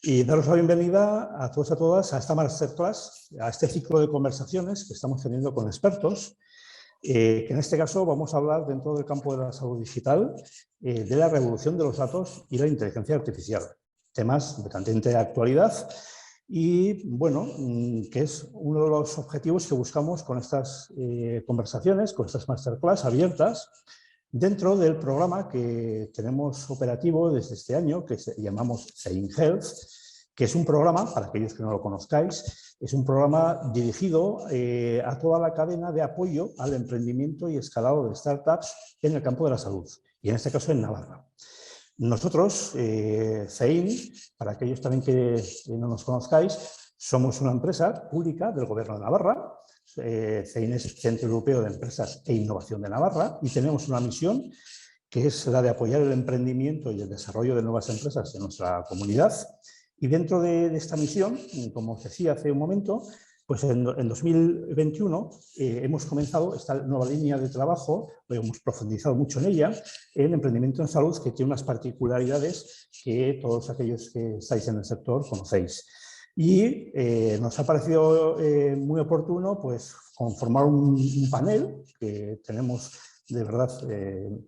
y daros la bienvenida a todos y a todas a esta masterclass, a este ciclo de conversaciones que estamos teniendo con expertos, que en este caso vamos a hablar dentro del campo de la salud digital de la revolución de los datos y la inteligencia artificial, temas de candente actualidad y, bueno, que es uno de los objetivos que buscamos con estas conversaciones, con estas masterclass abiertas, dentro del programa que tenemos operativo desde este año, que llamamos Fein Health, que es un programa, para aquellos que no lo conozcáis, es un programa dirigido a toda la cadena de apoyo al emprendimiento y escalado de startups en el campo de la salud, y en este caso en Navarra. Nosotros, Fein, para aquellos también que no nos conozcáis, somos una empresa pública del Gobierno de Navarra. Fein es Centro Europeo de Empresas e Innovación de Navarra y tenemos una misión que es la de apoyar el emprendimiento y el desarrollo de nuevas empresas en nuestra comunidad. Y dentro de esta misión, como os decía hace un momento, pues en 2021 hemos comenzado esta nueva línea de trabajo, hemos profundizado mucho en ella, el emprendimiento en salud, que tiene unas particularidades que todos aquellos que estáis en el sector conocéis. Y nos ha parecido muy oportuno pues, conformar un panel que tenemos, de verdad,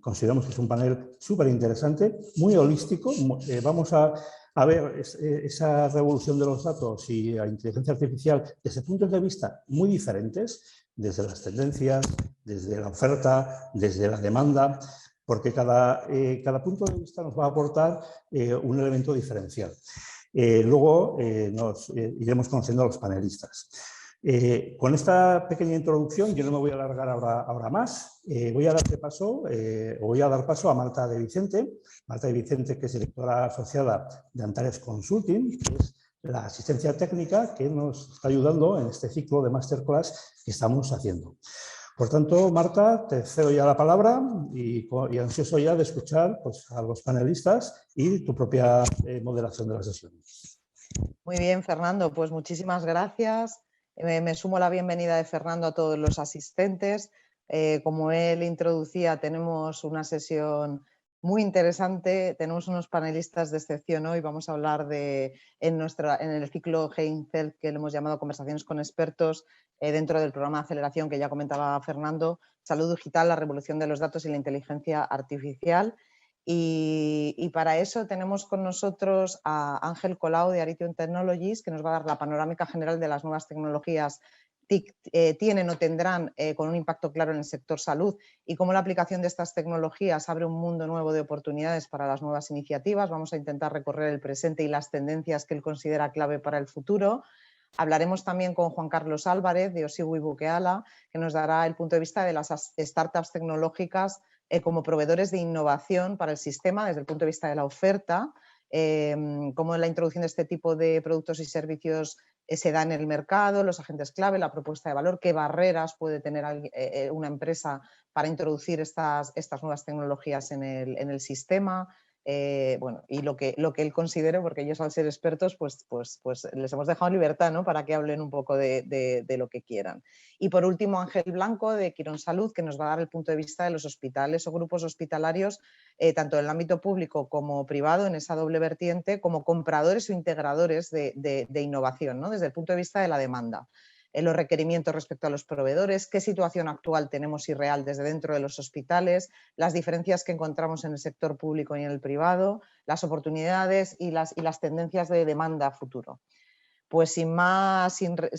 consideramos que es un panel súper interesante, muy holístico. Vamos a ver esa revolución de los datos y la inteligencia artificial desde puntos de vista muy diferentes, desde las tendencias, desde la oferta, desde la demanda, porque cada punto de vista nos va a aportar un elemento diferencial. Luego nos iremos conociendo a los panelistas. Con esta pequeña introducción, yo no me voy a alargar ahora más, voy a dar paso a Marta de Vicente. Marta de Vicente, que es directora asociada de Antares Consulting, que es la asistencia técnica que nos está ayudando en este ciclo de masterclass que estamos haciendo. Por tanto, Marta, te cedo ya la palabra y ansioso ya de escuchar pues, a los panelistas y tu propia moderación de la sesión. Muy bien, Fernando, pues muchísimas gracias. Me sumo a la bienvenida de Fernando a todos los asistentes. Como él introducía, tenemos una sesión muy interesante, tenemos unos panelistas de excepción hoy. Vamos a hablar en el ciclo Heinfeld, que le hemos llamado Conversaciones con expertos, dentro del programa de aceleración que ya comentaba Fernando, Salud Digital, la revolución de los datos y la inteligencia artificial. Y para eso tenemos con nosotros a Ángel Colau de Aritium Technologies, que nos va a dar la panorámica general de las nuevas tecnologías tienen o tendrán con un impacto claro en el sector salud y cómo la aplicación de estas tecnologías abre un mundo nuevo de oportunidades para las nuevas iniciativas. Vamos a intentar recorrer el presente y las tendencias que él considera clave para el futuro. Hablaremos también con Juan Carlos Álvarez de Osigu y Bukeala, que nos dará el punto de vista de las startups tecnológicas como proveedores de innovación para el sistema desde el punto de vista de la oferta, cómo la introducción de este tipo de productos y servicios se da en el mercado, los agentes clave, la propuesta de valor, qué barreras puede tener una empresa para introducir estas nuevas tecnologías en el sistema. Bueno, y lo que él considere, porque ellos al ser expertos pues les hemos dejado libertad, ¿no?, para que hablen un poco de lo que quieran. Y por último, Ángel Blanco de Quirón Salud, que nos va a dar el punto de vista de los hospitales o grupos hospitalarios, tanto en el ámbito público como privado, en esa doble vertiente, como compradores o integradores de innovación, ¿no?, desde el punto de vista de la demanda. Los requerimientos respecto a los proveedores, qué situación actual tenemos y real desde dentro de los hospitales, las diferencias que encontramos en el sector público y en el privado, las oportunidades y las tendencias de demanda a futuro. Pues sin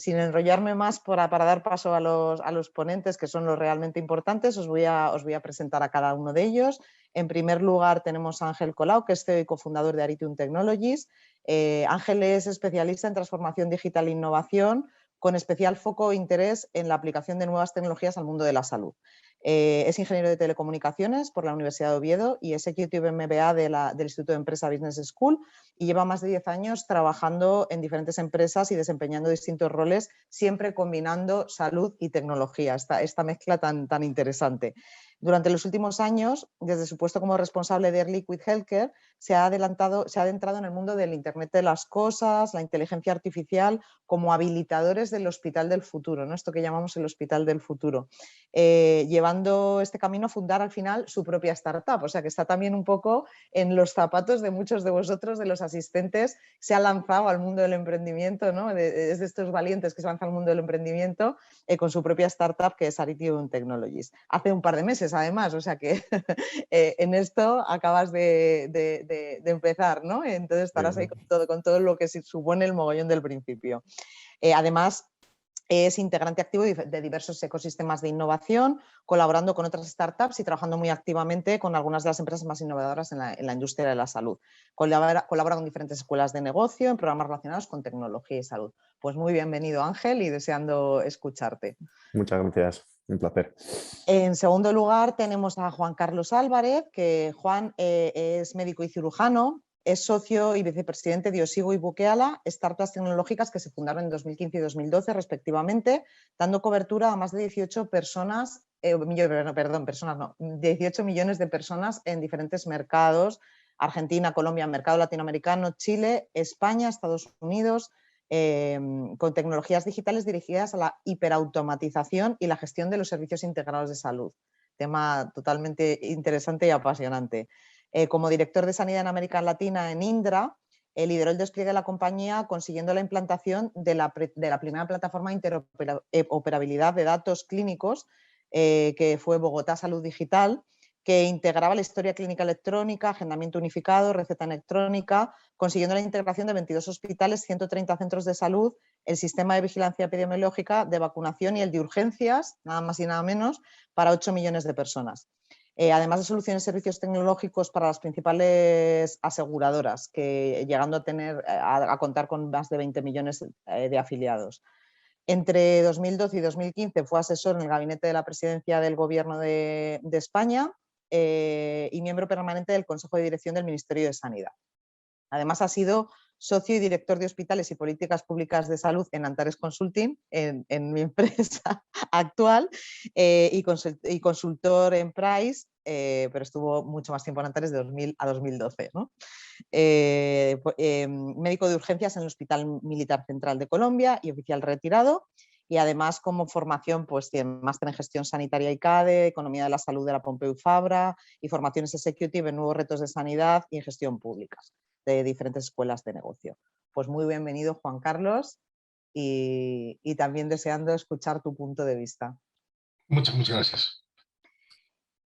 enrollarme más para dar paso a los ponentes, que son los realmente importantes, os voy a presentar a cada uno de ellos. En primer lugar tenemos a Ángel Colau, que es CEO y cofundador de Aritium Technologies. Ángel es especialista en transformación digital e innovación, con especial foco e interés en la aplicación de nuevas tecnologías al mundo de la salud. Es ingeniero de telecomunicaciones por la Universidad de Oviedo y Executive MBA del Instituto de Empresa Business School, y lleva más de 10 años trabajando en diferentes empresas y desempeñando distintos roles, siempre combinando salud y tecnología, esta mezcla tan interesante. Durante los últimos años, desde su puesto como responsable de Air Liquide Healthcare, se ha adentrado en el mundo del Internet de las cosas, la inteligencia artificial, como habilitadores del hospital del futuro, ¿no? Esto que llamamos el hospital del futuro, llevando este camino a fundar al final su propia startup, o sea que está también un poco en los zapatos de muchos de vosotros, de los asistentes, se ha lanzado al mundo del emprendimiento, ¿no? Es de estos valientes que se lanzan al mundo del emprendimiento con su propia startup, que es Aritium Technologies. Hace un par de meses, además, o sea que en esto acabas de empezar, ¿no? Entonces estarás ahí con todo lo que supone el mogollón del principio. Además, es integrante activo de diversos ecosistemas de innovación, colaborando con otras startups y trabajando muy activamente con algunas de las empresas más innovadoras en la industria de la salud. Colabora con diferentes escuelas de negocio en programas relacionados con tecnología y salud. Pues muy bienvenido, Ángel, y deseando escucharte. Muchas gracias, un placer. En segundo lugar tenemos a Juan Carlos Álvarez, que Juan es médico y cirujano, es socio y vicepresidente de Osigo y Bukeala, startups tecnológicas que se fundaron en 2015 y 2012 respectivamente, dando cobertura a más de 18 millones de personas en diferentes mercados: Argentina, Colombia, mercado latinoamericano, Chile, España, Estados Unidos, con tecnologías digitales dirigidas a la hiperautomatización y la gestión de los servicios integrados de salud. Tema totalmente interesante y apasionante. Como director de Sanidad en América Latina en Indra, lideró el despliegue de la compañía consiguiendo la implantación de la primera plataforma de interoperabilidad de datos clínicos, que fue Bogotá Salud Digital, que integraba la historia clínica electrónica, agendamiento unificado, receta electrónica, consiguiendo la integración de 22 hospitales, 130 centros de salud, el sistema de vigilancia epidemiológica, de vacunación y el de urgencias, nada más y nada menos, para 8 millones de personas. Además de soluciones y servicios tecnológicos para las principales aseguradoras, llegando a contar con más de 20 millones de afiliados. Entre 2012 y 2015 fue asesor en el gabinete de la presidencia del Gobierno de España y miembro permanente del Consejo de Dirección del Ministerio de Sanidad. Además, ha sido socio y director de hospitales y políticas públicas de salud en Antares Consulting, en mi empresa actual, y consultor en Price, pero estuvo mucho más tiempo en Antares, de 2000 a 2012, ¿no? Médico de urgencias en el Hospital Militar Central de Colombia y oficial retirado. Y además, como formación, pues tiene máster en gestión sanitaria ICADE, economía de la salud de la Pompeu Fabra y formaciones executive en nuevos retos de sanidad y en gestión pública de diferentes escuelas de negocio. Pues muy bienvenido, Juan Carlos, y también deseando escuchar tu punto de vista. Muchas gracias.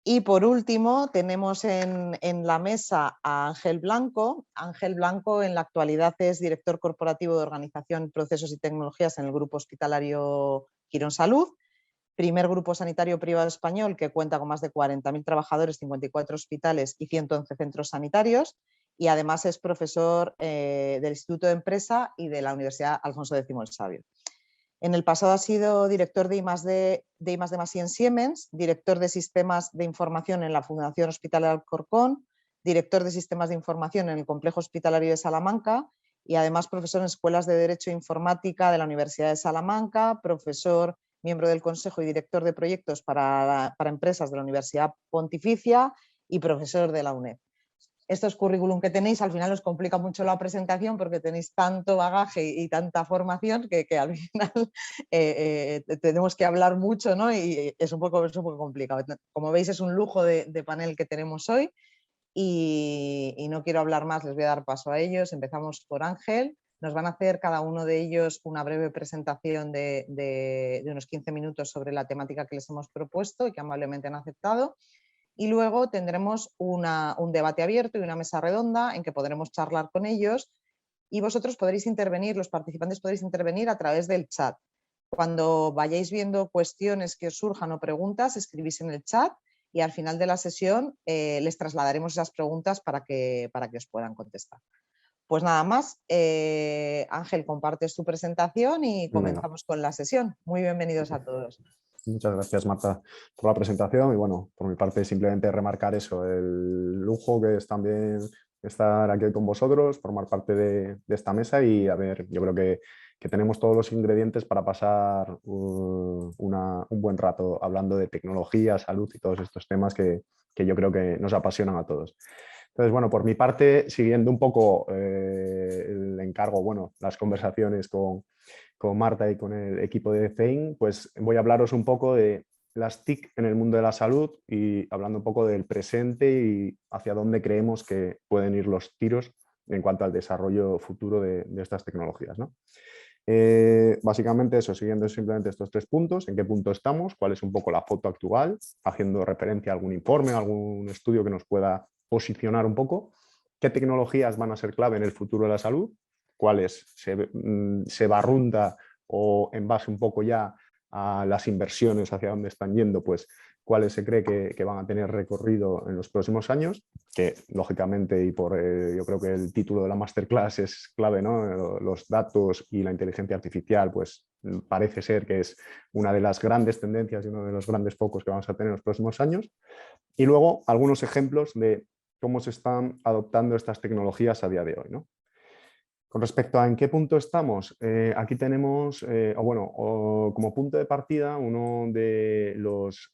Y por último tenemos en la mesa a Ángel Blanco. Ángel Blanco en la actualidad es director corporativo de Organización, Procesos y Tecnologías en el Grupo Hospitalario Quirón Salud, primer grupo sanitario privado español que cuenta con más de 40.000 trabajadores, 54 hospitales y 111 centros sanitarios, y además es profesor del Instituto de Empresa y de la Universidad Alfonso X el Sabio. En el pasado ha sido director de I+D+I en Siemens, director de Sistemas de Información en la Fundación Hospitalaria Alcorcón, director de Sistemas de Información en el Complejo Hospitalario de Salamanca y además profesor en Escuelas de Derecho e Informática de la Universidad de Salamanca, profesor, miembro del Consejo y director de proyectos para empresas de la Universidad Pontificia y profesor de la UNED. Estos currículum que tenéis al final os complica mucho la presentación porque tenéis tanto bagaje y tanta formación que al final tenemos que hablar mucho, ¿no? Y es un poco complicado. Como veis, es un lujo de panel que tenemos hoy y no quiero hablar más, les voy a dar paso a ellos. Empezamos por Ángel. Nos van a hacer cada uno de ellos una breve presentación de unos 15 minutos sobre la temática que les hemos propuesto y que amablemente han aceptado. Y luego tendremos un debate abierto y una mesa redonda en que podremos charlar con ellos y vosotros podréis intervenir, los participantes podréis intervenir a través del chat. Cuando vayáis viendo cuestiones que os surjan o preguntas, escribís en el chat y al final de la sesión les trasladaremos esas preguntas para que os puedan contestar. Pues nada más, Ángel, compartes tu presentación y comenzamos con la sesión. Muy bienvenidos a todos. Muchas gracias, Marta, por la presentación y bueno, por mi parte simplemente remarcar eso, el lujo que es también estar aquí con vosotros, formar parte de esta mesa y a ver, yo creo que tenemos todos los ingredientes para pasar un buen rato hablando de tecnología, salud y todos estos temas que yo creo que nos apasionan a todos. Entonces, bueno, por mi parte, siguiendo un poco el encargo, bueno, las conversaciones con Marta y con el equipo de Zein, pues voy a hablaros un poco de las TIC en el mundo de la salud y hablando un poco del presente y hacia dónde creemos que pueden ir los tiros en cuanto al desarrollo futuro de estas tecnologías, ¿no? Básicamente eso, siguiendo simplemente estos 3 puntos, en qué punto estamos, cuál es un poco la foto actual, haciendo referencia a algún informe, algún estudio que nos pueda posicionar un poco, qué tecnologías van a ser clave en el futuro de la salud, cuáles se barrunta o en base un poco ya a las inversiones hacia dónde están yendo, pues cuáles se cree que van a tener recorrido en los próximos años, que lógicamente y por yo creo que el título de la masterclass es clave, ¿no? Los datos y la inteligencia artificial, pues parece ser que es una de las grandes tendencias y uno de los grandes focos que vamos a tener en los próximos años. Y luego algunos ejemplos de cómo se están adoptando estas tecnologías a día de hoy, ¿no? Con respecto a en qué punto estamos, aquí tenemos, como punto de partida, uno de los,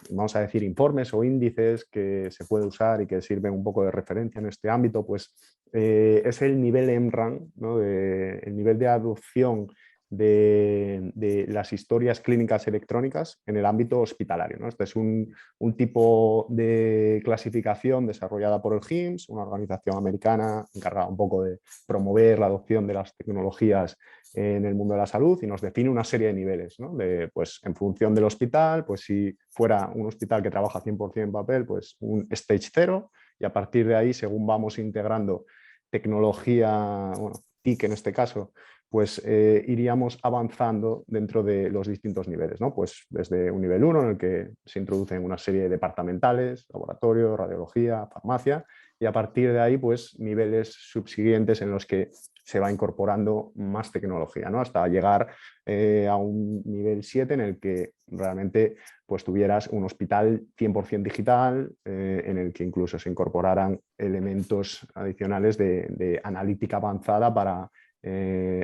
vamos a decir, informes o índices que se puede usar y que sirven un poco de referencia en este ámbito, pues es el nivel EMRAM, ¿no? El nivel de adopción de las historias clínicas electrónicas en el ámbito hospitalario, ¿no? Este es un tipo de clasificación desarrollada por el HIMSS, una organización americana encargada un poco de promover la adopción de las tecnologías en el mundo de la salud y nos define una serie de niveles, ¿no? Pues, en función del hospital, pues si fuera un hospital que trabaja 100% en papel, pues un stage 0 y a partir de ahí, según vamos integrando tecnología, bueno, TIC en este caso, pues iríamos avanzando dentro de los distintos niveles, ¿no? Pues desde un nivel 1 en el que se introducen una serie de departamentales, laboratorio, radiología, farmacia, y a partir de ahí, pues niveles subsiguientes en los que se va incorporando más tecnología, ¿no? Hasta llegar a un nivel 7 en el que realmente pues, tuvieras un hospital 100% digital, en el que incluso se incorporaran elementos adicionales de analítica avanzada para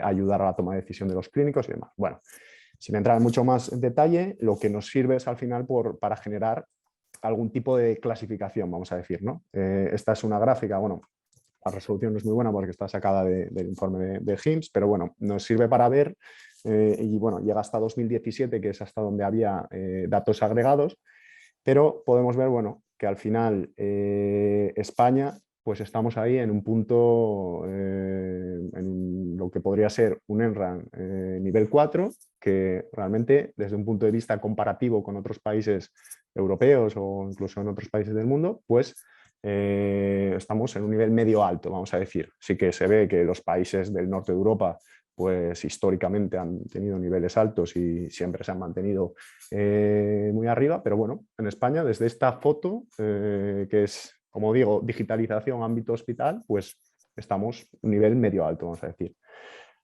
ayudar a la toma de decisión de los clínicos y demás. Bueno, sin entrar mucho más en detalle, lo que nos sirve es al final para generar algún tipo de clasificación, vamos a decir, ¿no? Esta es una gráfica, bueno, la resolución no es muy buena porque está sacada del informe de HIMSS, pero bueno, nos sirve para ver, y bueno, llega hasta 2017, que es hasta donde había datos agregados, pero podemos ver, bueno, que al final España, pues estamos ahí en un punto, en lo que podría ser un ENRAN nivel 4, que realmente desde un punto de vista comparativo con otros países europeos o incluso en otros países del mundo, pues estamos en un nivel medio alto, vamos a decir. Sí que se ve que los países del norte de Europa pues históricamente han tenido niveles altos y siempre se han mantenido muy arriba, pero bueno, en España desde esta foto, que es, como digo, digitalización ámbito hospital, pues estamos un nivel medio alto, vamos a decir.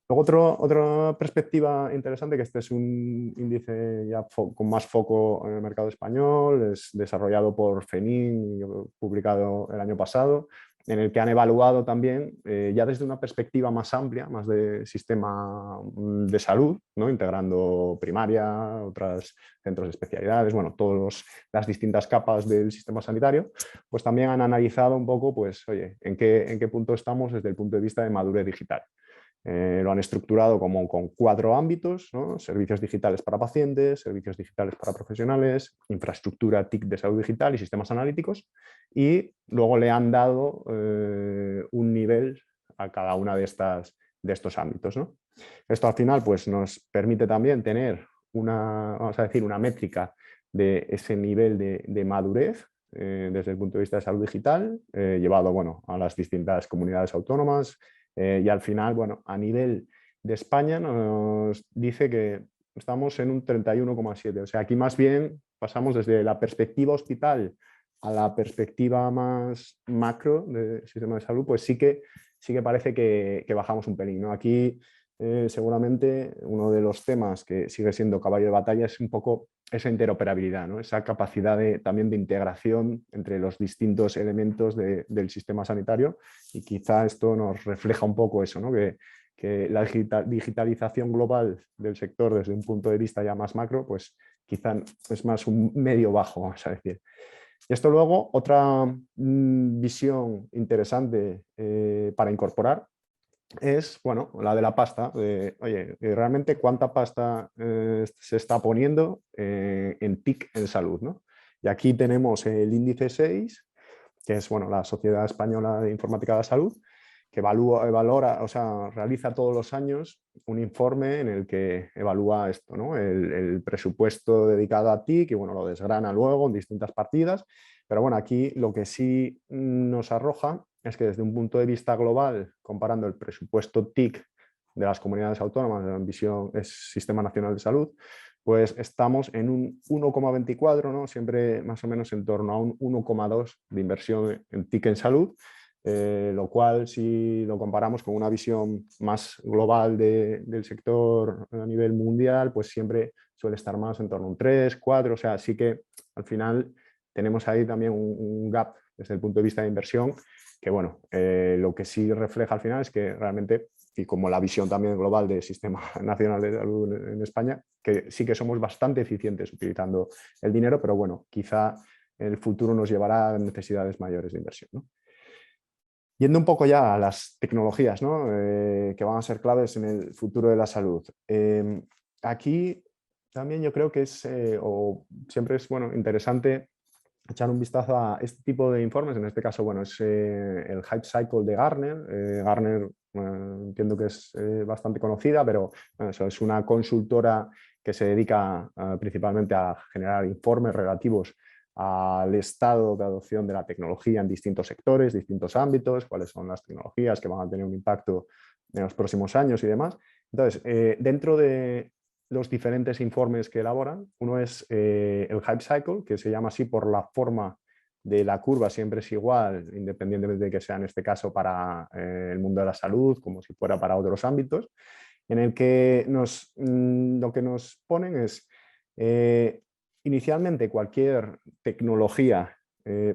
Luego otra perspectiva interesante, que este es un índice ya con más foco en el mercado español, es desarrollado por FENIN, publicado el año pasado, en el que han evaluado también, ya desde una perspectiva más amplia, más de sistema de salud, ¿no? Integrando primaria, otros centros de especialidades, bueno, todas las distintas capas del sistema sanitario, pues también han analizado un poco, pues, oye, en qué punto estamos desde el punto de vista de madurez digital. Lo han estructurado como con 4 ámbitos, ¿no? Servicios digitales para pacientes, servicios digitales para profesionales, infraestructura TIC de salud digital y sistemas analíticos, y luego le han dado un nivel a cada una de estos ámbitos, ¿no? Esto al final pues, nos permite también tener vamos a decir, una métrica de ese nivel de madurez desde el punto de vista de salud digital, llevado bueno, a las distintas comunidades autónomas, y al final, bueno, a nivel de España nos dice que estamos en un 31,7. O sea, aquí más bien pasamos desde la perspectiva hospital a la perspectiva más macro del sistema de salud, pues sí que parece que bajamos un pelín, ¿no? Aquí seguramente uno de los temas que sigue siendo caballo de batalla es un poco esa interoperabilidad, ¿no? Esa capacidad también de integración entre los distintos elementos del sistema sanitario, y quizá esto nos refleja un poco eso, ¿no? Que la digitalización global del sector desde un punto de vista ya más macro, pues quizá es más un medio bajo, vamos a decir. Y esto luego, otra visión interesante para incorporar es, bueno, la de la pasta. Oye, realmente cuánta pasta se está poniendo en TIC en salud, ¿no? Y aquí tenemos el índice 6, que es, bueno, la Sociedad Española de Informática de la Salud, que valora, o sea, realiza todos los años un informe en el que evalúa esto, ¿no? El presupuesto dedicado a TIC, y bueno, lo desgrana luego en distintas partidas. Pero bueno, aquí lo que sí nos arroja es que desde un punto de vista global, comparando el presupuesto TIC de las comunidades autónomas de la visión es Sistema Nacional de Salud, pues estamos en un 1,24, ¿no? Siempre más o menos en torno a un 1,2 de inversión en TIC en salud, lo cual, si lo comparamos con una visión más global del sector a nivel mundial, pues siempre suele estar más en torno a un 3, 4, o sea, sí que al final tenemos ahí también un gap desde el punto de vista de inversión, que bueno, lo que sí refleja al final es que realmente, y como la visión también global del Sistema Nacional de Salud en España, que sí que somos bastante eficientes utilizando el dinero, pero bueno, quizá el futuro nos llevará a necesidades mayores de inversión, ¿no? Yendo un poco ya a las tecnologías, ¿no? Que van a ser claves en el futuro de la salud. Aquí también yo creo que siempre es, bueno, interesante echar un vistazo a este tipo de informes. En este caso, bueno, es el Hype Cycle de Gartner. Gartner, entiendo que es bastante conocida, pero bueno, eso es una consultora que se dedica principalmente a generar informes relativos al estado de adopción de la tecnología en distintos sectores, distintos ámbitos, cuáles son las tecnologías que van a tener un impacto en los próximos años y demás. Entonces, dentro de los diferentes informes que elaboran, uno es el Hype Cycle, que se llama así por la forma de la curva, siempre es igual, independientemente de que sea en este caso para el mundo de la salud, como si fuera para otros ámbitos, en el que lo que nos ponen es, inicialmente cualquier tecnología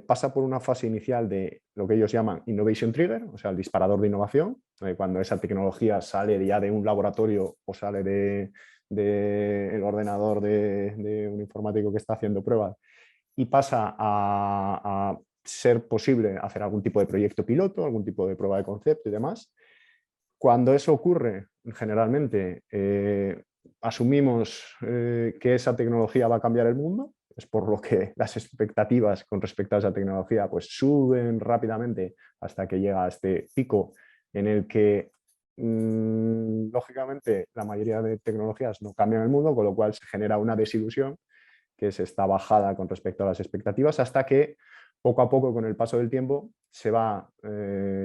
pasa por una fase inicial de lo que ellos llaman Innovation Trigger, o sea, el disparador de innovación, cuando esa tecnología sale ya de un laboratorio o sale del ordenador de un informático que está haciendo pruebas y pasa a ser posible hacer algún tipo de proyecto piloto, algún tipo de prueba de concepto y demás. Cuando eso ocurre, generalmente asumimos que esa tecnología va a cambiar el mundo, es por lo que las expectativas con respecto a esa tecnología pues suben rápidamente hasta que llega a este pico en el que lógicamente la mayoría de tecnologías no cambian el mundo, con lo cual se genera una desilusión, que es esta bajada con respecto a las expectativas, hasta que poco a poco, con el paso del tiempo, se va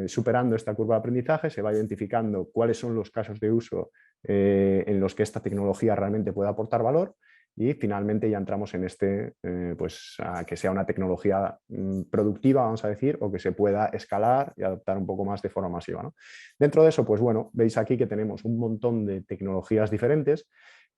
superando esta curva de aprendizaje, se va identificando cuáles son los casos de uso en los que esta tecnología realmente puede aportar valor, y finalmente ya entramos en pues a que sea una tecnología productiva, vamos a decir, o que se pueda escalar y adoptar un poco más de forma masiva, ¿no? Dentro de eso, pues bueno, veis aquí que tenemos un montón de tecnologías diferentes.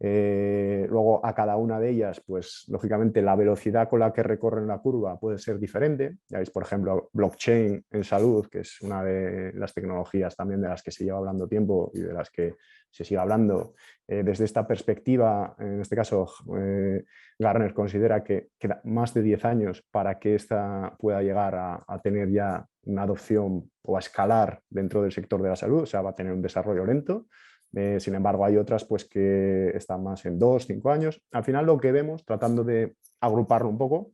Luego a cada una de ellas, pues lógicamente la velocidad con la que recorren la curva puede ser diferente. Ya veis, por ejemplo, blockchain en salud, que es una de las tecnologías también de las que se lleva hablando tiempo y de las que se sigue hablando. Desde esta perspectiva, en este caso, Gartner considera que queda más de 10 años para que esta pueda llegar a tener ya una adopción o a escalar dentro del sector de la salud, o sea, va a tener un desarrollo lento. Sin embargo, hay otras pues, que están más en 2, 5 años. Al final lo que vemos, tratando de agruparlo un poco,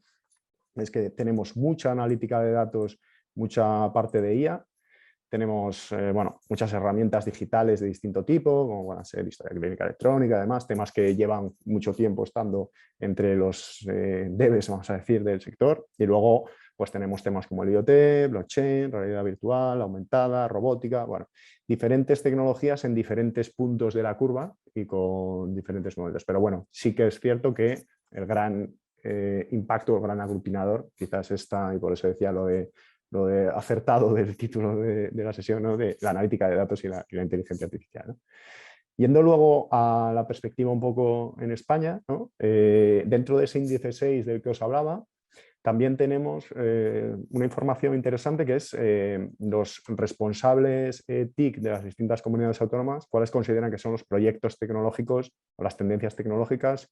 es que tenemos mucha analítica de datos, mucha parte de IA, tenemos bueno, muchas herramientas digitales de distinto tipo, como van a ser historia clínica electrónica, además, temas que llevan mucho tiempo estando entre los devs, vamos a decir, del sector. Y luego pues tenemos temas como el IoT, blockchain, realidad virtual, aumentada, robótica, bueno, diferentes tecnologías en diferentes puntos de la curva y con diferentes modelos. Pero bueno, sí que es cierto que el gran impacto, el gran aglutinador, quizás está, y por eso decía lo de acertado del título de la sesión, ¿no? De la analítica de datos y la inteligencia artificial, ¿no? Yendo luego a la perspectiva un poco en España, ¿no? Dentro de ese índice 6 del que os hablaba, también tenemos una información interesante que es los responsables TIC de las distintas comunidades autónomas, cuáles consideran que son los proyectos tecnológicos o las tendencias tecnológicas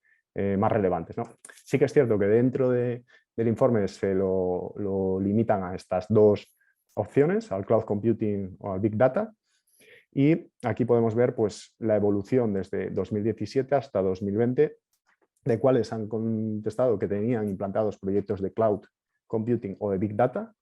más relevantes, ¿no? Sí que es cierto que dentro del informe se lo limitan a estas dos opciones, al cloud computing o al big data, y aquí podemos ver pues, la evolución desde 2017 hasta 2020 de cuáles han contestado que tenían implantados proyectos de cloud computing o de big data.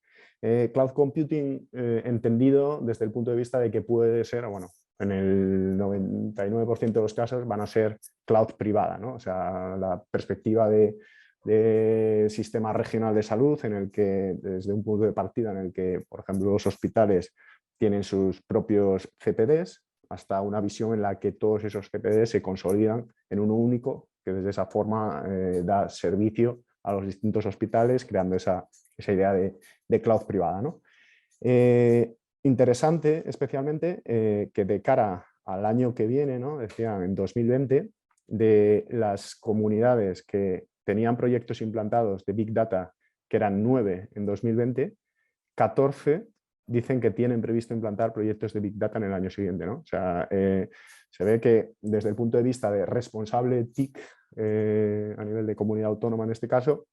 Cloud computing entendido desde el punto de vista de que puede ser, bueno, en el 99% de los casos van a ser cloud privada, ¿no? O sea, la perspectiva de sistema regional de salud en el que, desde un punto de partida en el que, por ejemplo, los hospitales tienen sus propios CPDs, hasta una visión en la que todos esos CPDs se consolidan en uno único, que desde esa forma da servicio a los distintos hospitales, creando esa idea de cloud privada, ¿no? Interesante especialmente que de cara al año que viene, ¿no? Decían en 2020, de las comunidades que tenían proyectos implantados de Big Data, que eran 9 en 2020, 14 dicen que tienen previsto implantar proyectos de Big Data en el año siguiente, ¿no? O sea, se ve que desde el punto de vista de responsable TIC a nivel de comunidad autónoma en este caso,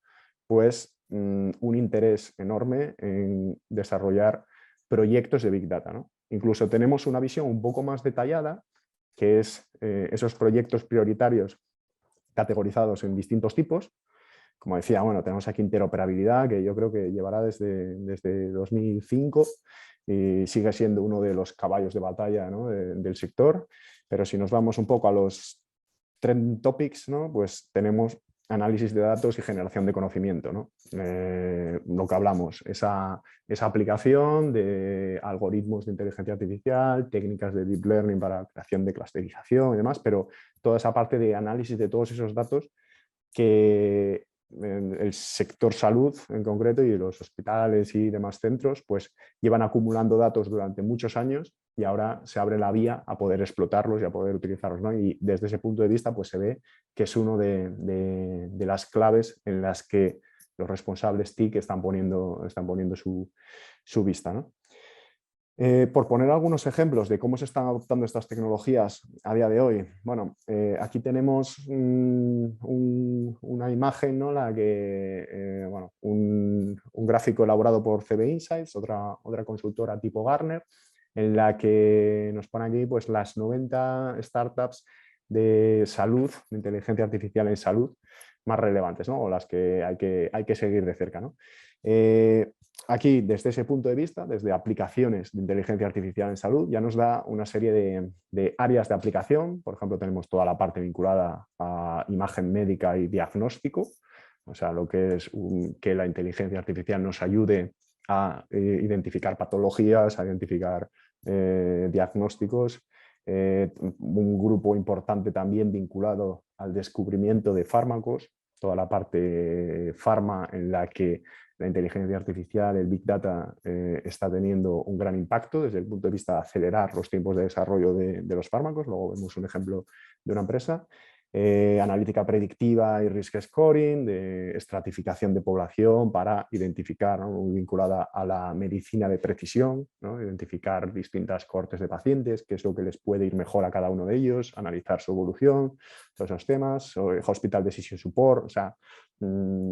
pues un interés enorme en desarrollar proyectos de Big Data, ¿no? Incluso tenemos una visión un poco más detallada, que es esos proyectos prioritarios categorizados en distintos tipos. Como decía, bueno, tenemos aquí interoperabilidad, que yo creo que llevará desde 2005 y sigue siendo uno de los caballos de batalla, ¿no? del sector. Pero si nos vamos un poco a los trend topics, ¿no? Pues tenemos análisis de datos y generación de conocimiento, ¿no? Lo que hablamos, esa aplicación de algoritmos de inteligencia artificial, técnicas de deep learning para creación de clusterización y demás, pero toda esa parte de análisis de todos esos datos que el sector salud en concreto y los hospitales y demás centros pues llevan acumulando datos durante muchos años y ahora se abre la vía a poder explotarlos y a poder utilizarlos, ¿no? Y desde ese punto de vista pues se ve que es uno de las claves en las que los responsables TIC están poniendo su vista, ¿no? Por poner algunos ejemplos de cómo se están adoptando estas tecnologías a día de hoy, bueno, aquí tenemos una imagen, ¿no? La que, bueno, un gráfico elaborado por CB Insights, otra consultora tipo Gartner, en la que nos pone aquí pues, las 90 startups de salud, de inteligencia artificial en salud, más relevantes, ¿no? O las que hay que seguir de cerca, ¿no? Aquí, desde ese punto de vista, desde aplicaciones de inteligencia artificial en salud, ya nos da una serie de áreas de aplicación. Por ejemplo, tenemos toda la parte vinculada a imagen médica y diagnóstico, o sea, lo que es que la inteligencia artificial nos ayude a identificar patologías, a identificar diagnósticos. Un grupo importante también vinculado al descubrimiento de fármacos, toda la parte farma en la que la inteligencia artificial, el Big Data está teniendo un gran impacto desde el punto de vista de acelerar los tiempos de desarrollo de los fármacos. Luego vemos un ejemplo de una empresa. Analítica predictiva y risk scoring, de estratificación de población para identificar, ¿no? Vinculada a la medicina de precisión, ¿no? Identificar distintas cohortes de pacientes, qué es lo que les puede ir mejor a cada uno de ellos, analizar su evolución, todos esos temas, Hospital Decision Support, o sea,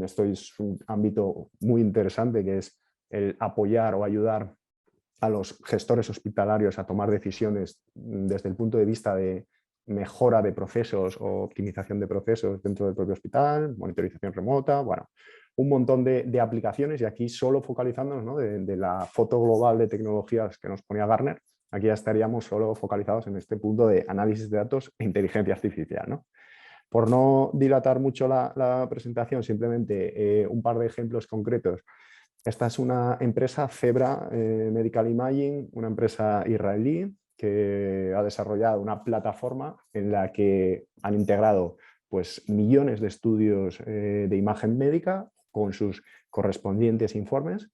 esto es un ámbito muy interesante que es el apoyar o ayudar a los gestores hospitalarios a tomar decisiones desde el punto de vista de mejora de procesos o optimización de procesos dentro del propio hospital, monitorización remota, bueno, un montón de aplicaciones y aquí solo focalizándonos, ¿no? de la foto global de tecnologías que nos ponía Gartner, aquí ya estaríamos solo focalizados en este punto de análisis de datos e inteligencia artificial, ¿no? Por no dilatar mucho la presentación, simplemente un par de ejemplos concretos. Esta es una empresa, Zebra Medical Imaging, una empresa israelí que ha desarrollado una plataforma en la que han integrado pues, millones de estudios de imagen médica con sus correspondientes informes.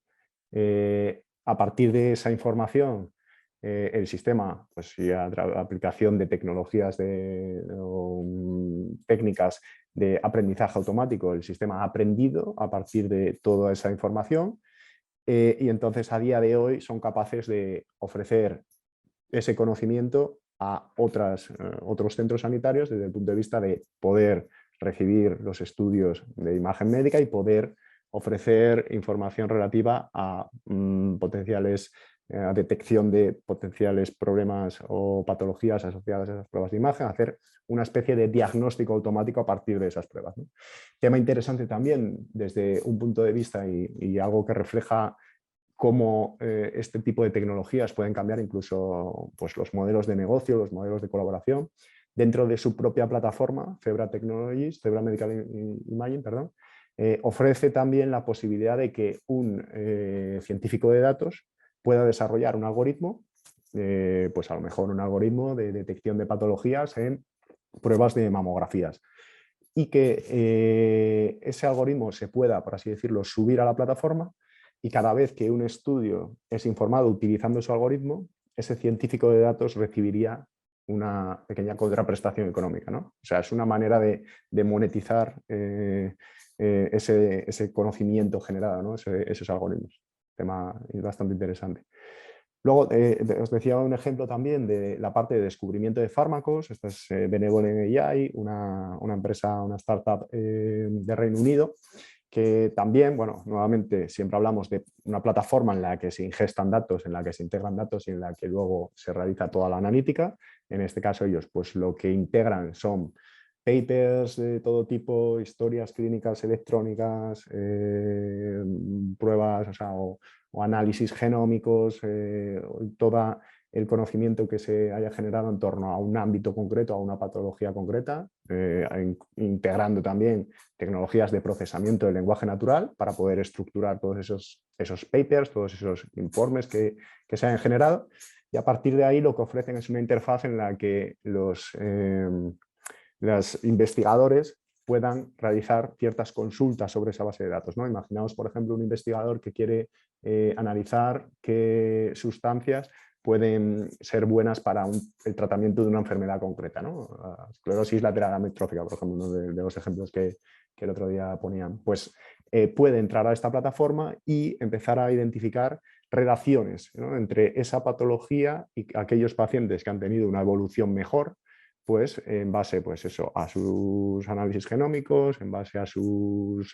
A partir de esa información el sistema, pues si a aplicación de tecnologías técnicas de aprendizaje automático, el sistema ha aprendido a partir de toda esa información y entonces a día de hoy son capaces de ofrecer ese conocimiento a otros centros sanitarios desde el punto de vista de poder recibir los estudios de imagen médica y poder ofrecer información relativa a a detección de potenciales problemas o patologías asociadas a esas pruebas de imagen, hacer una especie de diagnóstico automático a partir de esas pruebas, ¿no? Tema interesante también desde un punto de vista y algo que refleja cómo este tipo de tecnologías pueden cambiar incluso pues, los modelos de negocio, los modelos de colaboración. Dentro de su propia plataforma, Zebra Technologies, Zebra Medical Imaging, perdón, ofrece también la posibilidad de que un científico de datos pueda desarrollar un algoritmo, pues a lo mejor un algoritmo de detección de patologías en pruebas de mamografías y que ese algoritmo se pueda, por así decirlo, subir a la plataforma y cada vez que un estudio es informado utilizando su algoritmo, ese científico de datos recibiría una pequeña contraprestación económica, ¿no? O sea, es una manera de monetizar ese conocimiento generado, ¿no? Esos algoritmos. Tema bastante interesante. Luego, os decía un ejemplo también de la parte de descubrimiento de fármacos. Esta es Benevolent AI, una empresa, una startup de Reino Unido, que también, bueno, nuevamente siempre hablamos de una plataforma en la que se ingestan datos, en la que se integran datos y en la que luego se realiza toda la analítica. En este caso ellos pues lo que integran son papers de todo tipo, historias clínicas electrónicas, pruebas, o sea, o análisis genómicos, todo el conocimiento que se haya generado en torno a un ámbito concreto, a una patología concreta, integrando también tecnologías de procesamiento del lenguaje natural para poder estructurar todos esos papers, todos esos informes que se hayan generado. Y a partir de ahí lo que ofrecen es una interfaz en la que los investigadores puedan realizar ciertas consultas sobre esa base de datos, ¿no? Imaginaos, por ejemplo, un investigador que quiere analizar qué sustancias pueden ser buenas para el tratamiento de una enfermedad concreta, ¿no? La esclerosis lateral amiotrófica, por ejemplo, uno de los ejemplos que el otro día ponían. Pues puede entrar a esta plataforma y empezar a identificar relaciones, ¿no?, entre esa patología y aquellos pacientes que han tenido una evolución mejor, pues en base pues eso, a sus análisis genómicos, en base a sus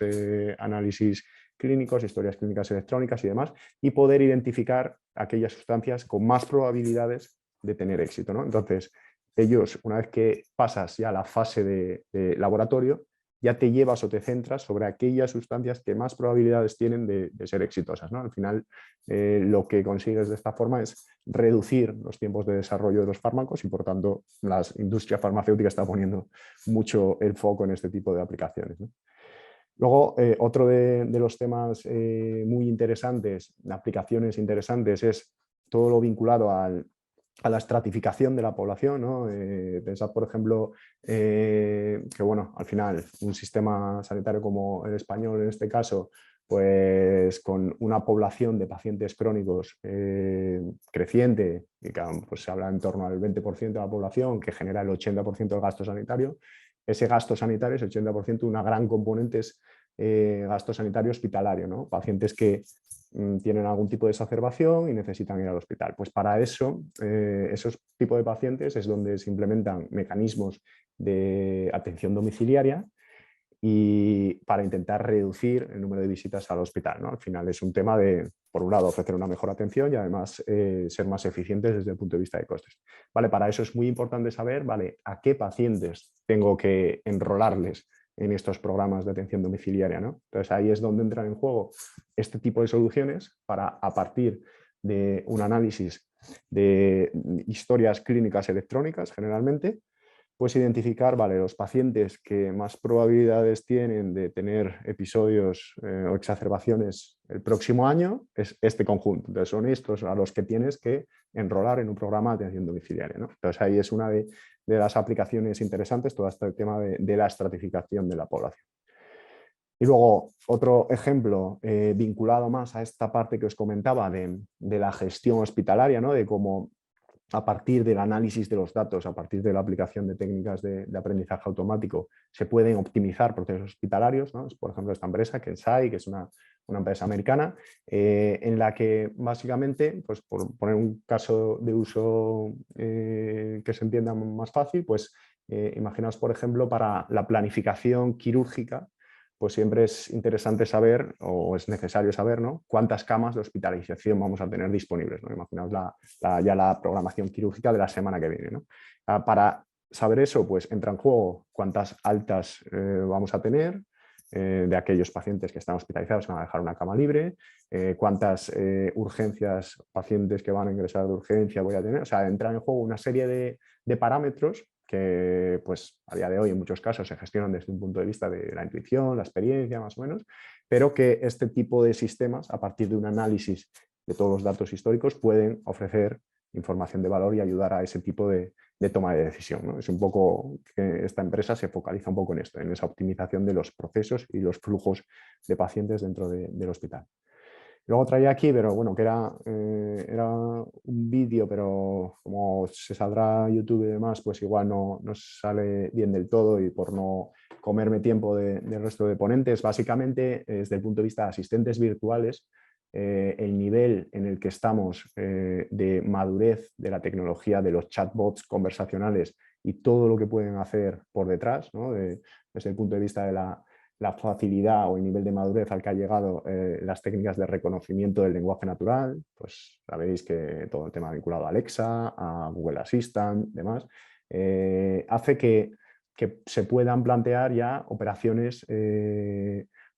análisis clínicos, historias clínicas electrónicas y demás, y poder identificar aquellas sustancias con más probabilidades de tener éxito, ¿no? Entonces, ellos, una vez que pasas ya a la fase de laboratorio, ya te llevas o te centras sobre aquellas sustancias que más probabilidades tienen de ser exitosas, ¿no? Al final, lo que consigues de esta forma es reducir los tiempos de desarrollo de los fármacos y, por tanto, la industria farmacéutica está poniendo mucho el foco en este tipo de aplicaciones, ¿no? Luego, otro de los temas muy interesantes, aplicaciones interesantes, es todo lo vinculado a la estratificación de la población, ¿no? Pensad, por ejemplo, que bueno, al final un sistema sanitario como el español en este caso, pues con una población de pacientes crónicos creciente, y que pues, se habla en torno al 20% de la población, que genera el 80% del gasto sanitario. Ese gasto sanitario, ese 80%, una gran componente es gasto sanitario hospitalario, ¿no? Pacientes que tienen algún tipo de exacerbación y necesitan ir al hospital. Pues para eso, esos tipos de pacientes es donde se implementan mecanismos de atención domiciliaria y para intentar reducir el número de visitas al hospital, ¿no? Al final es un tema de, por un lado, ofrecer una mejor atención y además ser más eficientes desde el punto de vista de costes. ¿Vale? Para eso es muy importante saber, ¿vale?, a qué pacientes tengo que enrolarles en estos programas de atención domiciliaria, ¿no? Entonces ahí es donde entran en juego este tipo de soluciones para, a partir de un análisis de historias clínicas electrónicas generalmente, pues identificar, vale, los pacientes que más probabilidades tienen de tener episodios o exacerbaciones el próximo año, es este conjunto. Entonces son estos a los que tienes que enrolar en un programa de atención domiciliaria, ¿no? Entonces ahí es una de las aplicaciones interesantes, todo este tema de la estratificación de la población. Y luego otro ejemplo vinculado más a esta parte que os comentaba de la gestión hospitalaria, ¿no?, de cómo a partir del análisis de los datos, a partir de la aplicación de técnicas de aprendizaje automático, se pueden optimizar procesos hospitalarios, ¿no? Es, por ejemplo, esta empresa, Kensai, que es una empresa americana, en la que básicamente, pues por poner un caso de uso que se entienda más fácil, pues imaginaos, por ejemplo, para la planificación quirúrgica, pues siempre es interesante saber, o es necesario saber, ¿no?, cuántas camas de hospitalización vamos a tener disponibles, ¿no? Imaginaos ya la programación quirúrgica de la semana que viene, ¿no? Para saber eso, pues entra en juego cuántas altas vamos a tener de aquellos pacientes que están hospitalizados, van a dejar una cama libre, cuántas urgencias, pacientes que van a ingresar de urgencia voy a tener. O sea, entra en juego una serie de parámetros que pues, a día de hoy en muchos casos se gestionan desde un punto de vista de la intuición, la experiencia más o menos, pero que este tipo de sistemas, a partir de un análisis de todos los datos históricos, pueden ofrecer información de valor y ayudar a ese tipo de toma de decisión, ¿no? Es un poco que esta empresa se focaliza un poco en esto, en esa optimización de los procesos y los flujos de pacientes dentro del hospital. Luego traía aquí, pero bueno, que era un vídeo, pero como se saldrá a YouTube y demás, pues igual no sale bien del todo, y por no comerme tiempo del resto de ponentes, básicamente desde el punto de vista de asistentes virtuales, el nivel en el que estamos de madurez de la tecnología, de los chatbots conversacionales y todo lo que pueden hacer por detrás, ¿no? Desde el punto de vista de la facilidad o el nivel de madurez al que ha llegado las técnicas de reconocimiento del lenguaje natural, pues sabéis que todo el tema vinculado a Alexa, a Google Assistant, demás, hace que se puedan plantear ya operaciones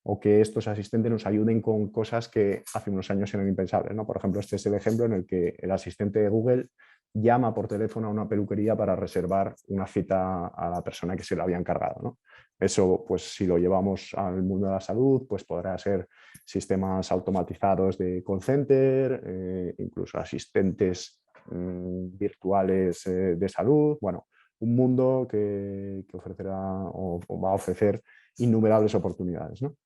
o que estos asistentes nos ayuden con cosas que hace unos años eran impensables, ¿no? Por ejemplo, este es el ejemplo en el que el asistente de Google llama por teléfono a una peluquería para reservar una cita a la persona que se la había encargado, ¿no? Eso, pues si lo llevamos al mundo de la salud, pues podrá ser sistemas automatizados de call center, incluso asistentes virtuales de salud. Bueno, un mundo que ofrecerá o va a ofrecer innumerables oportunidades, ¿no?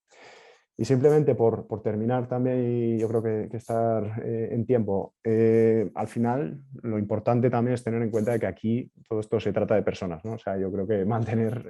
Y simplemente por terminar también, y yo creo que estar en tiempo, al final lo importante también es tener en cuenta que aquí todo esto se trata de personas, ¿no? O sea, yo creo que mantener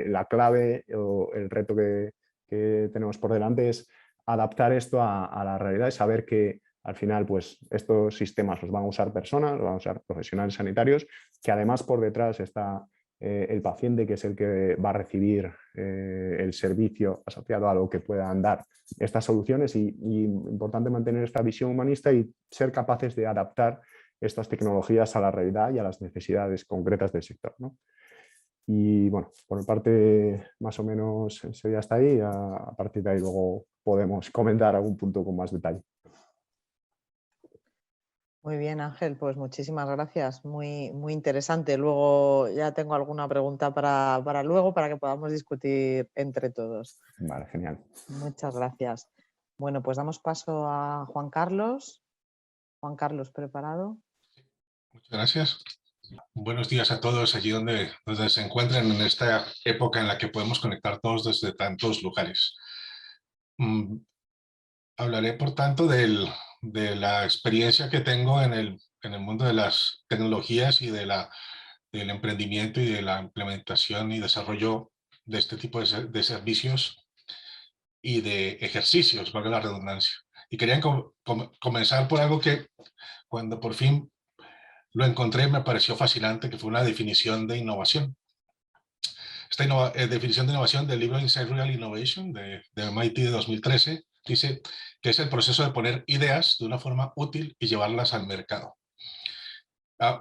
la clave o el reto que tenemos por delante es adaptar esto a la realidad y saber que al final pues estos sistemas los van a usar personas, los van a usar profesionales sanitarios, que además por detrás está el paciente, que es el que va a recibir el servicio asociado a lo que puedan dar estas soluciones, y importante mantener esta visión humanista y ser capaces de adaptar estas tecnologías a la realidad y a las necesidades concretas del sector, ¿no? Y bueno, por mi parte más o menos sería hasta ahí. A partir de ahí luego podemos comentar algún punto con más detalle. Muy bien, Ángel, pues muchísimas gracias, muy interesante. Luego ya tengo alguna pregunta para luego, para que podamos discutir entre todos. Vale, genial. Muchas gracias. Bueno, pues damos paso a Juan Carlos. Juan Carlos, ¿preparado? Muchas gracias. Buenos días a todos allí donde se encuentran en esta época en la que podemos conectar todos desde tantos lugares. Hablaré, por tanto, de la experiencia que tengo en el mundo de las tecnologías y del emprendimiento y de la implementación y desarrollo de este tipo de servicios y de ejercicios, valga la redundancia. Y quería comenzar por algo que cuando por fin lo encontré me pareció fascinante, que fue una definición de innovación. Esta definición de innovación del libro Inside Real Innovation de MIT de 2013 dice que es el proceso de poner ideas de una forma útil y llevarlas al mercado.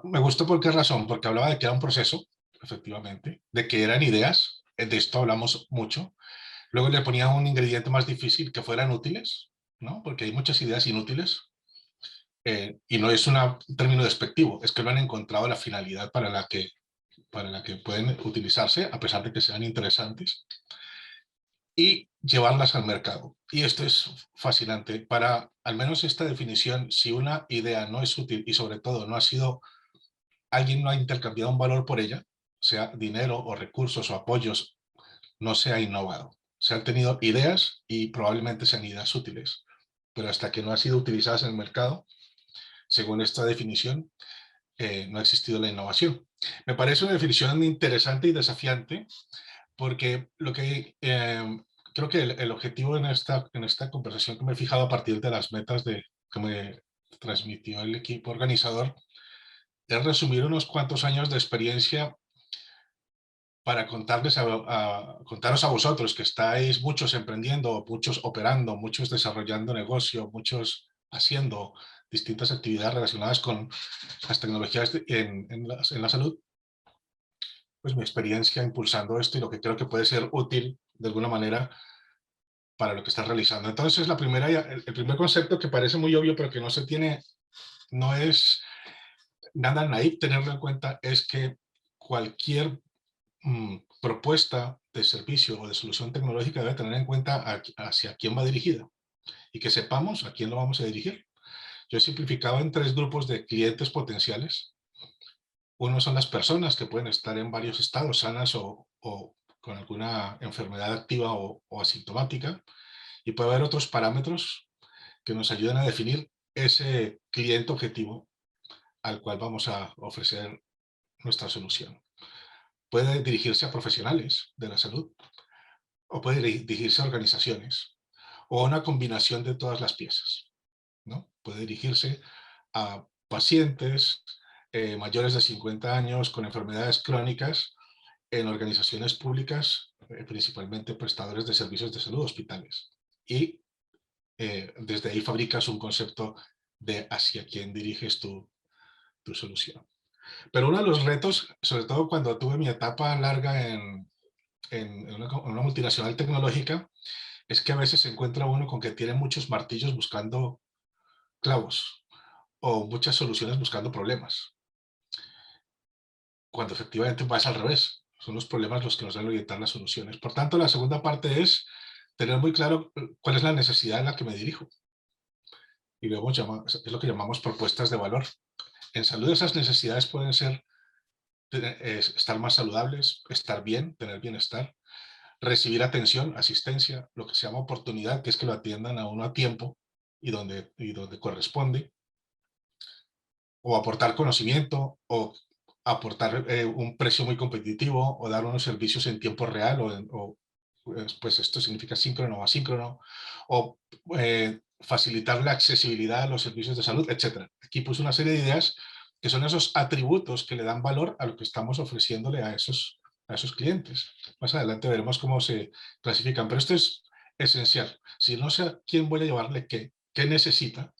Me gustó. ¿Por qué razón? Porque hablaba de que era un proceso, efectivamente, de que eran ideas, de esto hablamos mucho. Luego le ponía un ingrediente más difícil, que fueran útiles, ¿no? Porque hay muchas ideas inútiles, y no es un término despectivo, es que no han encontrado la finalidad para la que pueden utilizarse, a pesar de que sean interesantes, y llevarlas al mercado. Y esto es fascinante. Para al menos esta definición, si una idea no es útil y sobre todo alguien no ha intercambiado un valor por ella, sea dinero o recursos o apoyos, no se ha innovado. Se han tenido ideas y probablemente sean ideas útiles, pero hasta que no han sido utilizadas en el mercado, según esta definición, no ha existido la innovación. Me parece una definición interesante y desafiante, porque lo que creo que el objetivo en esta conversación que me he fijado a partir de las metas que me transmitió el equipo organizador es resumir unos cuantos años de experiencia para contaros a vosotros, que estáis muchos emprendiendo, muchos operando, muchos desarrollando negocio, muchos haciendo distintas actividades relacionadas con las tecnologías en la salud, pues mi experiencia impulsando esto y lo que creo que puede ser útil de alguna manera para lo que estás realizando. Entonces, el primer concepto que parece muy obvio, pero que no es nada naif tenerlo en cuenta, es que cualquier propuesta de servicio o de solución tecnológica debe tener en cuenta hacia quién va dirigida y que sepamos a quién lo vamos a dirigir. Yo he simplificado en 3 grupos de clientes potenciales. Uno son las personas que pueden estar en varios estados, sanas o con alguna enfermedad activa o asintomática, y puede haber otros parámetros que nos ayuden a definir ese cliente objetivo al cual vamos a ofrecer nuestra solución. Puede dirigirse a profesionales de la salud, o puede dirigirse a organizaciones, o a una combinación de todas las piezas, ¿no? Puede dirigirse a pacientes mayores de 50 años con enfermedades crónicas en organizaciones públicas, principalmente prestadores de servicios de salud, hospitales. Y desde ahí fabricas un concepto de hacia quién diriges tu solución. Pero uno de los retos, sobre todo cuando tuve mi etapa larga en una multinacional tecnológica, es que a veces se encuentra uno con que tiene muchos martillos buscando clavos o muchas soluciones buscando problemas, cuando efectivamente pasa al revés. Son los problemas los que nos deben orientar las soluciones. Por tanto, la segunda parte es tener muy claro cuál es la necesidad en la que me dirijo. Y luego es lo que llamamos propuestas de valor. En salud esas necesidades pueden ser estar más saludables, estar bien, tener bienestar, recibir atención, asistencia, lo que se llama oportunidad, que es que lo atiendan a uno a tiempo y donde corresponde, o aportar conocimiento, o aportar un precio muy competitivo, o dar unos servicios en tiempo real, pues esto significa síncrono o asíncrono, o facilitar la accesibilidad a los servicios de salud, etc. Aquí puse una serie de ideas que son esos atributos que le dan valor a lo que estamos ofreciéndole a esos clientes. Más adelante veremos cómo se clasifican, pero esto es esencial. Si no sé a quién voy a llevarle qué necesita,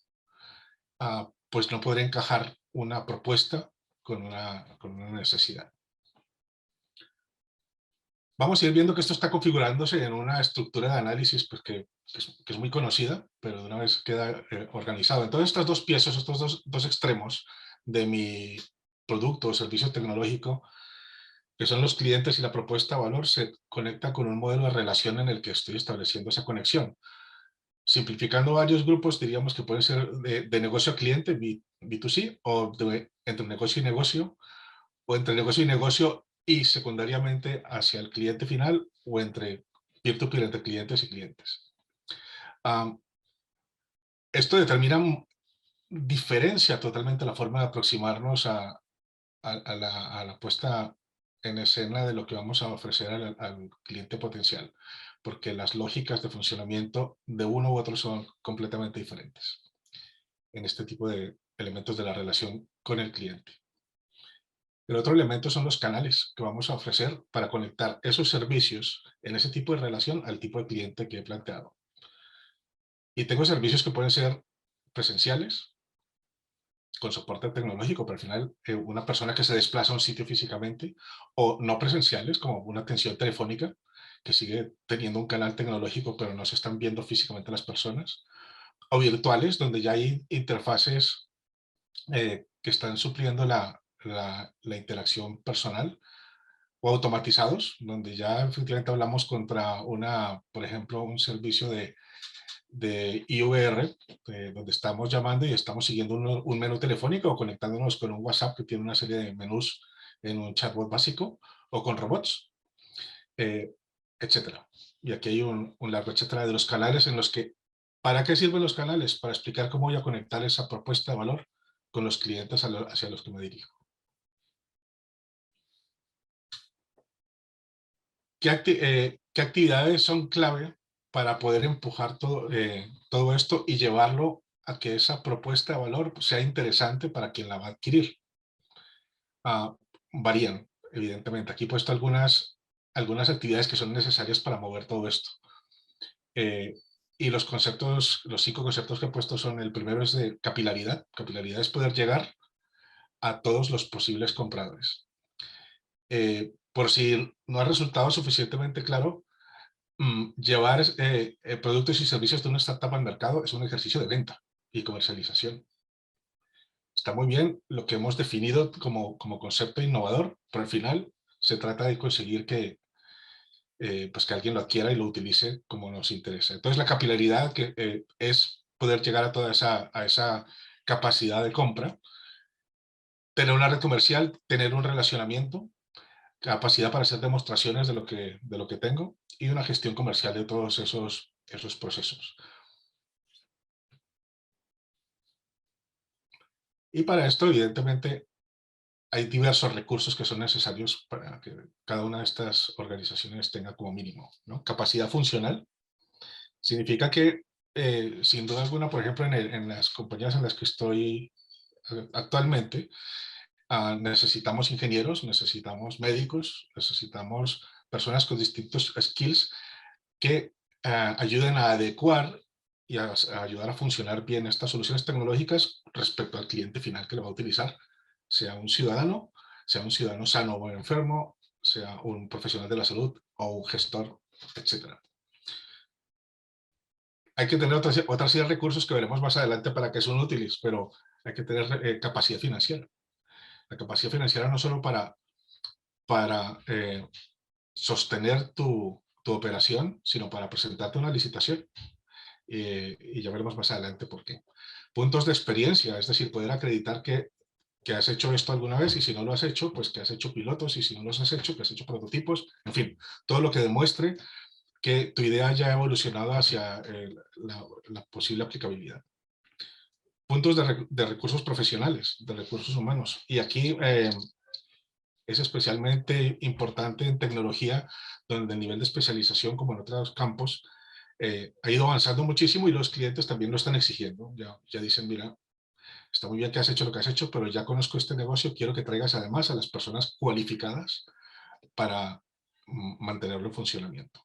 pues no podré encajar una propuesta con una necesidad. Vamos a ir viendo que esto está configurándose en una estructura de análisis pues, que es muy conocida, pero de una vez queda organizado. Entonces, estas dos piezas, estos dos extremos de mi producto o servicio tecnológico, que son los clientes y la propuesta de valor, se conecta con un modelo de relación en el que estoy estableciendo esa conexión. Simplificando varios grupos, diríamos que pueden ser de negocio a cliente, B2C, o entre negocio y negocio, o entre negocio y negocio y secundariamente hacia el cliente final, o entre peer-to-peer, entre clientes y clientes. Esto diferencia totalmente la forma de aproximarnos a la puesta en escena de lo que vamos a ofrecer al cliente potencial, porque las lógicas de funcionamiento de uno u otro son completamente diferentes en este tipo de elementos de la relación con el cliente. El otro elemento son los canales que vamos a ofrecer para conectar esos servicios en ese tipo de relación al tipo de cliente que he planteado. Y tengo servicios que pueden ser presenciales, con soporte tecnológico, pero al final una persona que se desplaza a un sitio físicamente, o no presenciales, como una atención telefónica, que sigue teniendo un canal tecnológico, pero no se están viendo físicamente las personas, o virtuales, donde ya hay interfaces que están supliendo la interacción personal, o automatizados, donde ya efectivamente hablamos contra por ejemplo, un servicio de IVR, donde estamos llamando y estamos siguiendo un menú telefónico o conectándonos con un WhatsApp que tiene una serie de menús en un chatbot básico, o con robots, etcétera. Y aquí hay un largo etcétera de los canales en los que, ¿para qué sirven los canales? Para explicar cómo voy a conectar esa propuesta de valor con los clientes hacia los que me dirijo. ¿Qué actividades son clave para poder empujar todo esto y llevarlo a que esa propuesta de valor sea interesante para quien la va a adquirir? Varían, evidentemente. Aquí he puesto algunas actividades que son necesarias para mover todo esto. Y los 5 conceptos que he puesto son: el primero es de capilaridad. Capilaridad es poder llegar a todos los posibles compradores. Por si no ha resultado suficientemente claro, llevar productos y servicios de una startup al mercado es un ejercicio de venta y comercialización. Está muy bien lo que hemos definido como concepto innovador, pero al final se trata de conseguir que alguien lo adquiera y lo utilice como nos interesa. Entonces, la capilaridad es poder llegar a toda esa capacidad de compra, tener una red comercial, tener un relacionamiento, capacidad para hacer demostraciones de lo que tengo y una gestión comercial de todos esos procesos. Y para esto, evidentemente, hay diversos recursos que son necesarios para que cada una de estas organizaciones tenga como mínimo, ¿no? Capacidad funcional. Significa que, sin duda alguna, por ejemplo, en las compañías en las que estoy actualmente, necesitamos ingenieros, necesitamos médicos, necesitamos personas con distintos skills que ayuden a adecuar y a ayudar a funcionar bien estas soluciones tecnológicas respecto al cliente final que lo va a utilizar, sea un ciudadano sano o enfermo, sea un profesional de la salud o un gestor, etc. Hay que tener otra serie de recursos que veremos más adelante para que son útiles, pero hay que tener capacidad financiera. La capacidad financiera no solo para sostener tu operación, sino para presentarte una licitación. Y ya veremos más adelante por qué. Puntos de experiencia, es decir, poder acreditar que has hecho esto alguna vez, y si no lo has hecho, pues que has hecho pilotos, y si no los has hecho, que has hecho prototipos, en fin, todo lo que demuestre que tu idea ya ha evolucionado hacia la posible aplicabilidad. Puntos de recursos profesionales, de recursos humanos. Y aquí es especialmente importante en tecnología, donde el nivel de especialización, como en otros campos, ha ido avanzando muchísimo, y los clientes también lo están exigiendo. Ya dicen: mira, está muy bien que has hecho lo que has hecho, pero ya conozco este negocio, quiero que traigas además a las personas cualificadas para mantenerlo en funcionamiento.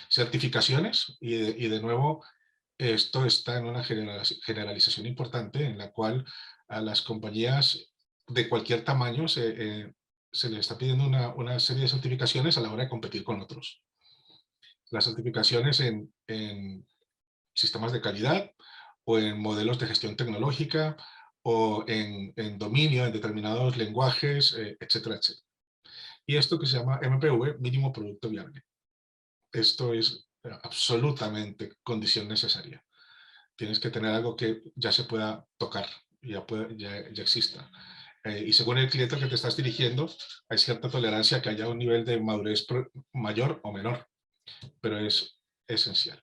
Certificaciones, y de nuevo, esto está en una generalización importante, en la cual a las compañías de cualquier tamaño se les está pidiendo una serie de certificaciones a la hora de competir con otros. Las certificaciones en sistemas de calidad, o en modelos de gestión tecnológica, o en dominio, en determinados lenguajes, etcétera, etcétera. Y esto que se llama MPV, mínimo producto viable. Esto es absolutamente condición necesaria. Tienes que tener algo que ya se pueda tocar, ya exista. Y según el cliente al que te estás dirigiendo, hay cierta tolerancia a que haya un nivel de madurez mayor o menor, pero es esencial.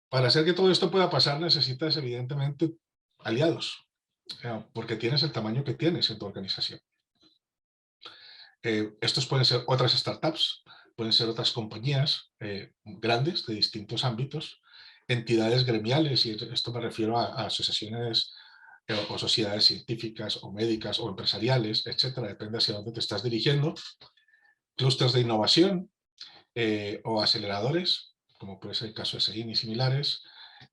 Para hacer que todo esto pueda pasar, necesitas evidentemente aliados, porque tienes el tamaño que tienes en tu organización. Estos pueden ser otras startups, pueden ser otras compañías grandes de distintos ámbitos, entidades gremiales, y esto me refiero a asociaciones o sociedades científicas o médicas o empresariales, etcétera, depende hacia dónde te estás dirigiendo, clústeres de innovación o aceleradores, como puede ser el caso de SEIN y similares,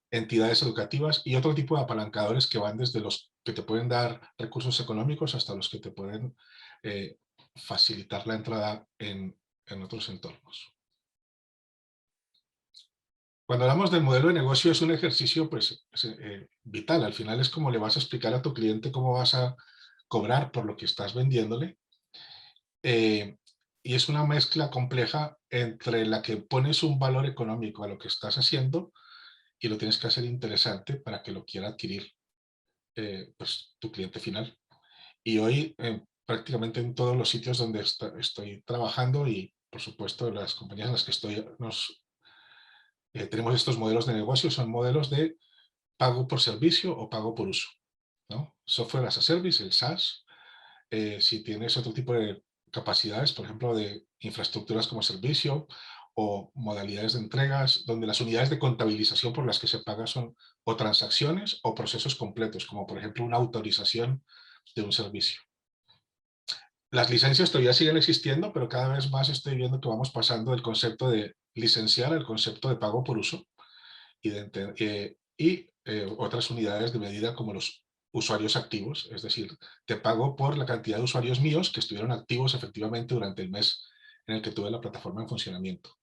entidades educativas y otro tipo de apalancadores que van desde los que te pueden dar recursos económicos hasta los que te pueden facilitar la entrada en otros entornos. Cuando hablamos del modelo de negocio, es un ejercicio vital. Al final es como le vas a explicar a tu cliente cómo vas a cobrar por lo que estás vendiéndole. Y es una mezcla compleja entre la que pones un valor económico a lo que estás haciendo y lo tienes que hacer interesante para que lo quiera adquirir tu cliente final. Y hoy prácticamente en todos los sitios donde estoy trabajando, y por supuesto las compañías en las que estoy, tenemos estos modelos de negocio, son modelos de pago por servicio o pago por uso. ¿no? Software as a Service, el SaaS. Si tienes otro tipo de capacidades, por ejemplo, de infraestructuras como servicio o modalidades de entregas, donde las unidades de contabilización por las que se paga son o transacciones o procesos completos, como por ejemplo una autorización de un servicio. Las licencias todavía siguen existiendo, pero cada vez más estoy viendo que vamos pasando del concepto de licenciar al concepto de pago por uso y otras unidades de medida como los usuarios activos, es decir, te pago por la cantidad de usuarios míos que estuvieron activos efectivamente durante el mes en el que tuve la plataforma en funcionamiento.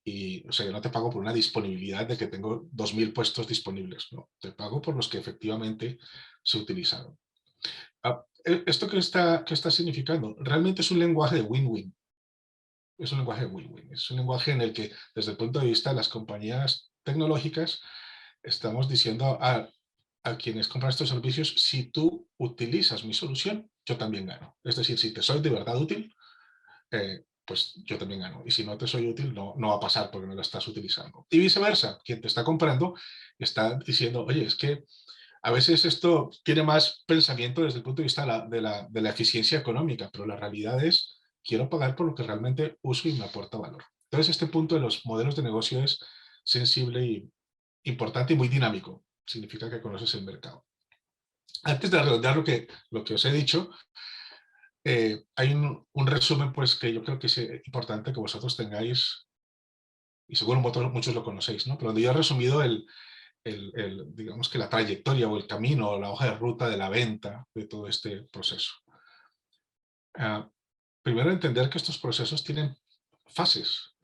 Y, o sea, yo no te pago por una disponibilidad de que tengo 2000 puestos disponibles, no, te pago por los que efectivamente se utilizaron. ¿Esto qué está significando? Realmente es un lenguaje de win-win. Es un lenguaje de win-win. Es un lenguaje en el que, desde el punto de vista de las compañías tecnológicas, estamos diciendo a quienes compran estos servicios, si tú utilizas mi solución, yo también gano. Es decir, si te soy de verdad útil, pues yo también gano. Y si no te soy útil, no va a pasar porque no lo estás utilizando. Y viceversa, quien te está comprando está diciendo, oye, es que a veces esto tiene más pensamiento desde el punto de vista de la eficiencia económica, pero la realidad es, quiero pagar por lo que realmente uso y me aporta valor. Entonces, este punto de los modelos de negocio es sensible y importante y muy dinámico. Significa que conoces el mercado. Antes de redondear lo que os he dicho, hay un resumen pues, que yo creo que es importante que vosotros tengáis, y seguro muchos lo conocéis, ¿no? Pero donde yo he resumido digamos que la trayectoria o el camino o la hoja de ruta de la venta de todo este proceso. Primero, entender que estos procesos tienen fases,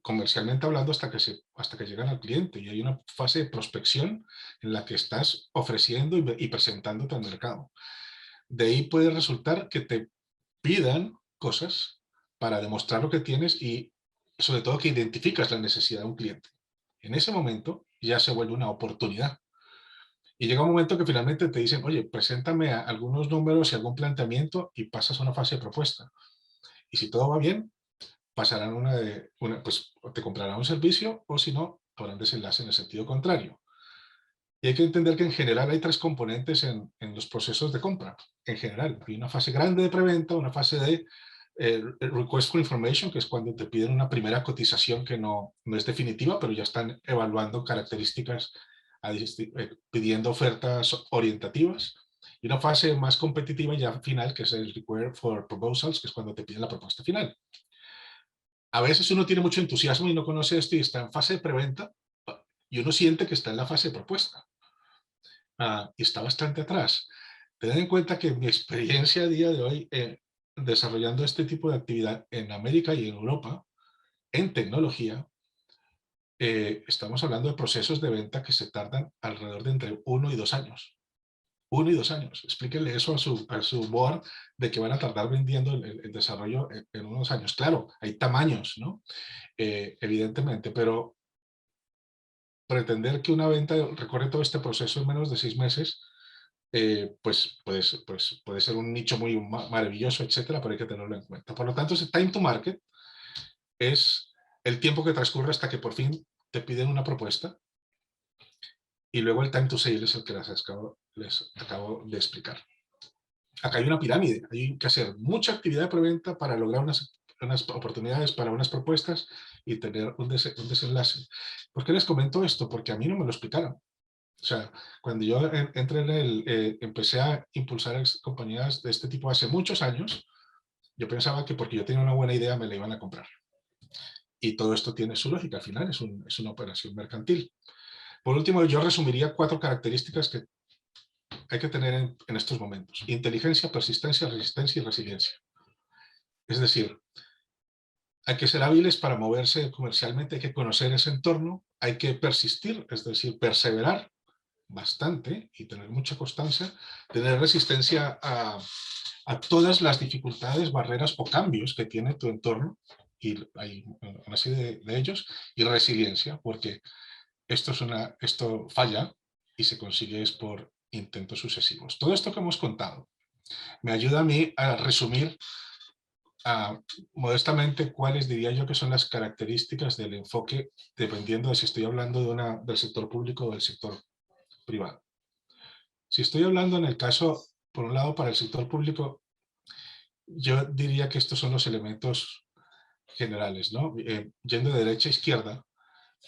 comercialmente hablando, hasta que llegan al cliente, y hay una fase de prospección en la que estás ofreciendo y presentándote al mercado. De ahí puede resultar que te pidan cosas para demostrar lo que tienes y sobre todo que identificas la necesidad de un cliente. En ese momento ya se vuelve una oportunidad. Y llega un momento que finalmente te dicen, oye, preséntame algunos números y algún planteamiento y pasas a una fase de propuesta. Y si todo va bien, pasarán pues te comprarán un servicio o si no, habrán desenlace en el sentido contrario. Y hay que entender que en general hay 3 componentes en los procesos de compra. En general, hay una fase grande de preventa, una fase de request for information, que es cuando te piden una primera cotización que no es definitiva, pero ya están evaluando características, pidiendo ofertas orientativas. Y una fase más competitiva ya final, que es el request for proposals, que es cuando te piden la propuesta final. A veces uno tiene mucho entusiasmo y no conoce esto y está en fase de preventa y uno siente que está en la fase de propuesta. Y está bastante atrás. Tened en cuenta que mi experiencia a día de hoy desarrollando este tipo de actividad en América y en Europa, en tecnología, estamos hablando de procesos de venta que se tardan alrededor de entre 1 y 2 años. 1 y 2 años. Explíquenle eso a su board de que van a tardar vendiendo el desarrollo en unos años. Claro, hay tamaños, ¿no? Evidentemente, pero pretender que una venta recorre todo este proceso en menos de 6 meses, pues puede ser un nicho muy maravilloso, etcétera, pero hay que tenerlo en cuenta. Por lo tanto, ese time to market es el tiempo que transcurre hasta que por fin te piden una propuesta, y luego el time to sale es el que les acabo de explicar. Acá hay una pirámide, hay que hacer mucha actividad de preventa para lograr unas oportunidades para unas propuestas y tener un desenlace. ¿Por qué les comento esto? Porque a mí no me lo explicaron. O sea, cuando yo entré empecé a impulsar compañías de este tipo hace muchos años, yo pensaba que porque yo tenía una buena idea me la iban a comprar. Y todo esto tiene su lógica, al final es una operación mercantil. Por último, yo resumiría 4 características que hay que tener en estos momentos. Inteligencia, persistencia, resistencia y resiliencia. Es decir, hay que ser hábiles para moverse comercialmente, hay que conocer ese entorno, hay que persistir, es decir, perseverar bastante y tener mucha constancia, tener resistencia a todas las dificultades, barreras o cambios que tiene tu entorno, y hay una serie de ellos, y resiliencia, porque esto falla y se consigue es por intentos sucesivos. Todo esto que hemos contado me ayuda a mí a resumir modestamente cuáles diría yo que son las características del enfoque, dependiendo de si estoy hablando del sector público o del sector privado. Si estoy hablando en el caso, por un lado, para el sector público, yo diría que estos son los elementos generales, ¿no? Yendo de derecha a izquierda,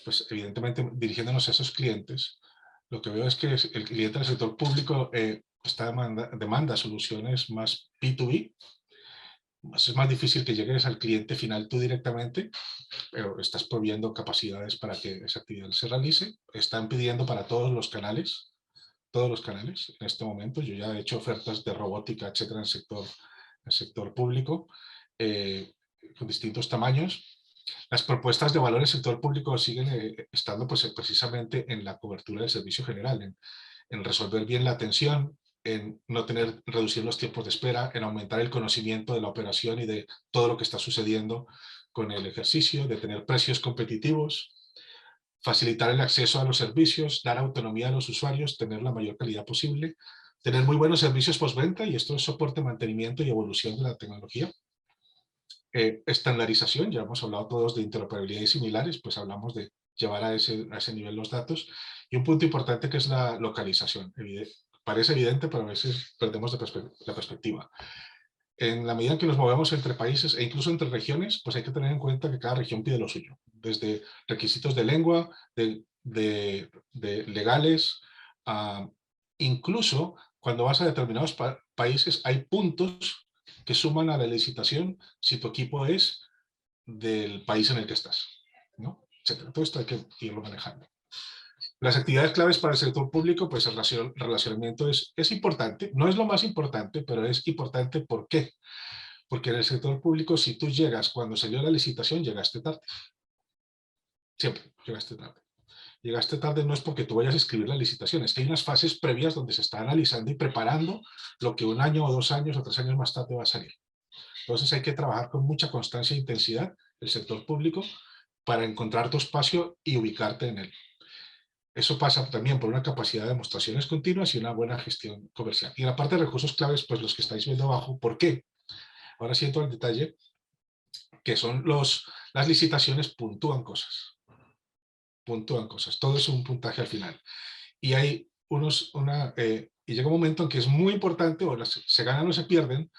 pues evidentemente dirigiéndonos a esos clientes, lo que veo es que el cliente del sector público demanda soluciones más B2B. Es más difícil que llegues al cliente final tú directamente, pero estás proviendo capacidades para que esa actividad se realice. Están pidiendo para todos los canales en este momento. Yo ya he hecho ofertas de robótica, etcétera, en el sector público, con distintos tamaños. Las propuestas de valor en el sector público siguen estando pues, precisamente en la cobertura del servicio general, en resolver bien la atención, en no reducir los tiempos de espera, en aumentar el conocimiento de la operación y de todo lo que está sucediendo con el ejercicio, de tener precios competitivos, facilitar el acceso a los servicios, dar autonomía a los usuarios, tener la mayor calidad posible, tener muy buenos servicios postventa, y esto es soporte, mantenimiento y evolución de la tecnología. Estandarización, ya hemos hablado todos de interoperabilidad y similares, pues hablamos de llevar a ese nivel los datos. Y un punto importante que es la localización. Parece evidente, pero a veces perdemos la perspectiva. En la medida en que nos movemos entre países e incluso entre regiones, pues hay que tener en cuenta que cada región pide lo suyo. Desde requisitos de lengua, de legales, incluso cuando vas a determinados países hay puntos que suman a la licitación si tu equipo es del país en el que estás, ¿no? Etcétera. Todo esto hay que irlo manejando. Las actividades claves para el sector público, pues el relacionamiento es importante. No es lo más importante, pero es importante. ¿Por qué? Porque en el sector público, si tú llegas cuando salió la licitación, llegaste tarde. Siempre llegaste tarde. Llegaste tarde no es porque tú vayas a escribir la licitación, es que hay unas fases previas donde se está analizando y preparando lo que 1 año o 2 años o 3 años más tarde va a salir. Entonces hay que trabajar con mucha constancia e intensidad el sector público para encontrar tu espacio y ubicarte en él. Eso pasa también por una capacidad de demostraciones continuas y una buena gestión comercial. Y en la parte de recursos claves, pues los que estáis viendo abajo, ¿por qué? Ahora siento al detalle, que son las licitaciones puntúan cosas. Puntúan cosas. Todo es un puntaje al final. Y hay y llega un momento en que es muy importante, o se ganan o se pierden,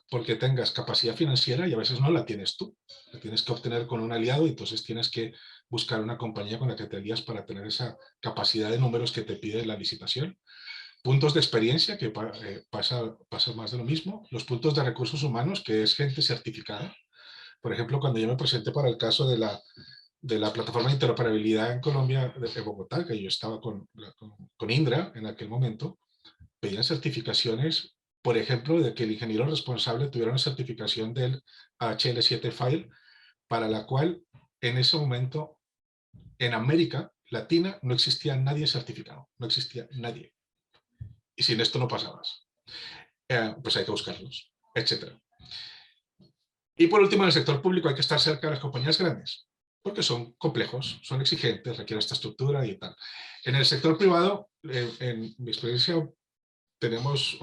porque tengas capacidad financiera y a veces no la tienes tú. La tienes que obtener con un aliado y entonces tienes que buscar una compañía con la que te alías para tener esa capacidad de números que te pide la licitación. Puntos de experiencia, que pasa más de lo mismo. Los puntos de recursos humanos, que es gente certificada. Por ejemplo, cuando yo me presenté para el caso de la plataforma de interoperabilidad en Colombia, de Bogotá, que yo estaba con Indra en aquel momento, pedían certificaciones, por ejemplo, de que el ingeniero responsable tuviera una certificación del HL7 File, para la cual en ese momento en América Latina no existía nadie certificado, no existía nadie. Y sin esto no pasabas. Pues hay que buscarlos, etc. Y por último, en el sector público hay que estar cerca de las compañías grandes, porque son complejos, son exigentes, requieren esta estructura y tal. En el sector privado, en mi experiencia, tenemos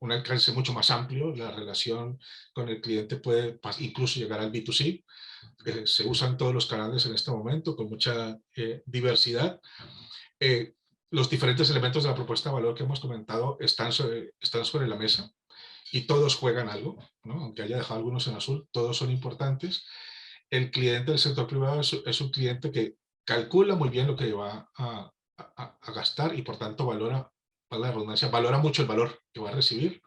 un alcance mucho más amplio. La relación con el cliente puede incluso llegar al B2C. Se usan todos los canales en este momento con mucha diversidad. Los diferentes elementos de la propuesta de valor que hemos comentado están sobre la mesa y todos juegan algo, ¿no? Aunque haya dejado algunos en azul, todos son importantes. El cliente del sector privado es un cliente que calcula muy bien lo que va a gastar y por tanto valora, para la redundancia, valora mucho el valor que va a recibir.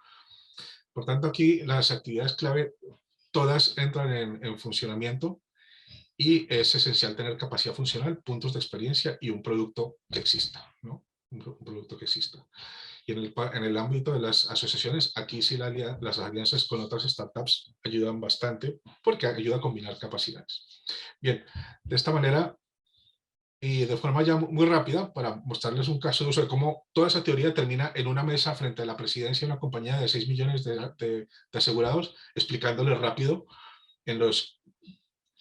Por tanto, aquí las actividades clave todas entran en funcionamiento y es esencial tener capacidad funcional, puntos de experiencia y un producto que exista, ¿no? Un producto que exista. Y en el ámbito de las asociaciones, aquí sí las alianzas con otras startups ayudan bastante porque ayuda a combinar capacidades. Bien, de esta manera y de forma ya muy rápida, para mostrarles un caso de uso de cómo toda esa teoría termina en una mesa frente a la presidencia de una compañía de 6 millones de asegurados, explicándoles rápido en los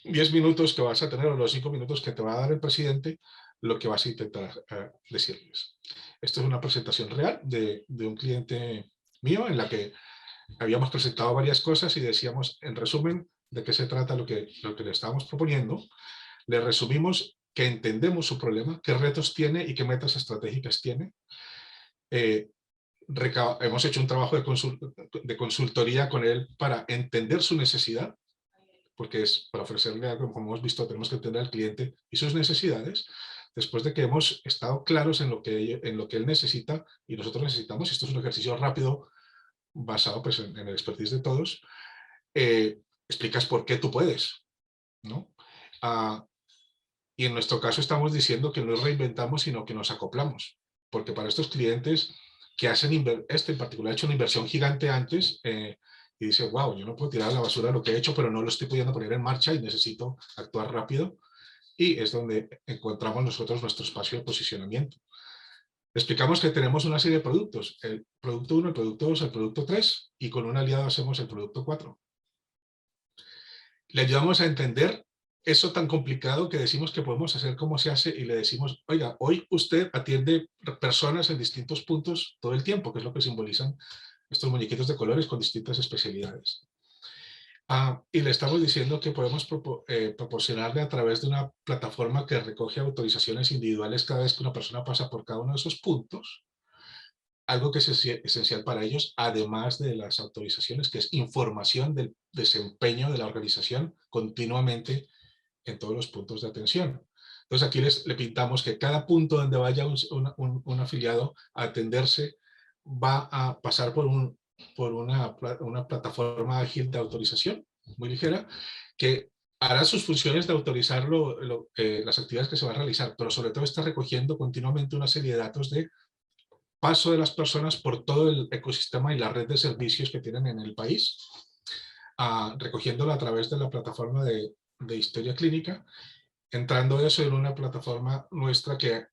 10 minutos que vas a tener o los 5 minutos que te va a dar el presidente, lo que vas a intentar decirles. Esto es una presentación real de un cliente mío en la que habíamos presentado varias cosas y decíamos, en resumen, de qué se trata lo que le estábamos proponiendo. Le resumimos que entendemos su problema, qué retos tiene y qué metas estratégicas tiene. hemos hecho un trabajo de consultoría con él para entender su necesidad, porque es para ofrecerle algo, como hemos visto, tenemos que entender al cliente y sus necesidades. Después de que hemos estado claros en lo que él necesita y nosotros necesitamos, esto es un ejercicio rápido basado pues, en el expertise de todos, explicas por qué tú puedes, ¿no? Y en nuestro caso estamos diciendo que no reinventamos, sino que nos acoplamos, porque para estos clientes que hacen, en particular ha hecho una inversión gigante antes, y dice, wow, yo no puedo tirar a la basura lo que he hecho, pero no lo estoy pudiendo poner en marcha y necesito actuar rápido, y es donde encontramos nosotros nuestro espacio de posicionamiento. Explicamos que tenemos una serie de productos, el producto 1, el producto 2, el producto 3, y con un aliado hacemos el producto 4. Le ayudamos a entender eso tan complicado que decimos que podemos hacer cómo se hace y le decimos, oiga, hoy usted atiende personas en distintos puntos todo el tiempo, que es lo que simbolizan estos muñequitos de colores con distintas especialidades. Y le estamos diciendo que podemos proporcionarle a través de una plataforma que recoge autorizaciones individuales cada vez que una persona pasa por cada uno de esos puntos, algo que es esencial para ellos, además de las autorizaciones, que es información del desempeño de la organización continuamente en todos los puntos de atención. Entonces aquí le pintamos que cada punto donde vaya un afiliado a atenderse va a pasar por una plataforma ágil de autorización muy ligera que hará sus funciones de autorizar las actividades que se van a realizar, pero sobre todo está recogiendo continuamente una serie de datos de paso de las personas por todo el ecosistema y la red de servicios que tienen en el país, recogiéndolo a través de la plataforma de historia clínica, entrando eso en una plataforma nuestra que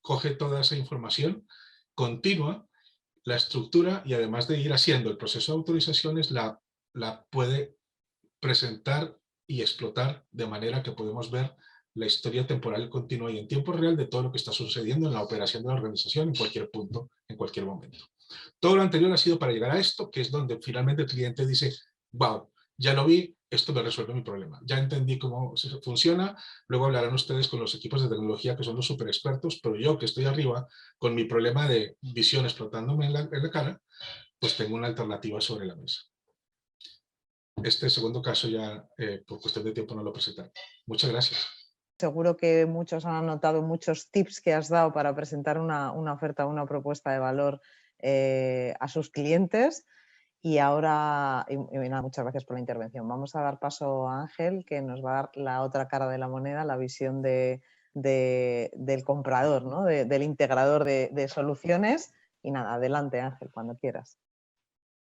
coge toda esa información continua, la estructura y además de ir haciendo el proceso de autorizaciones, la puede presentar y explotar de manera que podemos ver la historia temporal continua y en tiempo real de todo lo que está sucediendo en la operación de la organización en cualquier punto, en cualquier momento. Todo lo anterior ha sido para llegar a esto, que es donde finalmente el cliente dice, wow, ya lo vi, esto me resuelve mi problema. Ya entendí cómo funciona, luego hablarán ustedes con los equipos de tecnología que son los super expertos, pero yo que estoy arriba con mi problema de visión explotándome en la cara, pues tengo una alternativa sobre la mesa. Este segundo caso ya por cuestión de tiempo no lo presentaré. Muchas gracias. Seguro que muchos han anotado muchos tips que has dado para presentar una oferta, una propuesta de valor a sus clientes. Y ahora, nada, muchas gracias por la intervención. Vamos a dar paso a Ángel, que nos va a dar la otra cara de la moneda, la visión del comprador, ¿no? Del integrador de soluciones. Y nada, adelante Ángel, cuando quieras.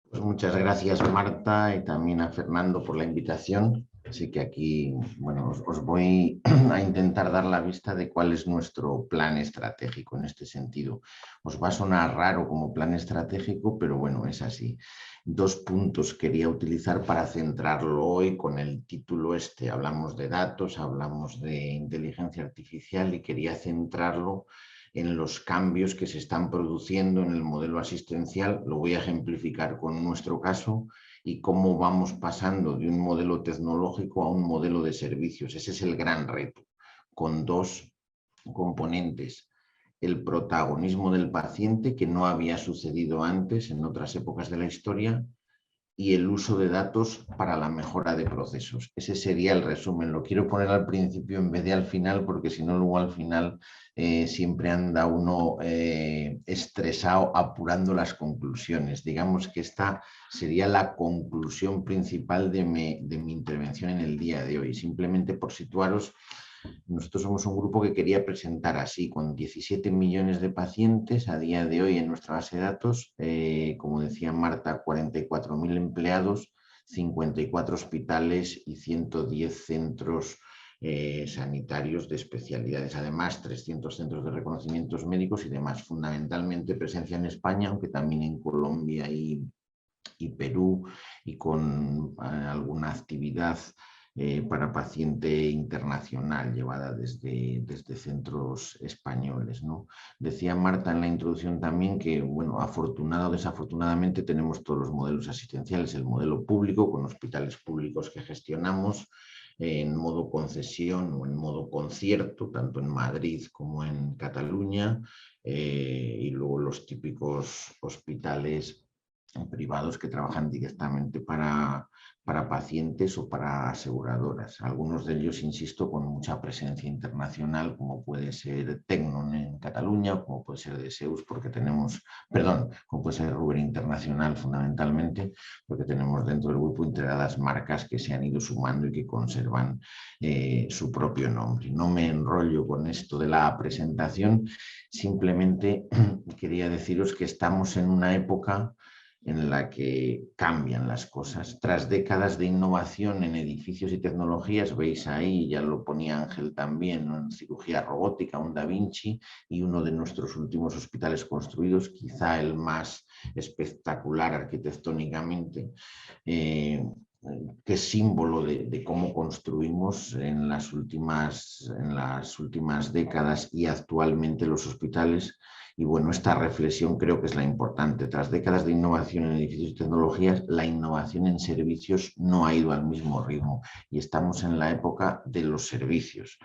Pues muchas gracias Marta y también a Fernando por la invitación. Así que aquí, bueno, os voy a intentar dar la vista de cuál es nuestro plan estratégico en este sentido. Os va a sonar raro como plan estratégico, pero bueno, es así. 2 puntos quería utilizar para centrarlo hoy con el título este. Hablamos de datos, hablamos de inteligencia artificial y quería centrarlo en los cambios que se están produciendo en el modelo asistencial. Lo voy a ejemplificar con nuestro caso y cómo vamos pasando de un modelo tecnológico a un modelo de servicios. Ese es el gran reto, con 2 componentes. El protagonismo del paciente, que no había sucedido antes en otras épocas de la historia, y el uso de datos para la mejora de procesos. Ese sería el resumen. Lo quiero poner al principio en vez de al final, porque si no, luego al final siempre anda uno estresado apurando las conclusiones. Digamos que esta sería la conclusión principal de mi intervención en el día de hoy. Simplemente por situaros, nosotros somos un grupo que quería presentar así, con 17 millones de pacientes a día de hoy en nuestra base de datos, como decía Marta, 44.000 empleados, 54 hospitales y 110 centros sanitarios de especialidades, además 300 centros de reconocimientos médicos y demás, fundamentalmente presencia en España, aunque también en Colombia y Perú, y con alguna actividad para paciente internacional llevada desde centros españoles, ¿no? Decía Marta en la introducción también que, bueno, afortunado o desafortunadamente tenemos todos los modelos asistenciales, el modelo público con hospitales públicos que gestionamos, en modo concesión o en modo concierto, tanto en Madrid como en Cataluña, y luego los típicos hospitales privados que trabajan directamente para pacientes o para aseguradoras. Algunos de ellos, insisto, con mucha presencia internacional, como puede ser Tecnon en Cataluña, como puede ser Deseus, porque tenemos, perdón, como puede ser Ruber Internacional fundamentalmente, porque tenemos dentro del grupo integradas marcas que se han ido sumando y que conservan su propio nombre. No me enrollo con esto de la presentación, simplemente quería deciros que estamos en una época en la que cambian las cosas. Tras décadas de innovación en edificios y tecnologías, veis ahí, ya lo ponía Ángel también, ¿no?, en cirugía robótica, un Da Vinci, y uno de nuestros últimos hospitales construidos, quizá el más espectacular arquitectónicamente, que es símbolo de cómo construimos en las últimas décadas y actualmente los hospitales. Y bueno, esta reflexión creo que es la importante. Tras décadas de innovación en edificios y tecnologías, la innovación en servicios no ha ido al mismo ritmo y estamos en la época de los servicios.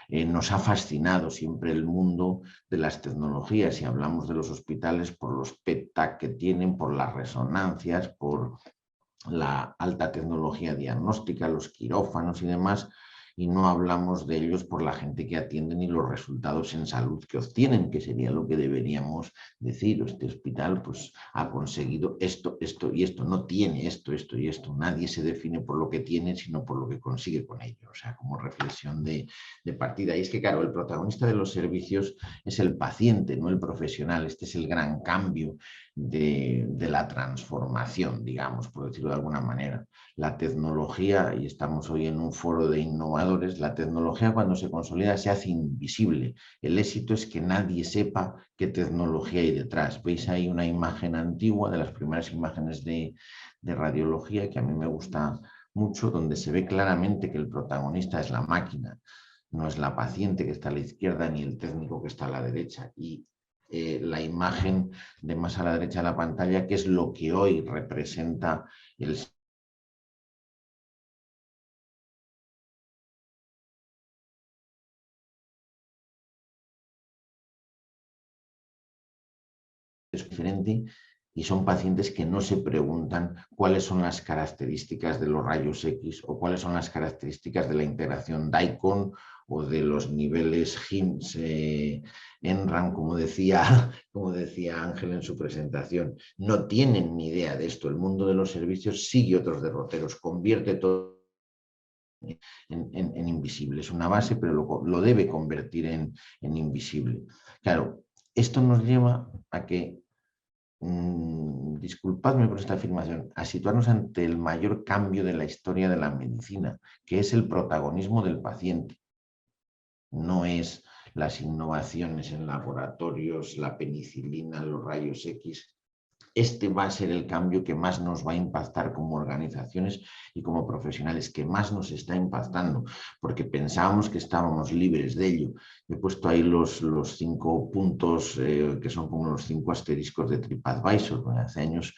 Nos ha fascinado siempre el mundo de las tecnologías y hablamos de los hospitales por los PET-TAC que tienen, por las resonancias, por la alta tecnología diagnóstica, los quirófanos y demás, y no hablamos de ellos por la gente que atienden y los resultados en salud que obtienen, que sería lo que deberíamos decir. Este hospital pues ha conseguido esto, esto y esto, no tiene esto, esto y esto. Nadie se define por lo que tiene, sino por lo que consigue con ello. O sea, como reflexión de partida. Y es que, claro, el protagonista de los servicios es el paciente, no el profesional. Este es el gran cambio de la transformación, digamos, por decirlo de alguna manera. La tecnología, y estamos hoy en un foro de innovadores, la tecnología cuando se consolida se hace invisible. El éxito es que nadie sepa qué tecnología hay detrás. Veis ahí una imagen antigua, de las primeras imágenes de radiología, que a mí me gusta mucho, donde se ve claramente que el protagonista es la máquina, no es la paciente que está a la izquierda ni el técnico que está a la derecha. Y la imagen de más a la derecha de la pantalla, que es lo que hoy representa el diferente, y son pacientes que no se preguntan cuáles son las características de los rayos X o cuáles son las características de la integración DICOM o de los niveles HIMSS, NRAM, como decía Ángel en su presentación. No tienen ni idea de esto. El mundo de los servicios sigue otros derroteros, convierte todo en invisible. Es una base, pero lo debe convertir en invisible. Claro, esto nos lleva a que, disculpadme por esta afirmación, a situarnos ante el mayor cambio de la historia de la medicina, que es el protagonismo del paciente. No es las innovaciones en laboratorios, la penicilina, los rayos X. Este va a ser el cambio que más nos va a impactar como organizaciones y como profesionales, que más nos está impactando, porque pensábamos que estábamos libres de ello. He puesto ahí los 5 puntos que son como los 5 asteriscos de TripAdvisor. Hace años,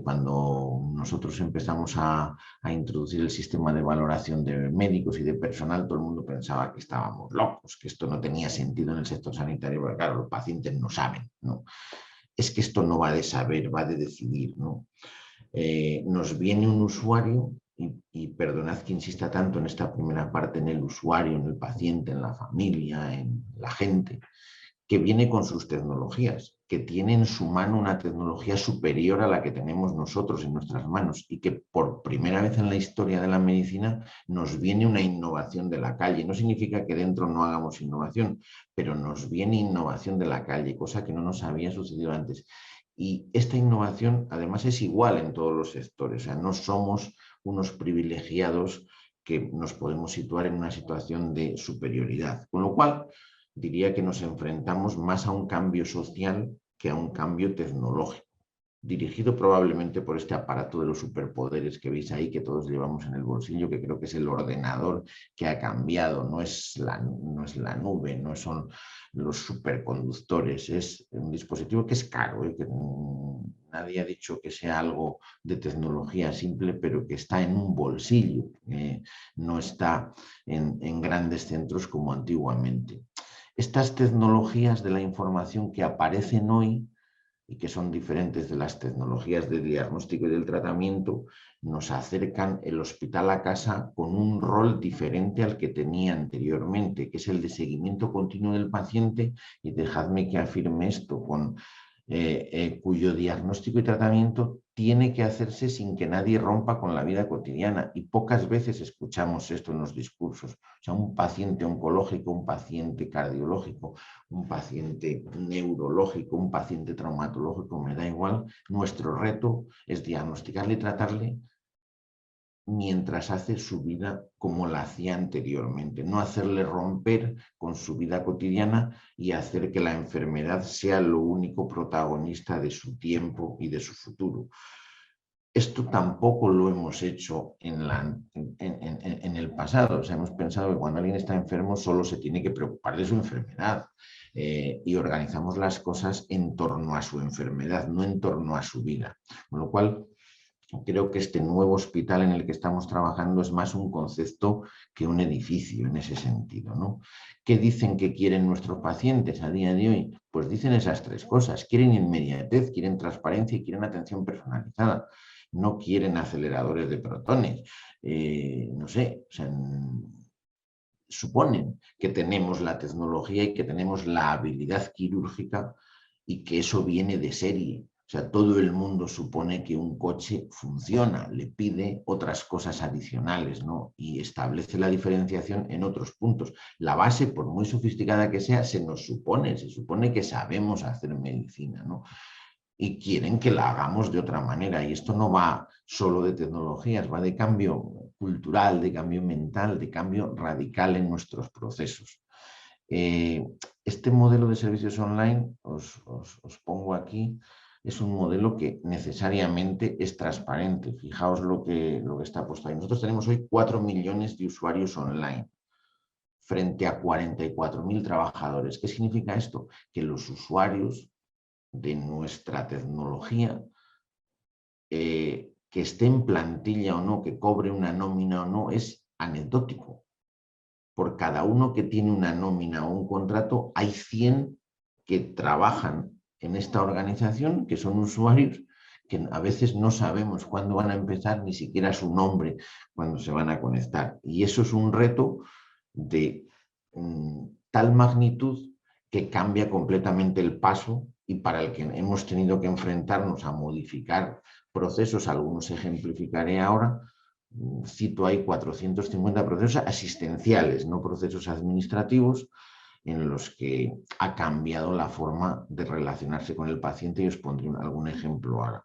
cuando nosotros empezamos a introducir el sistema de valoración de médicos y de personal, todo el mundo pensaba que estábamos locos, que esto no tenía sentido en el sector sanitario, porque claro, los pacientes no saben, ¿no? Es que esto no va de saber, va de decidir, ¿no? Nos viene un usuario, y perdonad que insista tanto en esta primera parte, en el usuario, en el paciente, en la familia, en la gente, que viene con sus tecnologías, que tiene en su mano una tecnología superior a la que tenemos nosotros en nuestras manos, y que por primera vez en la historia de la medicina nos viene una innovación de la calle. No significa que dentro no hagamos innovación, pero nos viene innovación de la calle, cosa que no nos había sucedido antes. Y esta innovación además es igual en todos los sectores, o sea, no somos unos privilegiados que nos podemos situar en una situación de superioridad, con lo cual diría que nos enfrentamos más a un cambio social que a un cambio tecnológico. dirigido probablemente por este aparato de los superpoderes que veis ahí, que todos llevamos en el bolsillo, que creo que es el ordenador que ha cambiado, no es la nube, no son los superconductores, es un dispositivo que es caro, que nadie ha dicho que sea algo de tecnología simple, pero que está en un bolsillo, no está en grandes centros como antiguamente. Estas tecnologías de la información que aparecen hoy y que son diferentes de las tecnologías de diagnóstico y del tratamiento, nos acercan el hospital a casa con un rol diferente al que tenía anteriormente, que es el de seguimiento continuo del paciente, y dejadme que afirme esto, cuyo diagnóstico y tratamiento tiene que hacerse sin que nadie rompa con la vida cotidiana, y pocas veces escuchamos esto en los discursos. O sea, un paciente oncológico, un paciente cardiológico, un paciente neurológico, un paciente traumatológico, me da igual, nuestro reto es diagnosticarle y tratarle mientras hace su vida como la hacía anteriormente, no hacerle romper con su vida cotidiana y hacer que la enfermedad sea lo único protagonista de su tiempo y de su futuro. Esto tampoco lo hemos hecho en el pasado. O sea, hemos pensado que cuando alguien está enfermo solo se tiene que preocupar de su enfermedad, y organizamos las cosas en torno a su enfermedad, no en torno a su vida. Con lo cual, creo que este nuevo hospital en el que estamos trabajando es más un concepto que un edificio en ese sentido, ¿no? ¿Qué dicen que quieren nuestros pacientes a día de hoy? Pues dicen esas tres cosas. Quieren inmediatez, quieren transparencia y quieren atención personalizada. No quieren aceleradores de protones. No sé, o sea, suponen que tenemos la tecnología y que tenemos la habilidad quirúrgica y que eso viene de serie. O sea, todo el mundo supone que un coche funciona, le pide otras cosas adicionales, ¿no? Y establece la diferenciación en otros puntos. La base, por muy sofisticada que sea, se supone que sabemos hacer medicina, ¿no? Y quieren que la hagamos de otra manera. Y esto no va solo de tecnologías, va de cambio cultural, de cambio mental, de cambio radical en nuestros procesos. Este modelo de servicios online, os pongo aquí, es un modelo que necesariamente es transparente. Fijaos lo que está puesto ahí. Nosotros tenemos hoy 4 millones de usuarios online frente a 44.000 trabajadores. ¿Qué significa esto? Que los usuarios de nuestra tecnología, que esté en plantilla o no, que cobre una nómina o no, es anecdótico. Por cada uno que tiene una nómina o un contrato, hay 100 que trabajan en esta organización, que son usuarios, que a veces no sabemos cuándo van a empezar, ni siquiera su nombre, cuando se van a conectar. Y eso es un reto de tal magnitud que cambia completamente el paso y para el que hemos tenido que enfrentarnos a modificar procesos, algunos ejemplificaré ahora. Cito ahí 450 procesos asistenciales, no procesos administrativos, en los que ha cambiado la forma de relacionarse con el paciente, y os pondré algún ejemplo ahora.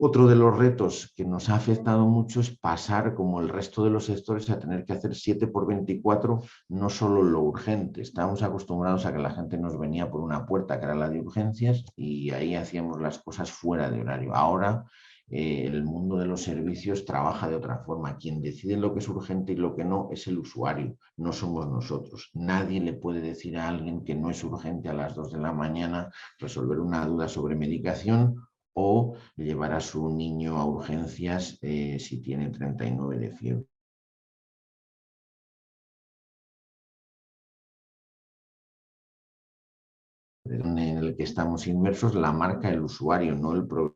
Otro de los retos que nos ha afectado mucho es pasar, como el resto de los sectores, a tener que hacer 7x24, no solo lo urgente. Estábamos acostumbrados a que la gente nos venía por una puerta, que era la de urgencias, y ahí hacíamos las cosas fuera de horario. Ahora el mundo de los servicios trabaja de otra forma. Quien decide lo que es urgente y lo que no es el usuario, no somos nosotros. Nadie le puede decir a alguien que no es urgente a las 2 de la mañana resolver una duda sobre medicación o llevar a su niño a urgencias si tiene 39 de fiebre. En el que estamos inmersos la marca el usuario, no el proveedor.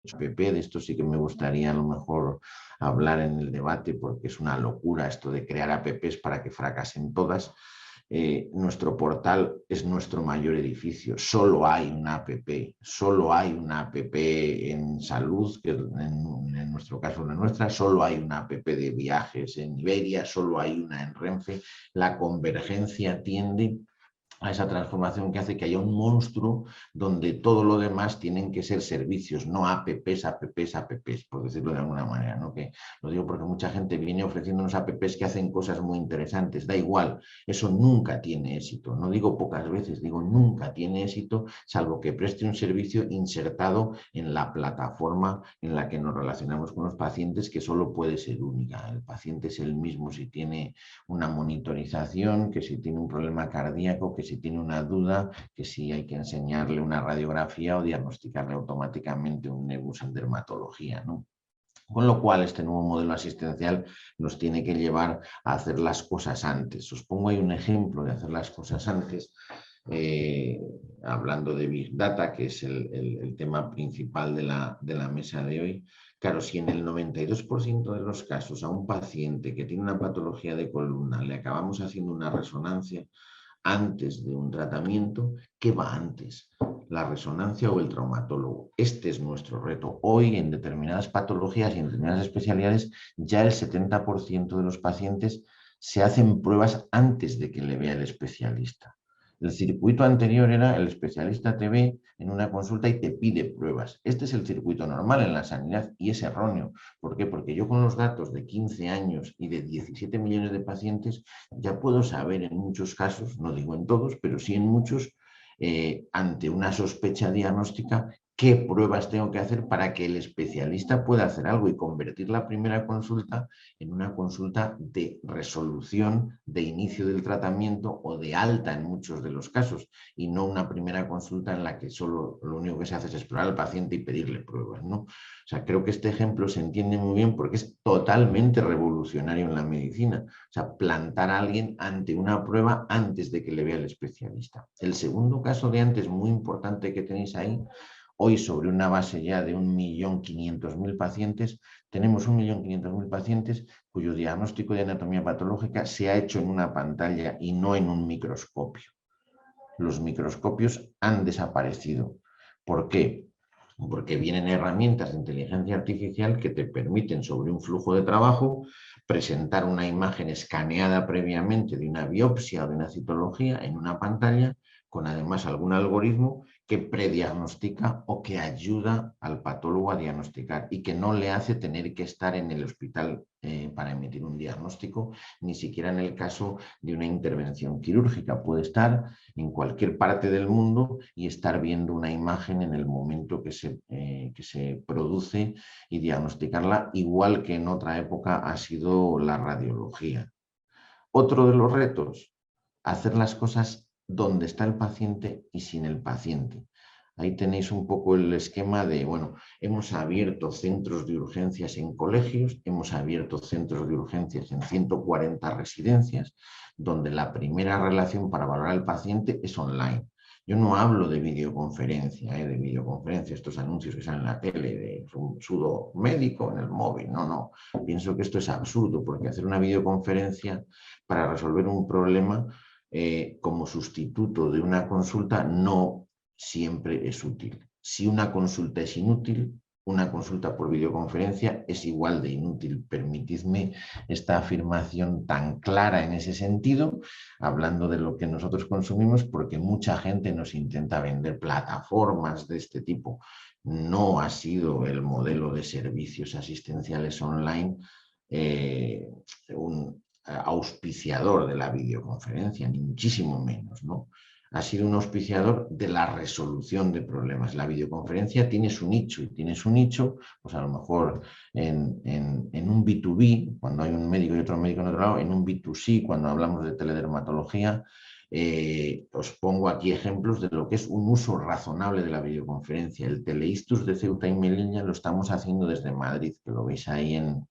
De esto sí que me gustaría a lo mejor hablar en el debate, porque es una locura esto de crear apps para que fracasen todas. Nuestro portal es nuestro mayor edificio. Solo hay una app en salud, que en nuestro caso la nuestra, solo hay una app de viajes en Iberia, solo hay una en Renfe. La convergencia tiende a esa transformación que hace que haya un monstruo donde todo lo demás tienen que ser servicios, no apps, por decirlo de alguna manera, ¿no? Que lo digo porque mucha gente viene ofreciéndonos apps que hacen cosas muy interesantes, da igual, eso nunca tiene éxito, no digo pocas veces, digo nunca tiene éxito, salvo que preste un servicio insertado en la plataforma en la que nos relacionamos con los pacientes, que solo puede ser única. El paciente es el mismo si tiene una monitorización, que si tiene un problema cardíaco, que si tiene una duda, que si hay que enseñarle una radiografía o diagnosticarle automáticamente un nebus en dermatología, ¿no? Con lo cual, este nuevo modelo asistencial nos tiene que llevar a hacer las cosas antes. Os pongo ahí un ejemplo de hacer las cosas antes, hablando de Big Data, que es el tema principal de la mesa de hoy. Claro, si en el 92% de los casos a un paciente que tiene una patología de columna le acabamos haciendo una resonancia antes de un tratamiento, ¿qué va antes? ¿La resonancia o el traumatólogo? Este es nuestro reto. Hoy, en determinadas patologías y en determinadas especialidades, ya el 70% de los pacientes se hacen pruebas antes de que le vea el especialista. El circuito anterior era el especialista te ve en una consulta y te pide pruebas. Este es el circuito normal en la sanidad y es erróneo. ¿Por qué? Porque yo con los datos de 15 años y de 17 millones de pacientes ya puedo saber en muchos casos, no digo en todos, pero sí en muchos, ante una sospecha diagnóstica, qué pruebas tengo que hacer para que el especialista pueda hacer algo y convertir la primera consulta en una consulta de resolución, de inicio del tratamiento o de alta en muchos de los casos, y no una primera consulta en la que solo lo único que se hace es explorar al paciente y pedirle pruebas, ¿no? O sea, creo que este ejemplo se entiende muy bien porque es totalmente revolucionario en la medicina. O sea, plantar a alguien ante una prueba antes de que le vea el especialista. El segundo caso de antes, muy importante que tenéis ahí, hoy sobre una base ya de 1.500.000 pacientes, tenemos 1.500.000 pacientes cuyo diagnóstico de anatomía patológica se ha hecho en una pantalla y no en un microscopio. Los microscopios han desaparecido. ¿Por qué? Porque vienen herramientas de inteligencia artificial que te permiten sobre un flujo de trabajo presentar una imagen escaneada previamente de una biopsia o de una citología en una pantalla con además algún algoritmo que prediagnostica o que ayuda al patólogo a diagnosticar y que no le hace tener que estar en el hospital para emitir un diagnóstico, ni siquiera en el caso de una intervención quirúrgica. Puede estar en cualquier parte del mundo y estar viendo una imagen en el momento que se produce y diagnosticarla, igual que en otra época ha sido la radiología. Otro de los retos, hacer las cosas donde está el paciente y sin el paciente. Ahí tenéis un poco el esquema de, bueno, hemos abierto centros de urgencias en colegios, hemos abierto centros de urgencias en 140 residencias, donde la primera relación para valorar al paciente es online. Yo no hablo de videoconferencia, estos anuncios que salen en la tele de un pseudo médico en el móvil, no. Pienso que esto es absurdo, porque hacer una videoconferencia para resolver un problema como sustituto de una consulta no siempre es útil. Si una consulta es inútil, una consulta por videoconferencia es igual de inútil. Permitidme esta afirmación tan clara en ese sentido, hablando de lo que nosotros consumimos, porque mucha gente nos intenta vender plataformas de este tipo. No ha sido el modelo de servicios asistenciales online un auspiciador de la videoconferencia, ni muchísimo menos, ¿no? Ha sido un auspiciador de la resolución de problemas. La videoconferencia tiene su nicho, y tiene su nicho, pues a lo mejor en un B2B, cuando hay un médico y otro médico en otro lado, en un B2C, cuando hablamos de teledermatología. Os pongo aquí ejemplos de lo que es un uso razonable de la videoconferencia. El Teleistus de Ceuta y Melilla lo estamos haciendo desde Madrid, que lo veis ahí en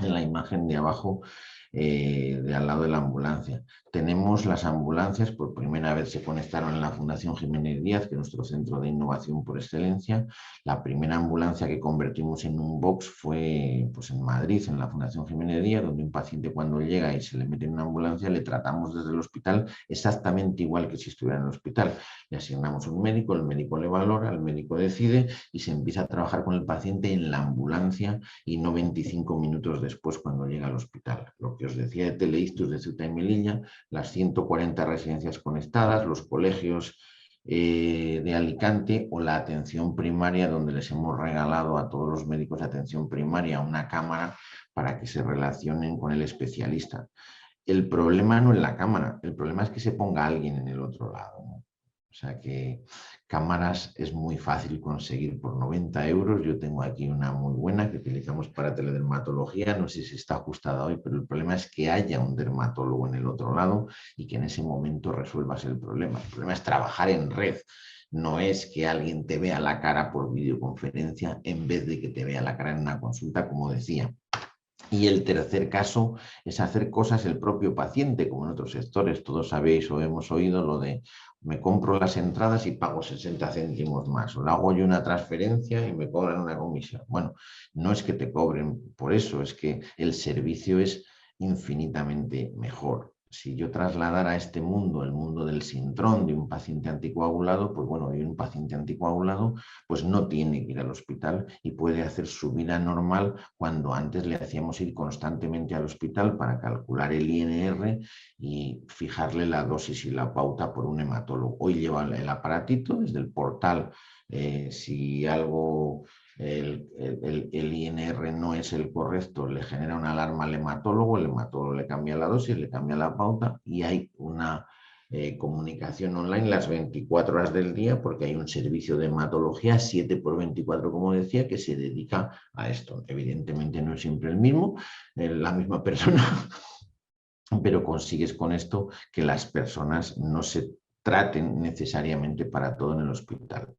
la imagen de abajo, de al lado de la ambulancia. Tenemos las ambulancias, por primera vez se conectaron en la Fundación Jiménez Díaz, que es nuestro centro de innovación por excelencia. La primera ambulancia que convertimos en un box fue pues, en Madrid, en la Fundación Jiménez Díaz, donde un paciente cuando llega y se le mete en una ambulancia, le tratamos desde el hospital exactamente igual que si estuviera en el hospital. Le asignamos un médico, el médico le valora, el médico decide y se empieza a trabajar con el paciente en la ambulancia y no 25 minutos después cuando llega al hospital. Lo que que os decía de Teleictus de Ceuta y Melilla, las 140 residencias conectadas, los colegios de Alicante o la atención primaria, donde les hemos regalado a todos los médicos de atención primaria una cámara para que se relacionen con el especialista. El problema no es la cámara, el problema es que se ponga alguien en el otro lado, ¿no? O sea que cámaras es muy fácil conseguir por 90 euros. Yo tengo aquí una muy buena que utilizamos para teledermatología. No sé si está ajustada hoy, pero el problema es que haya un dermatólogo en el otro lado y que en ese momento resuelvas el problema. El problema es trabajar en red. No es que alguien te vea la cara por videoconferencia en vez de que te vea la cara en una consulta, como decía. Y el tercer caso es hacer cosas el propio paciente, como en otros sectores. Todos sabéis o hemos oído lo de me compro las entradas y pago 60 céntimos más, o le hago yo una transferencia y me cobran una comisión. Bueno, no es que te cobren por eso, es que el servicio es infinitamente mejor. Si yo trasladara a este mundo, el mundo del sintrón de un paciente anticoagulado, pues bueno, un paciente anticoagulado pues no tiene que ir al hospital y puede hacer su vida normal cuando antes le hacíamos ir constantemente al hospital para calcular el INR y fijarle la dosis y la pauta por un hematólogo. Hoy lleva el aparatito desde el portal, si algo... El INR no es el correcto, le genera una alarma al hematólogo, el hematólogo le cambia la dosis, le cambia la pauta y hay una comunicación online las 24 horas del día porque hay un servicio de hematología 7×24, como decía, que se dedica a esto. Evidentemente no es siempre el mismo, la misma persona, pero consigues con esto que las personas no se traten necesariamente para todo en el hospital.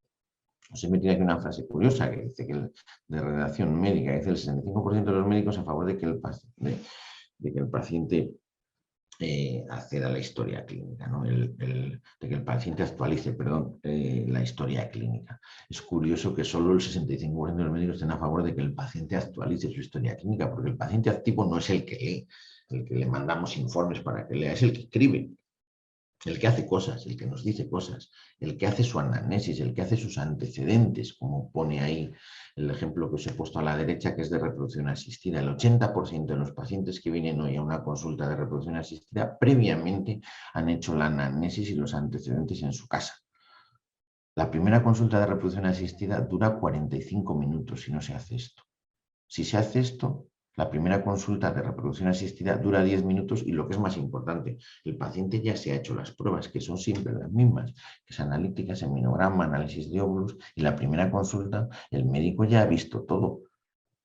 Os he metido aquí una frase curiosa que dice que de redacción médica, que dice el 65% de los médicos a favor de que el paciente acceda a la historia clínica, ¿no? De que el paciente actualice, perdón, la historia clínica. Es curioso que solo el 65% de los médicos estén a favor de que el paciente actualice su historia clínica, porque el paciente activo no es el que lee, el que le mandamos informes para que lea, es el que escribe. El que hace cosas, el que nos dice cosas, el que hace su anamnesis, el que hace sus antecedentes, como pone ahí el ejemplo que os he puesto a la derecha, que es de reproducción asistida. El 80% de los pacientes que vienen hoy a una consulta de reproducción asistida previamente han hecho la anamnesis y los antecedentes en su casa. La primera consulta de reproducción asistida dura 45 minutos si no se hace esto. Si se hace esto, la primera consulta de reproducción asistida dura 10 minutos y lo que es más importante, el paciente ya se ha hecho las pruebas, que son siempre las mismas, que es analítica, seminograma, análisis de óvulos, y la primera consulta el médico ya ha visto todo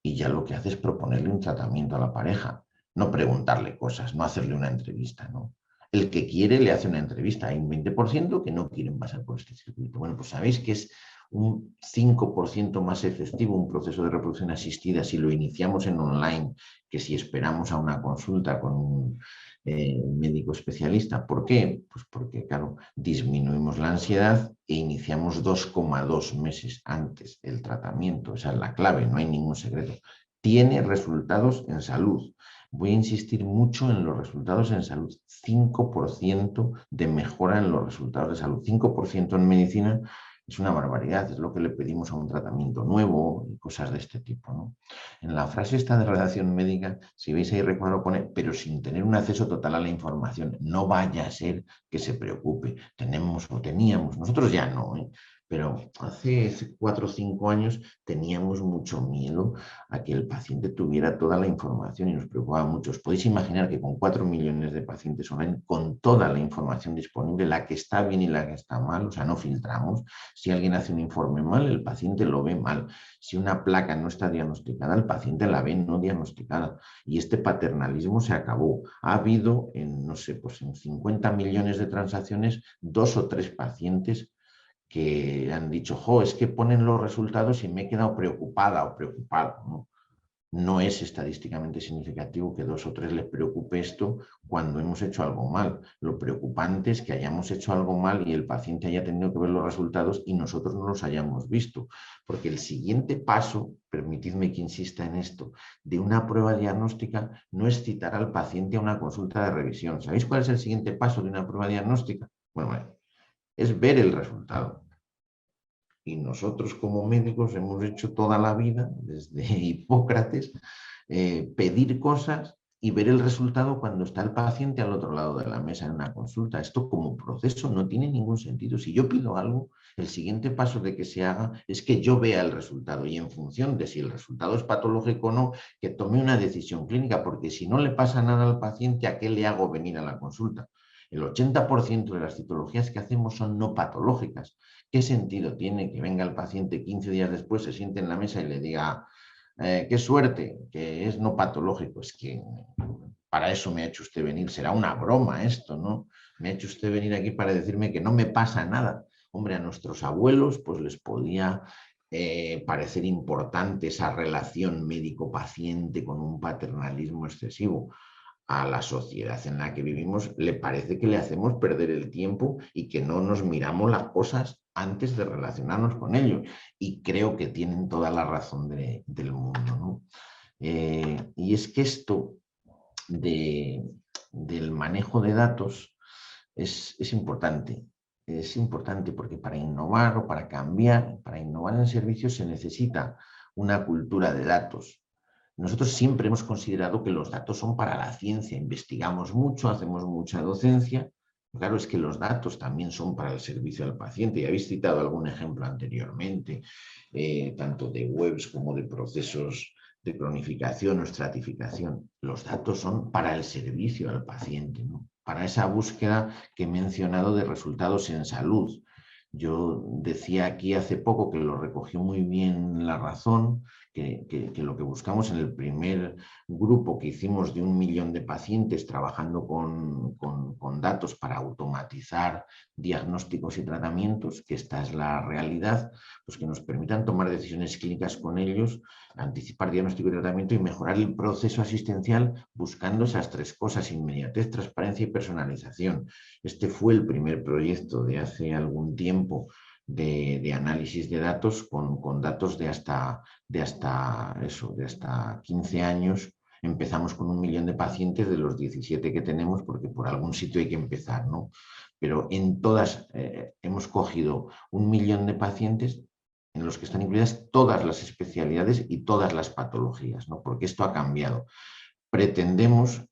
y ya lo que hace es proponerle un tratamiento a la pareja, no preguntarle cosas, no hacerle una entrevista, ¿no? El que quiere le hace una entrevista, hay un 20% que no quieren pasar por este circuito. Bueno, pues sabéis que es un 5% más efectivo un proceso de reproducción asistida si lo iniciamos en online que si esperamos a una consulta con un médico especialista. ¿Por qué? Pues porque, claro, disminuimos la ansiedad e iniciamos 2,2 meses antes el tratamiento. Esa es la clave, no hay ningún secreto. Tiene resultados en salud. Voy a insistir mucho en los resultados en salud. 5% de mejora en los resultados de salud. 5% en medicina es una barbaridad, es lo que le pedimos a un tratamiento nuevo y cosas de este tipo, ¿no? En la frase esta de redacción médica, si veis ahí recuadro pone, pero sin tener un acceso total a la información. No vaya a ser que se preocupe. Tenemos o teníamos, nosotros ya no, pero hace 4 o 5 años teníamos mucho miedo a que el paciente tuviera toda la información y nos preocupaba mucho. Os podéis imaginar que con 4 millones de pacientes online, con toda la información disponible, la que está bien y la que está mal, o sea, no filtramos. Si alguien hace un informe mal, el paciente lo ve mal. Si una placa no está diagnosticada, el paciente la ve no diagnosticada. Y este paternalismo se acabó. Ha habido, no sé, pues en 50 millones de transacciones, 2 o 3 pacientes que han dicho, es que ponen los resultados y me he quedado preocupada o preocupado, ¿no? No es estadísticamente significativo que 2 o 3 les preocupe esto cuando hemos hecho algo mal. Lo preocupante es que hayamos hecho algo mal y el paciente haya tenido que ver los resultados y nosotros no los hayamos visto. Porque el siguiente paso, permitidme que insista en esto, de una prueba diagnóstica no es citar al paciente a una consulta de revisión. ¿Sabéis cuál es el siguiente paso de una prueba diagnóstica? Bueno, es ver el resultado. Y nosotros como médicos hemos hecho toda la vida, desde Hipócrates, pedir cosas y ver el resultado cuando está el paciente al otro lado de la mesa en una consulta. Esto como proceso no tiene ningún sentido. Si yo pido algo, el siguiente paso de que se haga es que yo vea el resultado y en función de si el resultado es patológico o no, que tome una decisión clínica, porque si no le pasa nada al paciente, ¿a qué le hago venir a la consulta? El 80% de las citologías que hacemos son no patológicas. ¿Qué sentido tiene que venga el paciente 15 días después, se siente en la mesa y le diga qué suerte, que es no patológico? Es que para eso me ha hecho usted venir, será una broma esto, ¿no? Me ha hecho usted venir aquí para decirme que no me pasa nada. Hombre, a nuestros abuelos pues les podía parecer importante esa relación médico-paciente con un paternalismo excesivo. A la sociedad en la que vivimos le parece que le hacemos perder el tiempo y que no nos miramos las cosas antes de relacionarnos con ellos. Y creo que tienen toda la razón del mundo, ¿no? Y es que esto del manejo de datos es importante. Es importante porque para innovar o para cambiar, para innovar en servicios se necesita una cultura de datos. Nosotros siempre hemos considerado que los datos son para la ciencia, investigamos mucho, hacemos mucha docencia. Claro, es que los datos también son para el servicio al paciente. Y habéis citado algún ejemplo anteriormente, tanto de webs como de procesos de cronificación o estratificación. Los datos son para el servicio al paciente, ¿no? Para esa búsqueda que he mencionado de resultados en salud. Yo decía aquí hace poco, que lo recogió muy bien La Razón, que lo que buscamos en el primer grupo que hicimos de 1 millón de pacientes trabajando con datos para automatizar diagnósticos y tratamientos, que esta es la realidad, pues que nos permitan tomar decisiones clínicas con ellos, anticipar diagnóstico y tratamiento y mejorar el proceso asistencial buscando esas 3 cosas: inmediatez, transparencia y personalización. Este fue el primer proyecto de hace algún tiempo de análisis de datos con datos de hasta 15 años. Empezamos con 1 millón de pacientes de los 17 que tenemos, porque por algún sitio hay que empezar, ¿no? Pero en todas hemos cogido 1 millón de pacientes en los que están incluidas todas las especialidades y todas las patologías, ¿no? Porque esto ha cambiado. Pretendemos,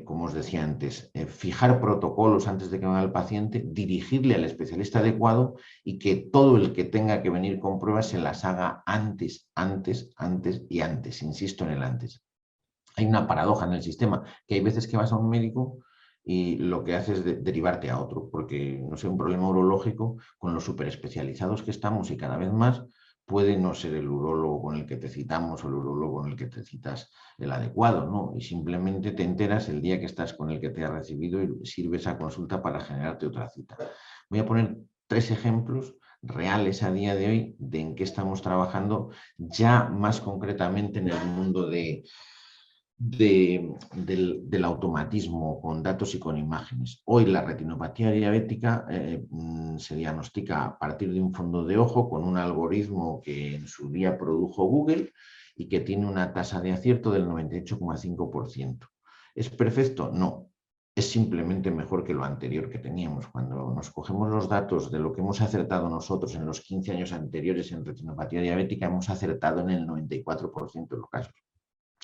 como os decía antes, fijar protocolos antes de que venga el paciente, dirigirle al especialista adecuado y que todo el que tenga que venir con pruebas se las haga antes y antes. Insisto en el antes. Hay una paradoja en el sistema, que hay veces que vas a un médico y lo que hace es derivarte a otro, porque, no sé, un problema urológico, con los superespecializados que estamos y cada vez más, puede no ser el urólogo con el que te citamos o el urólogo con el que te citas el adecuado, ¿no? Y simplemente te enteras el día que estás con el que te ha recibido y sirve esa consulta para generarte otra cita. Voy a poner 3 ejemplos reales a día de hoy de en qué estamos trabajando ya más concretamente en el mundo del automatismo con datos y con imágenes. Hoy la retinopatía diabética se diagnostica a partir de un fondo de ojo con un algoritmo que en su día produjo Google y que tiene una tasa de acierto del 98,5%. ¿Es perfecto? No. Es simplemente mejor que lo anterior que teníamos. Cuando nos cogemos los datos de lo que hemos acertado nosotros en los 15 años anteriores en retinopatía diabética, hemos acertado en el 94% de los casos.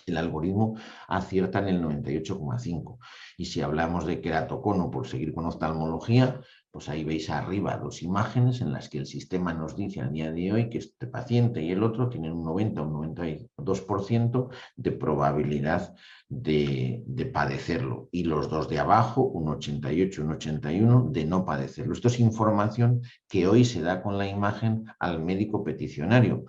El algoritmo acierta en el 98,5%. Y si hablamos de queratocono, por seguir con oftalmología, pues ahí veis arriba 2 imágenes en las que el sistema nos dice al día de hoy que este paciente y el otro tienen un 90 o un 92% de probabilidad de padecerlo. Y los dos de abajo, un 88 y un 81, de no padecerlo. Esto es información que hoy se da con la imagen al médico peticionario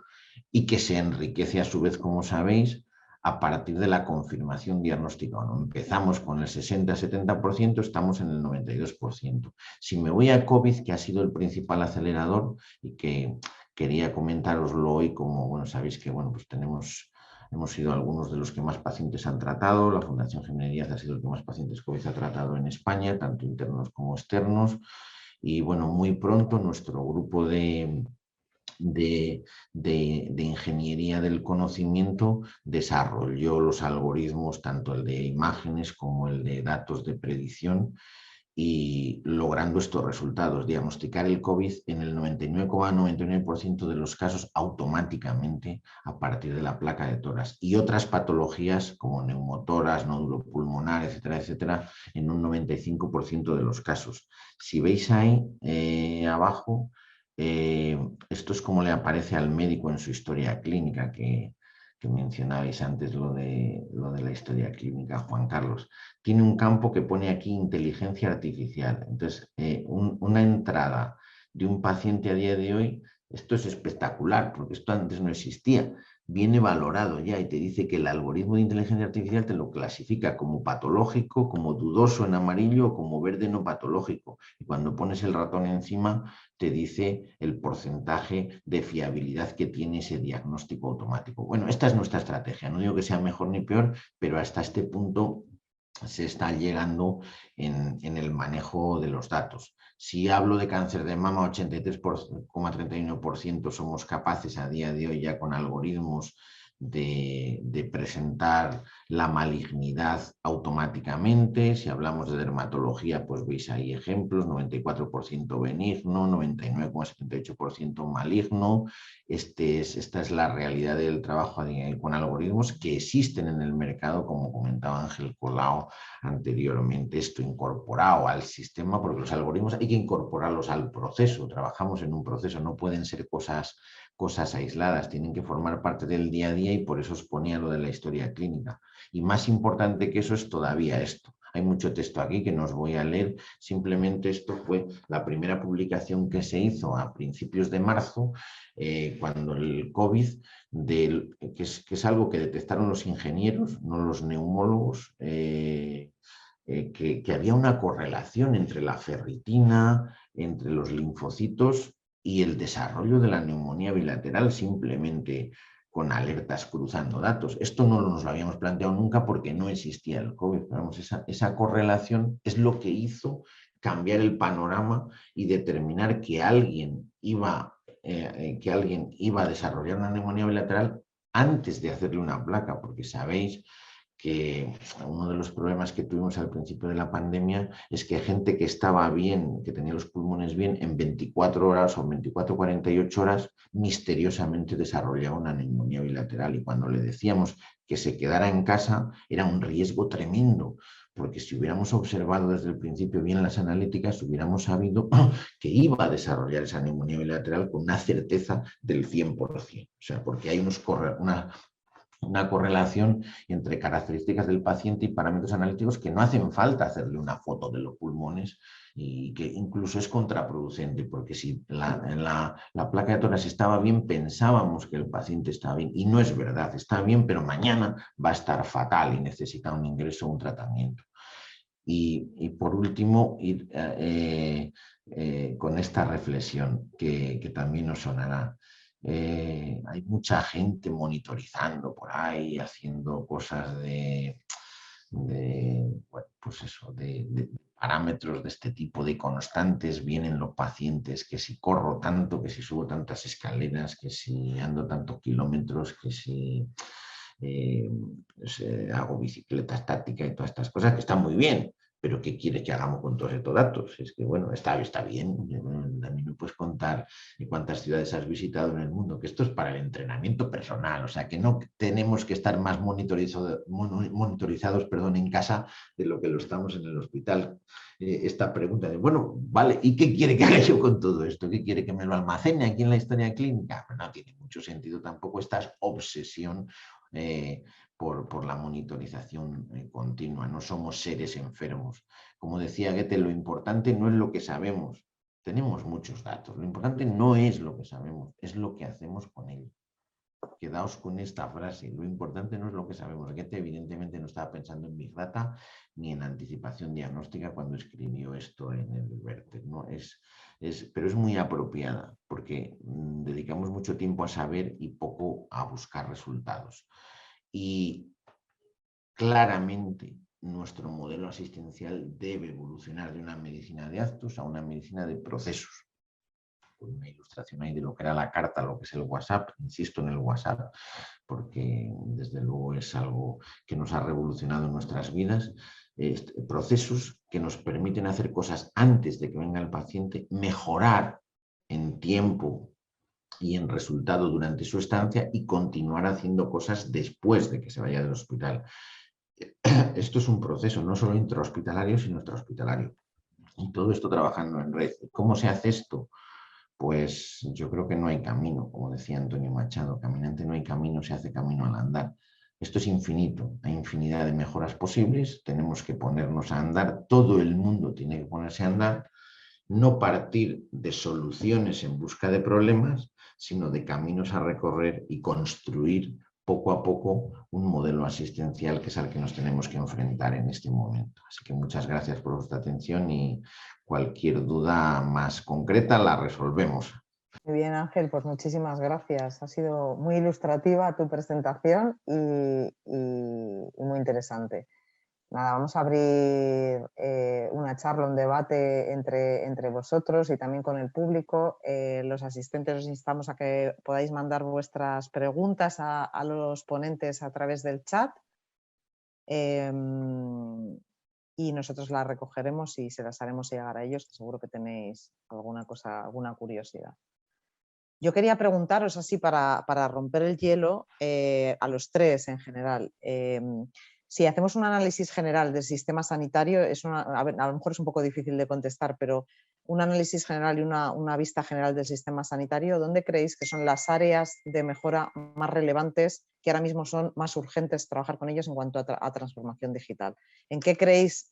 y que se enriquece a su vez, como sabéis, a partir de la confirmación diagnóstica. Bueno, empezamos con el 60-70%, estamos en el 92%. Si me voy a COVID, que ha sido el principal acelerador y que quería comentároslo hoy, como bueno, sabéis que bueno, pues hemos sido algunos de los que más pacientes han tratado. La Fundación Jiménez Díaz ha sido el que más pacientes COVID ha tratado en España, tanto internos como externos. Y bueno, muy pronto nuestro grupo de ingeniería del conocimiento desarrolló los algoritmos, tanto el de imágenes como el de datos de predicción, y logrando estos resultados, diagnosticar el COVID en el 99,99% de los casos automáticamente a partir de la placa de tórax, y otras patologías como neumotórax, nódulo pulmonar, etcétera, etcétera, en un 95% de los casos. Si veis ahí abajo, esto es como le aparece al médico en su historia clínica, que mencionabais antes lo de la historia clínica, Juan Carlos. Tiene un campo que pone aquí inteligencia artificial. Entonces, una entrada de un paciente a día de hoy, esto es espectacular, porque esto antes no existía. Viene valorado ya y te dice que el algoritmo de inteligencia artificial te lo clasifica como patológico, como dudoso en amarillo o como verde no patológico. Y cuando pones el ratón encima, te dice el porcentaje de fiabilidad que tiene ese diagnóstico automático. Bueno, esta es nuestra estrategia. No digo que sea mejor ni peor, pero hasta este punto se está llegando en el manejo de los datos. Si hablo de cáncer de mama, 83,31% somos capaces a día de hoy ya con algoritmos de presentar la malignidad automáticamente. Si hablamos de dermatología, pues veis ahí ejemplos, 94% benigno, 99,78% maligno. Esta es la realidad del trabajo con algoritmos que existen en el mercado, como comentaba Ángel Colau anteriormente, esto incorporado al sistema, porque los algoritmos hay que incorporarlos al proceso. Trabajamos en un proceso, no pueden ser cosas aisladas, tienen que formar parte del día a día, y por eso os ponía lo de la historia clínica. Y más importante que eso es todavía esto. Hay mucho texto aquí que no os voy a leer, simplemente esto fue la primera publicación que se hizo a principios de marzo, cuando el COVID, que es algo que detectaron los ingenieros, no los neumólogos, que había una correlación entre la ferritina, entre los linfocitos y el desarrollo de la neumonía bilateral, simplemente con alertas cruzando datos. Esto no nos lo habíamos planteado nunca porque no existía el COVID. Vamos, esa correlación es lo que hizo cambiar el panorama y determinar que alguien iba a desarrollar una neumonía bilateral antes de hacerle una placa, porque sabéis que uno de los problemas que tuvimos al principio de la pandemia es que gente que estaba bien, que tenía los pulmones bien, en 24 horas o 24, 48 horas, misteriosamente desarrollaba una neumonía bilateral, y cuando le decíamos que se quedara en casa era un riesgo tremendo, porque si hubiéramos observado desde el principio bien las analíticas, hubiéramos sabido que iba a desarrollar esa neumonía bilateral con una certeza del 100%. O sea, porque hay una correlación entre características del paciente y parámetros analíticos que no hacen falta hacerle una foto de los pulmones, y que incluso es contraproducente, porque si la placa de tórax estaba bien, pensábamos que el paciente estaba bien, y no es verdad, está bien, pero mañana va a estar fatal y necesita un ingreso o un tratamiento. Y por último, ir con esta reflexión que también os sonará. Hay mucha gente monitorizando por ahí, haciendo cosas bueno, pues eso, de parámetros de este tipo, de constantes. Vienen los pacientes, que si corro tanto, que si subo tantas escaleras, que si ando tantos kilómetros, que si hago bicicleta estática y todas estas cosas, que están muy bien. Pero ¿qué quieres que hagamos con todos estos datos? Es que, bueno, está bien. A mí me puedes contar cuántas ciudades has visitado en el mundo, que esto es para el entrenamiento personal. O sea, que no tenemos que estar más monitorizados, en casa de lo que lo estamos en el hospital. Esta pregunta de, bueno, vale, ¿y qué quiere que haga yo con todo esto? ¿Qué quiere que me lo almacene aquí en la historia clínica? Pues no tiene mucho sentido tampoco esta obsesión por la monitorización continua. No somos seres enfermos. Como decía Goethe, lo importante no es lo que sabemos. Tenemos muchos datos. Lo importante no es lo que sabemos, es lo que hacemos con ello. Quedaos con esta frase. Lo importante no es lo que sabemos. Goethe evidentemente no estaba pensando en Big Data ni en anticipación diagnóstica cuando escribió esto en el Werther, ¿no? Pero es muy apropiada, porque dedicamos mucho tiempo a saber y poco a buscar resultados. Y claramente nuestro modelo asistencial debe evolucionar de una medicina de actos a una medicina de procesos. Con una ilustración ahí de lo que era la carta, lo que es el WhatsApp. Insisto en el WhatsApp, porque desde luego es algo que nos ha revolucionado nuestras vidas. procesos que nos permiten hacer cosas antes de que venga el paciente, mejorar en tiempo y en resultado durante su estancia y continuar haciendo cosas después de que se vaya del hospital. Esto es un proceso no solo intrahospitalario, sino extrahospitalario. Y todo esto trabajando en red. ¿Cómo se hace esto? Pues yo creo que no hay camino, como decía Antonio Machado, caminante no hay camino, se hace camino al andar. Esto es infinito, hay infinidad de mejoras posibles, tenemos que ponernos a andar, todo el mundo tiene que ponerse a andar, no partir de soluciones en busca de problemas, sino de caminos a recorrer y construir poco a poco un modelo asistencial que es al que nos tenemos que enfrentar en este momento. Así que muchas gracias por vuestra atención y cualquier duda más concreta la resolvemos. Muy bien, Ángel, pues muchísimas gracias. Ha sido muy ilustrativa tu presentación y muy interesante. Nada, vamos a abrir una charla, un debate entre vosotros y también con el público. Los asistentes os instamos a que podáis mandar vuestras preguntas a los ponentes a través del chat y nosotros las recogeremos y se las haremos llegar a ellos, que seguro que tenéis alguna cosa, alguna curiosidad. Yo quería preguntaros así para romper el hielo a los tres en general. Si hacemos un análisis general del sistema sanitario, a lo mejor es un poco difícil de contestar, pero un análisis general y una vista general del sistema sanitario, ¿dónde creéis que son las áreas de mejora más relevantes que ahora mismo son más urgentes trabajar con ellos en cuanto a transformación digital? ¿En qué creéis,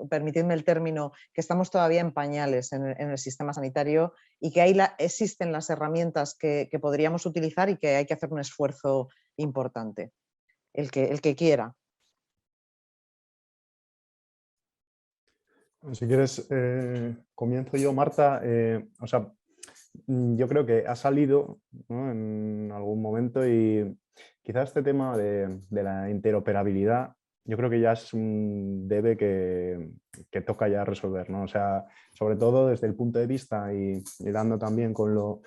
permitidme el término, que estamos todavía en pañales en el sistema sanitario y que ahí existen las herramientas que podríamos utilizar y que hay que hacer un esfuerzo importante? El que quiera. Si quieres, comienzo yo, Marta. O sea, yo creo que ha salido, ¿no?, en algún momento y quizás este tema de la interoperabilidad, yo creo que ya es un debe que toca ya resolver, ¿no? O sea, sobre todo desde el punto de vista y dando también con lo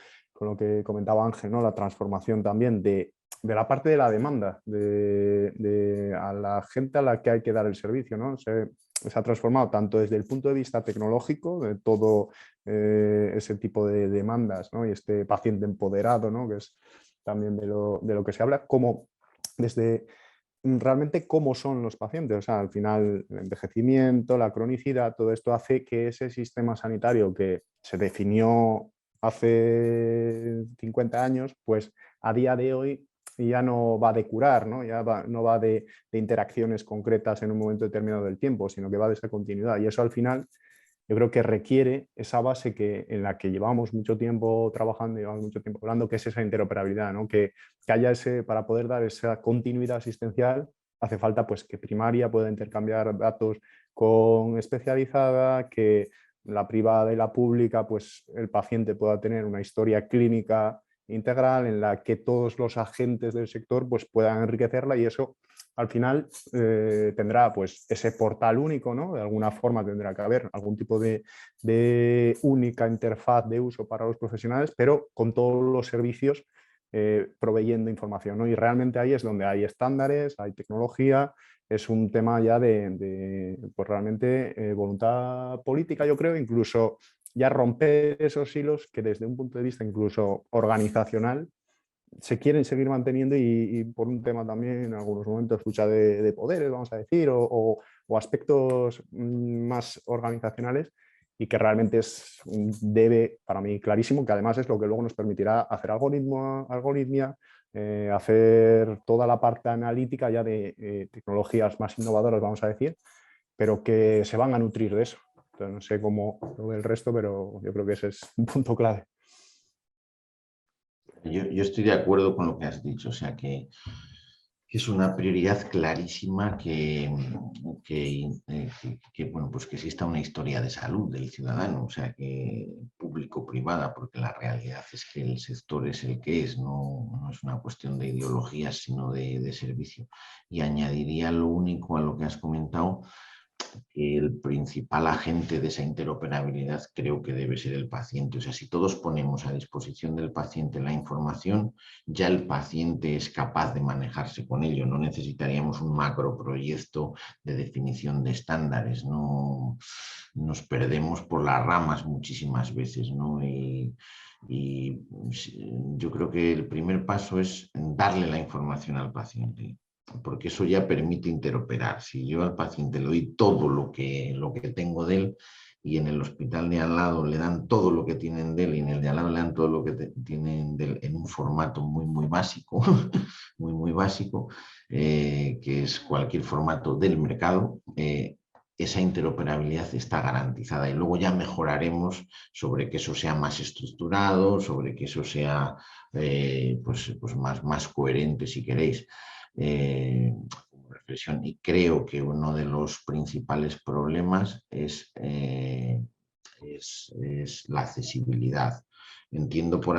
que comentaba Ángel, ¿no?, la transformación también de la parte de la demanda, a la gente a la que hay que dar el servicio, ¿no? Se ha transformado tanto desde el punto de vista tecnológico, de todo ese tipo de demandas, ¿no?, y este paciente empoderado, ¿no?, que es también de lo que se habla, como desde realmente cómo son los pacientes. O sea, al final el envejecimiento, la cronicidad, todo esto hace que ese sistema sanitario que se definió hace 50 años, pues a día de hoy ya no va de curar, ¿no? No va de interacciones concretas en un momento determinado del tiempo, sino que va de esa continuidad. Y eso al final yo creo que requiere esa base en la que llevamos mucho tiempo trabajando, llevamos mucho tiempo hablando, que es esa interoperabilidad, ¿no? Que haya para poder dar esa continuidad asistencial, hace falta pues que primaria pueda intercambiar datos con especializada, que la privada y la pública, pues el paciente pueda tener una historia clínica integral en la que todos los agentes del sector pues puedan enriquecerla, y eso al final tendrá pues ese portal único, ¿no? De alguna forma tendrá que haber algún tipo de única interfaz de uso para los profesionales, pero con todos los servicios proveyendo información, ¿no? Y realmente ahí es donde hay estándares, hay tecnología, es un tema ya pues realmente voluntad política, yo creo, incluso ya romper esos hilos que desde un punto de vista incluso organizacional se quieren seguir manteniendo y por un tema también en algunos momentos lucha de poderes, vamos a decir, o aspectos más organizacionales, y que realmente es un debe para mí clarísimo, que además es lo que luego nos permitirá hacer algoritmia, hacer toda la parte analítica ya de tecnologías más innovadoras, vamos a decir, pero que se van a nutrir de eso. Entonces, no sé cómo lo ve el resto, pero yo creo que ese es un punto clave. Yo estoy de acuerdo con lo que has dicho, o sea que es una prioridad clarísima bueno, pues que exista una historia de salud del ciudadano, o sea, que público-privada, porque la realidad es que el sector es el que es, no es una cuestión de ideologías, sino de servicio. Y añadiría lo único a lo que has comentado, que el principal agente de esa interoperabilidad creo que debe ser el paciente. O sea, si todos ponemos a disposición del paciente la información, ya el paciente es capaz de manejarse con ello. No necesitaríamos un macroproyecto de definición de estándares, ¿no? Nos perdemos por las ramas muchísimas veces, ¿no? Y yo creo que el primer paso es darle la información al paciente, porque eso ya permite interoperar. Si yo al paciente le doy todo lo que tengo de él, y en el hospital de al lado le dan todo lo que tienen de él y en el de al lado le dan todo lo que tienen de él en un formato muy básico, muy básico, que es cualquier formato del mercado, esa interoperabilidad está garantizada y luego ya mejoraremos sobre que eso sea más estructurado, sobre que eso sea pues más coherente, si queréis. Como reflexión, y creo que uno de los principales problemas es la accesibilidad. Entendiendo por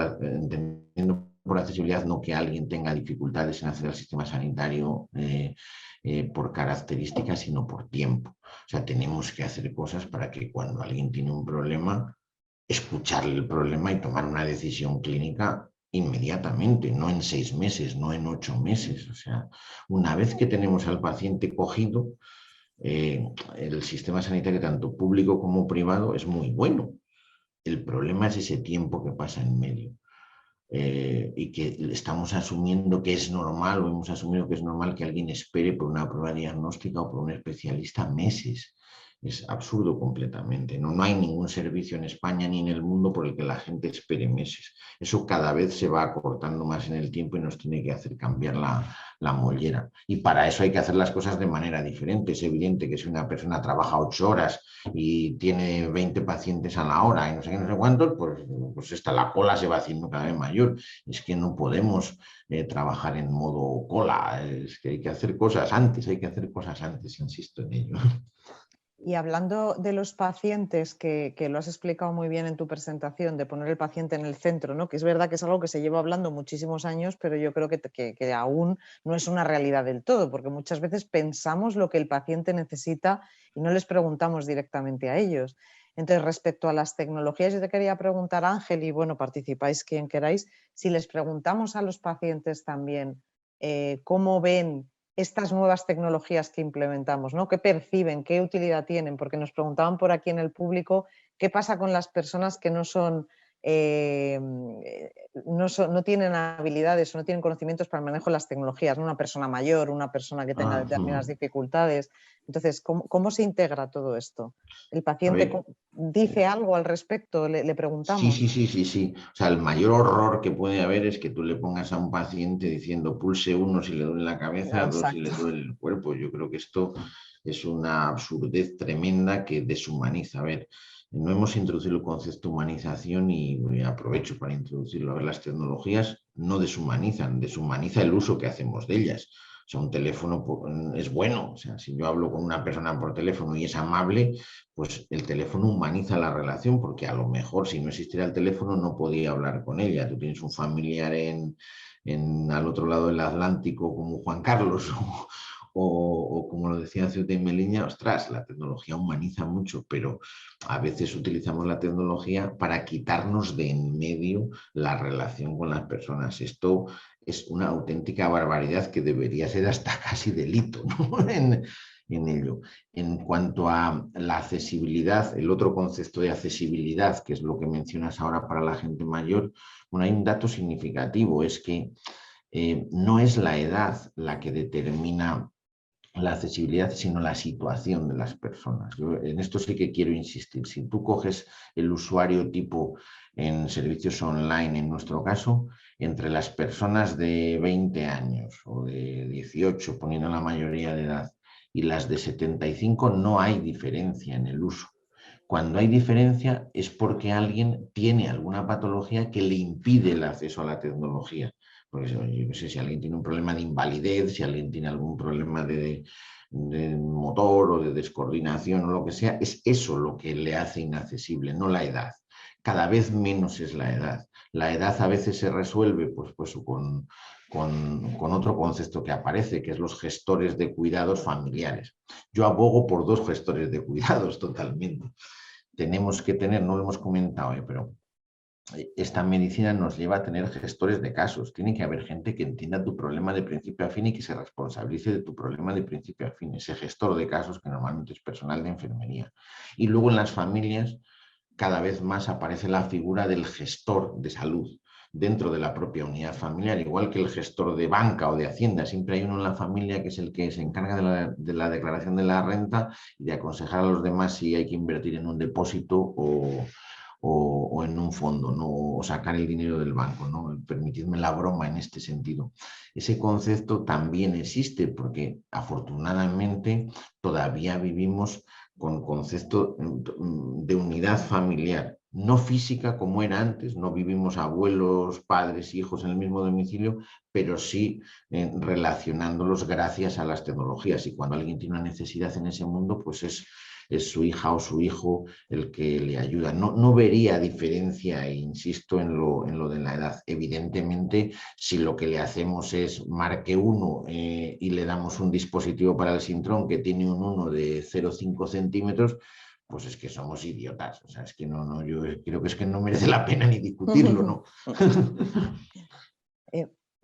accesibilidad no que alguien tenga dificultades en acceder al sistema sanitario por características, sino por tiempo. O sea, tenemos que hacer cosas para que cuando alguien tiene un problema, escucharle el problema y tomar una decisión clínica inmediatamente, no en 6 meses, no en 8 meses. O sea, una vez que tenemos al paciente cogido, el sistema sanitario, tanto público como privado, es muy bueno. El problema es ese tiempo que pasa en medio. Y que estamos asumiendo que es normal, o hemos asumido que es normal que alguien espere por una prueba diagnóstica o por un especialista meses. Es absurdo completamente. No hay ningún servicio en España ni en el mundo por el que la gente espere meses. Eso cada vez se va acortando más en el tiempo y nos tiene que hacer cambiar la mollera. Y para eso hay que hacer las cosas de manera diferente. Es evidente que si una persona trabaja 8 horas y tiene 20 pacientes a la hora y no sé qué, no sé cuántos, pues la cola se va haciendo cada vez mayor. Es que no podemos trabajar en modo cola. Es que hay que hacer cosas antes, insisto en ello. Y hablando de los pacientes, que lo has explicado muy bien en tu presentación, de poner el paciente en el centro, ¿no? Que es verdad que es algo que se lleva hablando muchísimos años, pero yo creo que aún no es una realidad del todo, porque muchas veces pensamos lo que el paciente necesita y no les preguntamos directamente a ellos. Entonces, respecto a las tecnologías, yo te quería preguntar, Ángel, y bueno, participáis quien queráis, si les preguntamos a los pacientes también cómo ven estas nuevas tecnologías que implementamos, ¿no? ¿Qué perciben? ¿Qué utilidad tienen? Porque nos preguntaban por aquí en el público qué pasa con las personas que no tienen habilidades o no tienen conocimientos para el manejo de las tecnologías, ¿no? Una persona mayor, una persona que tenga determinadas dificultades. Entonces, ¿cómo se integra todo esto? ¿El paciente dice algo al respecto? ¿Le preguntamos? Sí. O sea, el mayor horror que puede haber es que tú le pongas a un paciente diciendo pulse 1 si le duele la cabeza, 2 si le duele el cuerpo. Yo creo que esto es una absurdez tremenda que deshumaniza. A ver, no hemos introducido el concepto de humanización y aprovecho para introducirlo. A ver, las tecnologías no deshumanizan, deshumaniza el uso que hacemos de ellas. O sea, un teléfono es bueno. O sea, si yo hablo con una persona por teléfono y es amable, pues el teléfono humaniza la relación, porque a lo mejor si no existiera el teléfono no podía hablar con ella. Tú tienes un familiar al otro lado del Atlántico como Juan Carlos o como lo decía Ceuta y Melilla, ostras, la tecnología humaniza mucho, pero a veces utilizamos la tecnología para quitarnos de en medio la relación con las personas. Esto es una auténtica barbaridad que debería ser hasta casi delito, ¿no? en ello. En cuanto a la accesibilidad, el otro concepto de accesibilidad, que es lo que mencionas ahora para la gente mayor, bueno, hay un dato significativo, es que no es la edad la que determina la accesibilidad, sino la situación de las personas. Yo en esto sí que quiero insistir. Si tú coges el usuario tipo en servicios online, en nuestro caso, entre las personas de 20 años o de 18, poniendo la mayoría de edad, y las de 75, no hay diferencia en el uso. Cuando hay diferencia es porque alguien tiene alguna patología que le impide el acceso a la tecnología. Porque yo no sé si alguien tiene un problema de invalidez, si alguien tiene algún problema de motor o de descoordinación o lo que sea, es eso lo que le hace inaccesible, no la edad. Cada vez menos es la edad. La edad a veces se resuelve pues con con otro concepto que aparece, que es los gestores de cuidados familiares. Yo abogo por 2 gestores de cuidados totalmente. Tenemos que tener, no lo hemos comentado, pero esta medicina nos lleva a tener gestores de casos. Tiene que haber gente que entienda tu problema de principio a fin y que se responsabilice de tu problema de principio a fin. Ese gestor de casos que normalmente es personal de enfermería. Y luego en las familias cada vez más aparece la figura del gestor de salud dentro de la propia unidad familiar, igual que el gestor de banca o de hacienda. Siempre hay uno en la familia que es el que se encarga de la declaración de la renta y de aconsejar a los demás si hay que invertir en un depósito o en un fondo, ¿no? O sacar el dinero del banco, ¿no? Permitidme la broma en este sentido. Ese concepto también existe porque afortunadamente todavía vivimos con concepto de unidad familiar, no física como era antes, no vivimos abuelos, padres, hijos en el mismo domicilio, pero sí relacionándolos gracias a las tecnologías. Y cuando alguien tiene una necesidad en ese mundo, pues es su hija o su hijo el que le ayuda. No vería diferencia, e insisto, en lo de la edad. Evidentemente, si lo que le hacemos es marque 1 y le damos un dispositivo para el Sintrón que tiene un 1 de 0,5 centímetros, pues es que somos idiotas. O sea, es que yo creo que es que no merece la pena ni discutirlo, ¿no?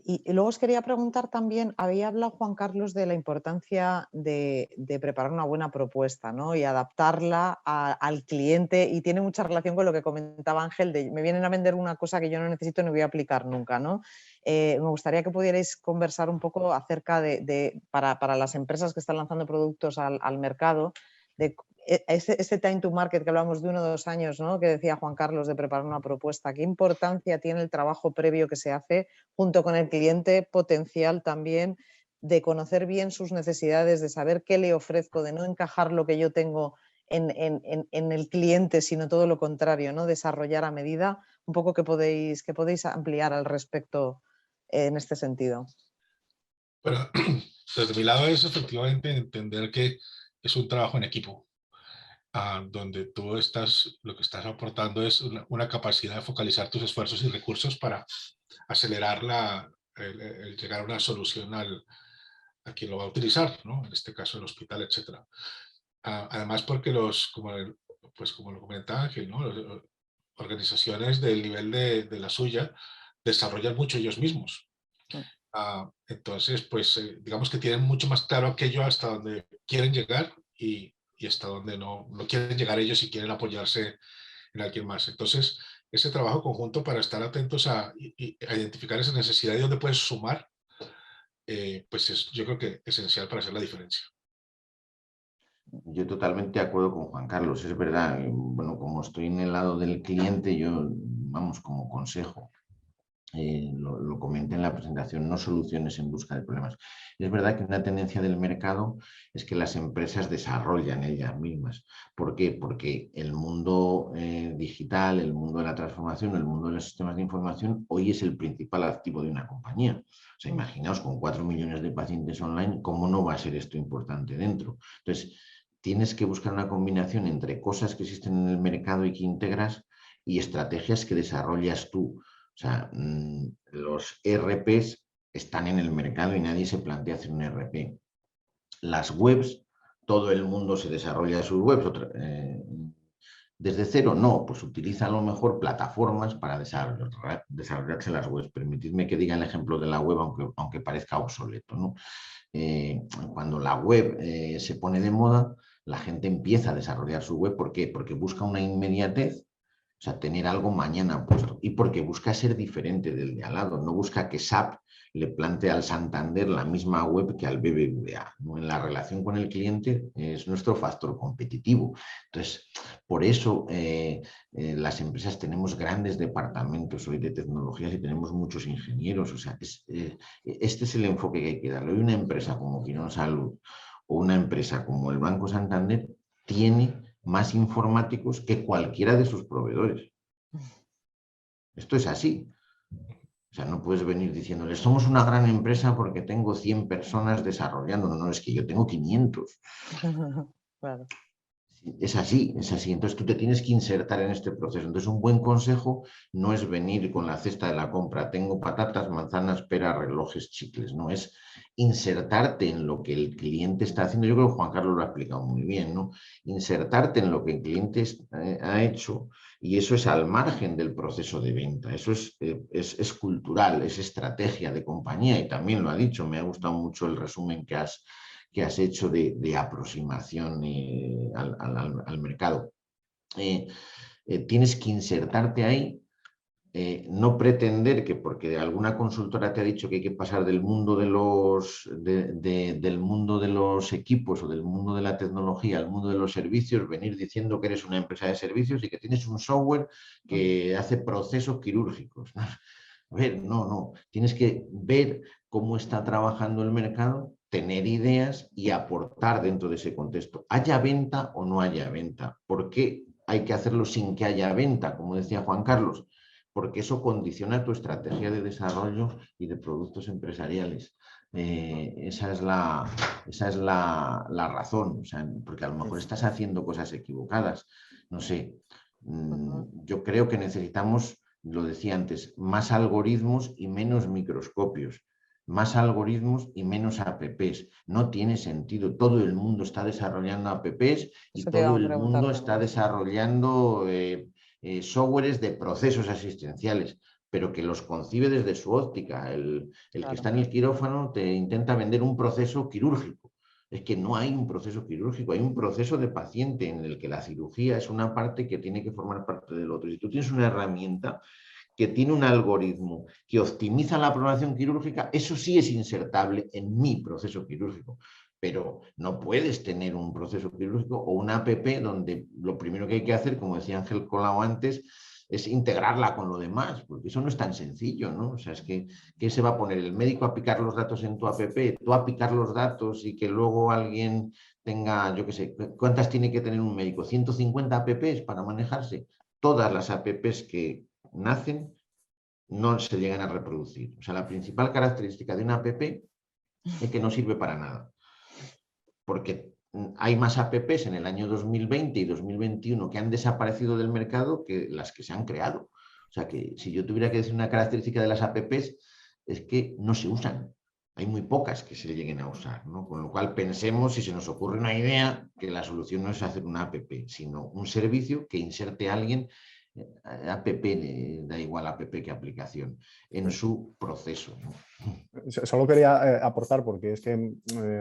Y luego os quería preguntar también, había hablado Juan Carlos de la importancia de preparar una buena propuesta, ¿no? Y adaptarla al cliente, y tiene mucha relación con lo que comentaba Ángel, de me vienen a vender una cosa que yo no necesito ni voy a aplicar nunca, ¿no? Me gustaría que pudierais conversar un poco acerca para las empresas que están lanzando productos al mercado, de ese time to market que hablamos de 1 o 2 años, ¿no? Que decía Juan Carlos, de preparar una propuesta. ¿Qué importancia tiene el trabajo previo que se hace junto con el cliente potencial también, de conocer bien sus necesidades, de saber qué le ofrezco, de no encajar lo que yo tengo en el cliente, sino todo lo contrario, ¿no? Desarrollar a medida? Un poco que podéis ampliar al respecto en este sentido. Bueno, desde mi lado es efectivamente entender que es un trabajo en equipo, donde tú lo que estás aportando es una capacidad de focalizar tus esfuerzos y recursos para acelerar el llegar a una solución a quien lo va a utilizar, ¿no? En este caso el hospital, etc. Además porque como lo comentaba Ángel, ¿no? Organizaciones del nivel de la suya desarrollan mucho ellos mismos. Entonces, pues digamos que tienen mucho más claro aquello hasta donde quieren llegar y hasta donde no quieren llegar ellos y quieren apoyarse en alguien más. Entonces, ese trabajo conjunto para estar atentos a identificar esa necesidad y dónde puedes sumar, pues yo creo que es esencial para hacer la diferencia. Yo totalmente de acuerdo con Juan Carlos, es verdad. Bueno, como estoy en el lado del cliente, yo, vamos, como consejo, lo comenté en la presentación, no soluciones en busca de problemas. Es verdad que una tendencia del mercado es que las empresas desarrollan ellas mismas. ¿Por qué? Porque el mundo digital, el mundo de la transformación, el mundo de los sistemas de información, hoy es el principal activo de una compañía. O sea, imaginaos, con 4 millones de pacientes online, ¿cómo no va a ser esto importante dentro? Entonces, tienes que buscar una combinación entre cosas que existen en el mercado y que integras y estrategias que desarrollas tú. O sea, los ERPs están en el mercado y nadie se plantea hacer un ERP. Las webs, todo el mundo se desarrolla sus webs. ¿Desde cero? No, pues utiliza a lo mejor plataformas para desarrollarse las webs. Permitidme que diga el ejemplo de la web, aunque parezca obsoleto, ¿no? Cuando la web se pone de moda, la gente empieza a desarrollar su web. ¿Por qué? Porque busca una inmediatez. O sea, tener algo mañana puesto. Y porque busca ser diferente del de al lado. No busca que SAP le plantee al Santander la misma web que al BBVA, ¿no? En la relación con el cliente es nuestro factor competitivo. Entonces, por eso las empresas tenemos grandes departamentos hoy de tecnologías y tenemos muchos ingenieros. O sea, este es el enfoque que hay que darle. Hoy una empresa como Quirón Salud o una empresa como el Banco Santander tiene más informáticos que cualquiera de sus proveedores. Esto es así. O sea, no puedes venir diciéndoles, somos una gran empresa porque tengo 100 personas desarrollando. No, es que yo tengo 500. Claro. Es así, es así. Entonces tú te tienes que insertar en este proceso. Entonces un buen consejo no es venir con la cesta de la compra, tengo patatas, manzanas, peras, relojes, chicles, no, es insertarte en lo que el cliente está haciendo. Yo creo que Juan Carlos lo ha explicado muy bien, ¿no? Insertarte en lo que el cliente ha hecho, y eso es al margen del proceso de venta. Eso es cultural, es estrategia de compañía, y también lo ha dicho. Me ha gustado mucho el resumen que has hecho de aproximación al mercado. Tienes que insertarte ahí, no pretender que porque alguna consultora te ha dicho que hay que pasar del mundo del mundo de los equipos o del mundo de la tecnología al mundo de los servicios, venir diciendo que eres una empresa de servicios y que tienes un software que hace procesos quirúrgicos. A ver, no, tienes que ver cómo está trabajando el mercado, tener ideas y aportar dentro de ese contexto. Haya venta o no haya venta. ¿Por qué hay que hacerlo sin que haya venta? Como decía Juan Carlos, porque eso condiciona tu estrategia de desarrollo y de productos empresariales. Esa es la razón, o sea, porque a lo mejor estás haciendo cosas equivocadas. No sé, yo creo que necesitamos, lo decía antes, más algoritmos y menos microscopios. Más algoritmos y menos apps. No tiene sentido. Todo el mundo está desarrollando apps y todo el mundo está desarrollando softwares de procesos asistenciales, pero que los concibe desde su óptica. El que está en el quirófano te intenta vender un proceso quirúrgico. Es que no hay un proceso quirúrgico, hay un proceso de paciente en el que la cirugía es una parte que tiene que formar parte del otro. Si tú tienes una herramienta que tiene un algoritmo que optimiza la programación quirúrgica, eso sí es insertable en mi proceso quirúrgico. Pero no puedes tener un proceso quirúrgico o una app donde lo primero que hay que hacer, como decía Ángel Colau antes, es integrarla con lo demás, porque eso no es tan sencillo, ¿no? O sea, es que ¿qué se va a poner? ¿El médico a picar los datos en tu app? ¿Tú a picar los datos y que luego alguien tenga, yo qué sé, cuántas tiene que tener un médico? ¿150 apps para manejarse? Todas las apps que nacen no se llegan a reproducir. O sea, la principal característica de una app es que no sirve para nada. Porque hay más apps en el año 2020 y 2021 que han desaparecido del mercado que las que se han creado. O sea, que si yo tuviera que decir una característica de las apps es que no se usan. Hay muy pocas que se lleguen a usar, ¿no? Con lo cual pensemos, si se nos ocurre una idea, que la solución no es hacer una app, sino un servicio que inserte a alguien, app, da igual app que aplicación, en su proceso, ¿no? Solo quería aportar, porque es que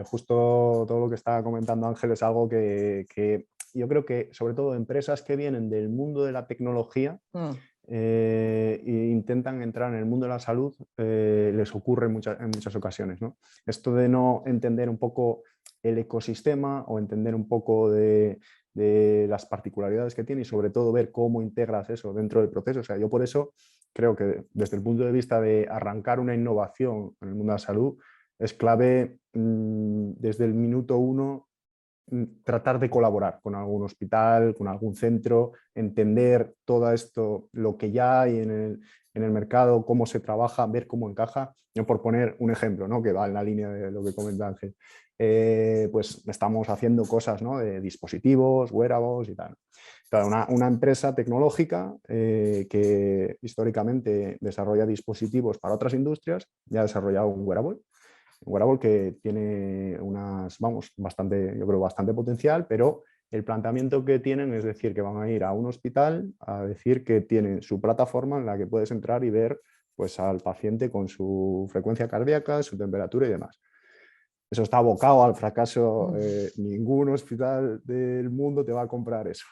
justo todo lo que estaba comentando Ángel es algo que yo creo que, sobre todo empresas que vienen del mundo de la tecnología e intentan entrar en el mundo de la salud, les ocurre en muchas ocasiones, ¿no? Esto de no entender un poco el ecosistema o entender un poco de las particularidades que tiene, y sobre todo ver cómo integras eso dentro del proceso. O sea, yo por eso creo que desde el punto de vista de arrancar una innovación en el mundo de la salud es clave desde el minuto uno tratar de colaborar con algún hospital, con algún centro, entender todo esto, lo que ya hay en el mercado, cómo se trabaja, ver cómo encaja. Yo, por poner un ejemplo, ¿no?, que va en la línea de lo que comenta Ángel, pues estamos haciendo cosas, ¿no?, de dispositivos, wearables y tal. Claro, una empresa tecnológica que históricamente desarrolla dispositivos para otras industrias, ya ha desarrollado un wearable que tiene yo creo, bastante potencial, pero el planteamiento que tienen es decir que van a ir a un hospital a decir que tienen su plataforma en la que puedes entrar y ver, pues, al paciente con su frecuencia cardíaca, su temperatura y demás. Eso está abocado al fracaso. Ningún hospital del mundo te va a comprar eso.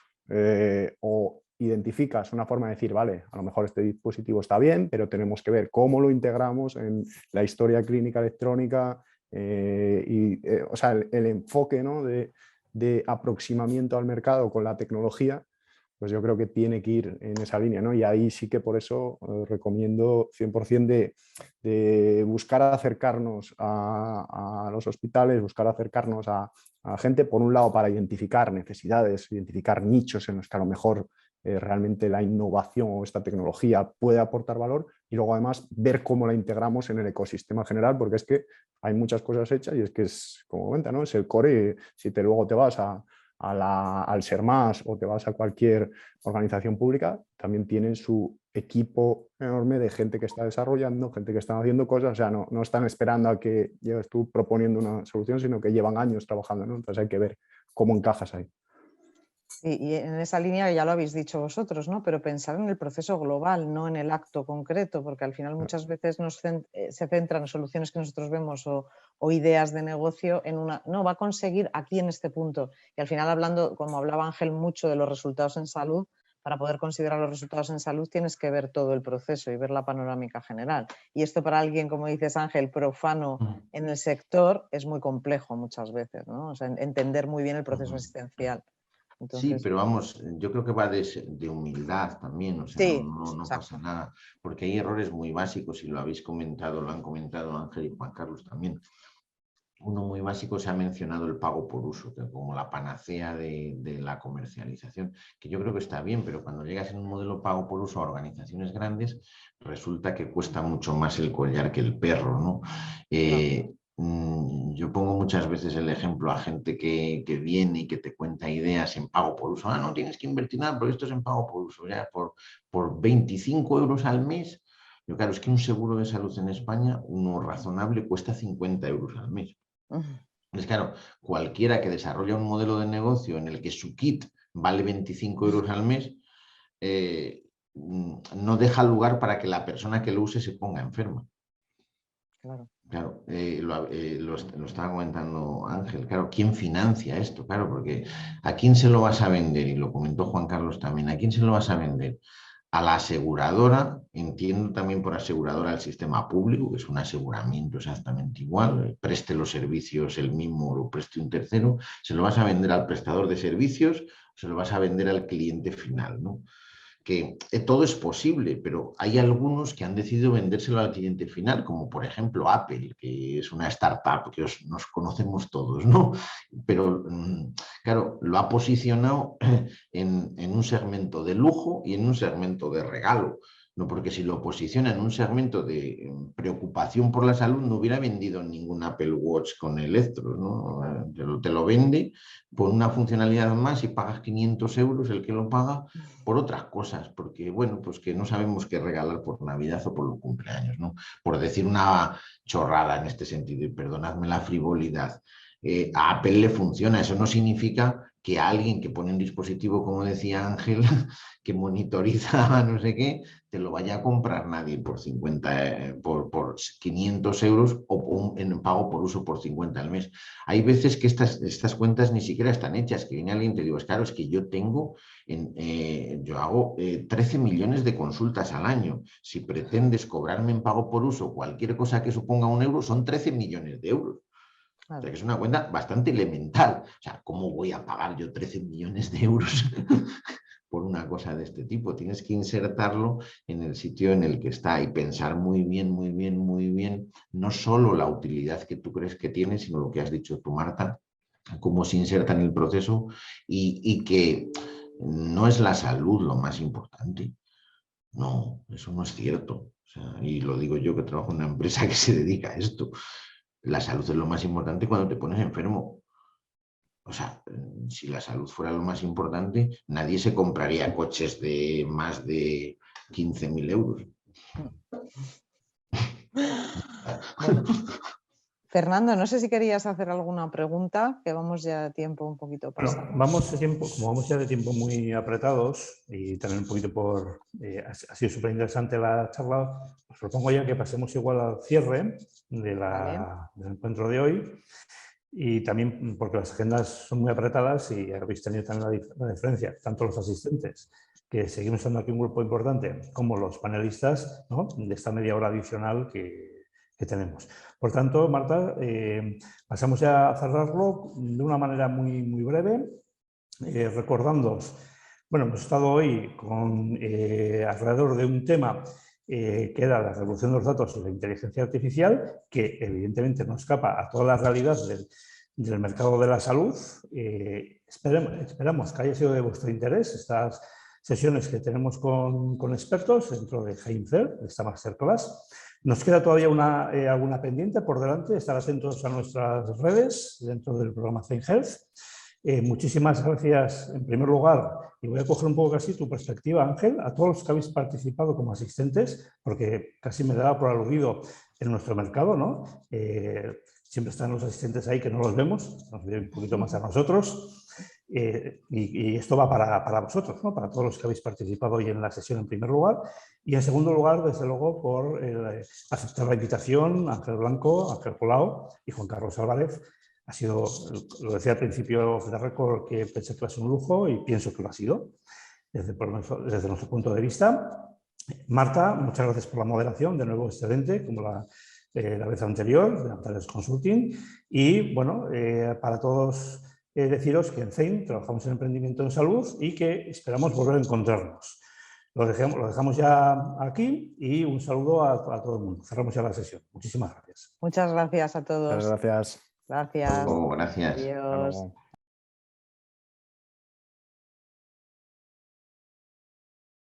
O identificas una forma de decir, vale, a lo mejor este dispositivo está bien, pero tenemos que ver cómo lo integramos en la historia clínica electrónica, o sea, el enfoque, ¿no?, de aproximamiento al mercado con la tecnología, pues yo creo que tiene que ir en esa línea, ¿no? Y ahí sí que por eso recomiendo 100% de buscar acercarnos a los hospitales, buscar acercarnos a gente, por un lado, para identificar necesidades, identificar nichos en los que a lo mejor realmente la innovación o esta tecnología puede aportar valor, y luego además ver cómo la integramos en el ecosistema general, porque es que hay muchas cosas hechas y es que es, como comenta, ¿no?, es el core. Y si luego te vas a al SERMAS o te vas a cualquier organización pública, también tienen su equipo enorme de gente que está desarrollando, gente que está haciendo cosas, o sea, no están esperando a que llegues tú proponiendo una solución, sino que llevan años trabajando, ¿no? Entonces hay que ver cómo encajas ahí. Y en esa línea ya lo habéis dicho vosotros, ¿no? Pero pensar en el proceso global, no en el acto concreto, porque al final muchas veces se centran en soluciones que nosotros vemos o ideas de negocio en una... No, va a conseguir aquí en este punto. Y al final hablando, como hablaba Ángel, mucho de los resultados en salud, para poder considerar los resultados en salud tienes que ver todo el proceso y ver la panorámica general. Y esto para alguien, como dices Ángel, profano en el sector es muy complejo muchas veces, ¿no? O sea, entender muy bien el proceso asistencial. Entonces, sí, pero vamos, yo creo que va de humildad también, o sea, sí, no pasa nada, porque hay errores muy básicos y lo habéis comentado, lo han comentado Ángel y Juan Carlos también. Uno muy básico se ha mencionado el pago por uso, que como la panacea de la comercialización, que yo creo que está bien, pero cuando llegas en un modelo pago por uso a organizaciones grandes, resulta que cuesta mucho más el collar que el perro, ¿no? Yo pongo muchas veces el ejemplo a gente que viene y que te cuenta ideas en pago por uso. No tienes que invertir nada porque esto es en pago por uso. Ya por 25 euros al mes. Yo, claro, es que un seguro de salud en España, uno razonable, cuesta 50 euros al mes. Entonces, claro, cualquiera que desarrolla un modelo de negocio en el que su kit vale 25 euros al mes, no deja lugar para que la persona que lo use se ponga enferma. Claro, lo estaba comentando Ángel, claro, ¿quién financia esto? Claro, porque ¿a quién se lo vas a vender? Y lo comentó Juan Carlos también, ¿a quién se lo vas a vender? A la aseguradora, entiendo también por aseguradora el sistema público, que es un aseguramiento exactamente igual, preste los servicios el mismo o lo preste un tercero, se lo vas a vender al prestador de servicios, se lo vas a vender al cliente final, ¿no? Que todo es posible, pero hay algunos que han decidido vendérselo al cliente final, como por ejemplo Apple, que es una startup que nos conocemos todos, ¿no? Pero claro, lo ha posicionado en un segmento de lujo y en un segmento de regalo. No, porque si lo posiciona en un segmento de preocupación por la salud, no hubiera vendido ningún Apple Watch con electros, ¿no? Te lo vende por una funcionalidad más y pagas 500 euros el que lo paga por otras cosas, porque bueno, pues que no sabemos qué regalar por Navidad o por los cumpleaños, ¿no? Por decir una chorrada en este sentido, y perdonadme la frivolidad. A Apple le funciona, eso no significa que alguien que pone un dispositivo, como decía Ángel, que monitoriza no sé qué, te lo vaya a comprar nadie por 500 euros o en pago por uso por 50 al mes. Hay veces que estas cuentas ni siquiera están hechas, que viene alguien y te digo, es claro, es que yo hago 13 millones de consultas al año. Si pretendes cobrarme en pago por uso cualquier cosa que suponga un euro, son 13 millones de euros. O sea, que es una cuenta bastante elemental. O sea, ¿cómo voy a pagar yo 13 millones de euros por una cosa de este tipo? Tienes que insertarlo en el sitio en el que está y pensar muy bien, muy bien, muy bien, no solo la utilidad que tú crees que tiene, sino lo que has dicho tú, Marta, cómo se inserta en el proceso y que no es la salud lo más importante. No, eso no es cierto. O sea, y lo digo yo que trabajo en una empresa que se dedica a esto. La salud es lo más importante cuando te pones enfermo. O sea, si la salud fuera lo más importante, nadie se compraría coches de más de 15.000 euros. Bueno. Fernando, no sé si querías hacer alguna pregunta, que vamos ya de tiempo un poquito pasado. Bueno, como vamos ya de tiempo muy apretados y también un poquito ha sido súper interesante la charla, os propongo ya que pasemos igual al cierre del encuentro de hoy, y también porque las agendas son muy apretadas y habéis tenido también la diferencia, tanto los asistentes, que seguimos siendo aquí un grupo importante, como los panelistas, ¿no?, de esta media hora adicional que tenemos. Por tanto, Marta, pasamos ya a cerrarlo de una manera muy, muy breve, recordándoos, bueno, hemos estado hoy alrededor de un tema que era la revolución de los datos y la inteligencia artificial, que evidentemente no escapa a toda la realidad del mercado de la salud. Esperamos que haya sido de vuestro interés estas sesiones que tenemos con expertos dentro de Heinzel, esta masterclass. Nos queda todavía alguna pendiente por delante, estar atentos a nuestras redes dentro del programa Heinhealth. Muchísimas gracias en primer lugar, y voy a coger un poco casi tu perspectiva, Ángel, a todos los que habéis participado como asistentes, porque casi me daba por aludido en nuestro mercado, ¿no? Siempre están los asistentes ahí que no los vemos, nos ve un poquito más a nosotros, y esto va para vosotros, ¿no? Para todos los que habéis participado hoy en la sesión en primer lugar, y en segundo lugar, desde luego, por aceptar la invitación, Ángel Blanco, Ángel Colau y Juan Carlos Álvarez. Ha sido, lo decía al principio de récord, que pensé que iba a ser un lujo y pienso que lo ha sido, desde nuestro punto de vista. Marta, muchas gracias por la moderación, de nuevo excelente, como la vez anterior, de Antares Consulting. Y bueno, para todos deciros que en CEIM trabajamos en emprendimiento en salud y que esperamos volver a encontrarnos. Lo dejamos ya aquí y un saludo a todo el mundo. Cerramos ya la sesión. Muchísimas gracias. Muchas gracias a todos. Muchas gracias. Gracias. Gracias. Adiós. Hasta luego.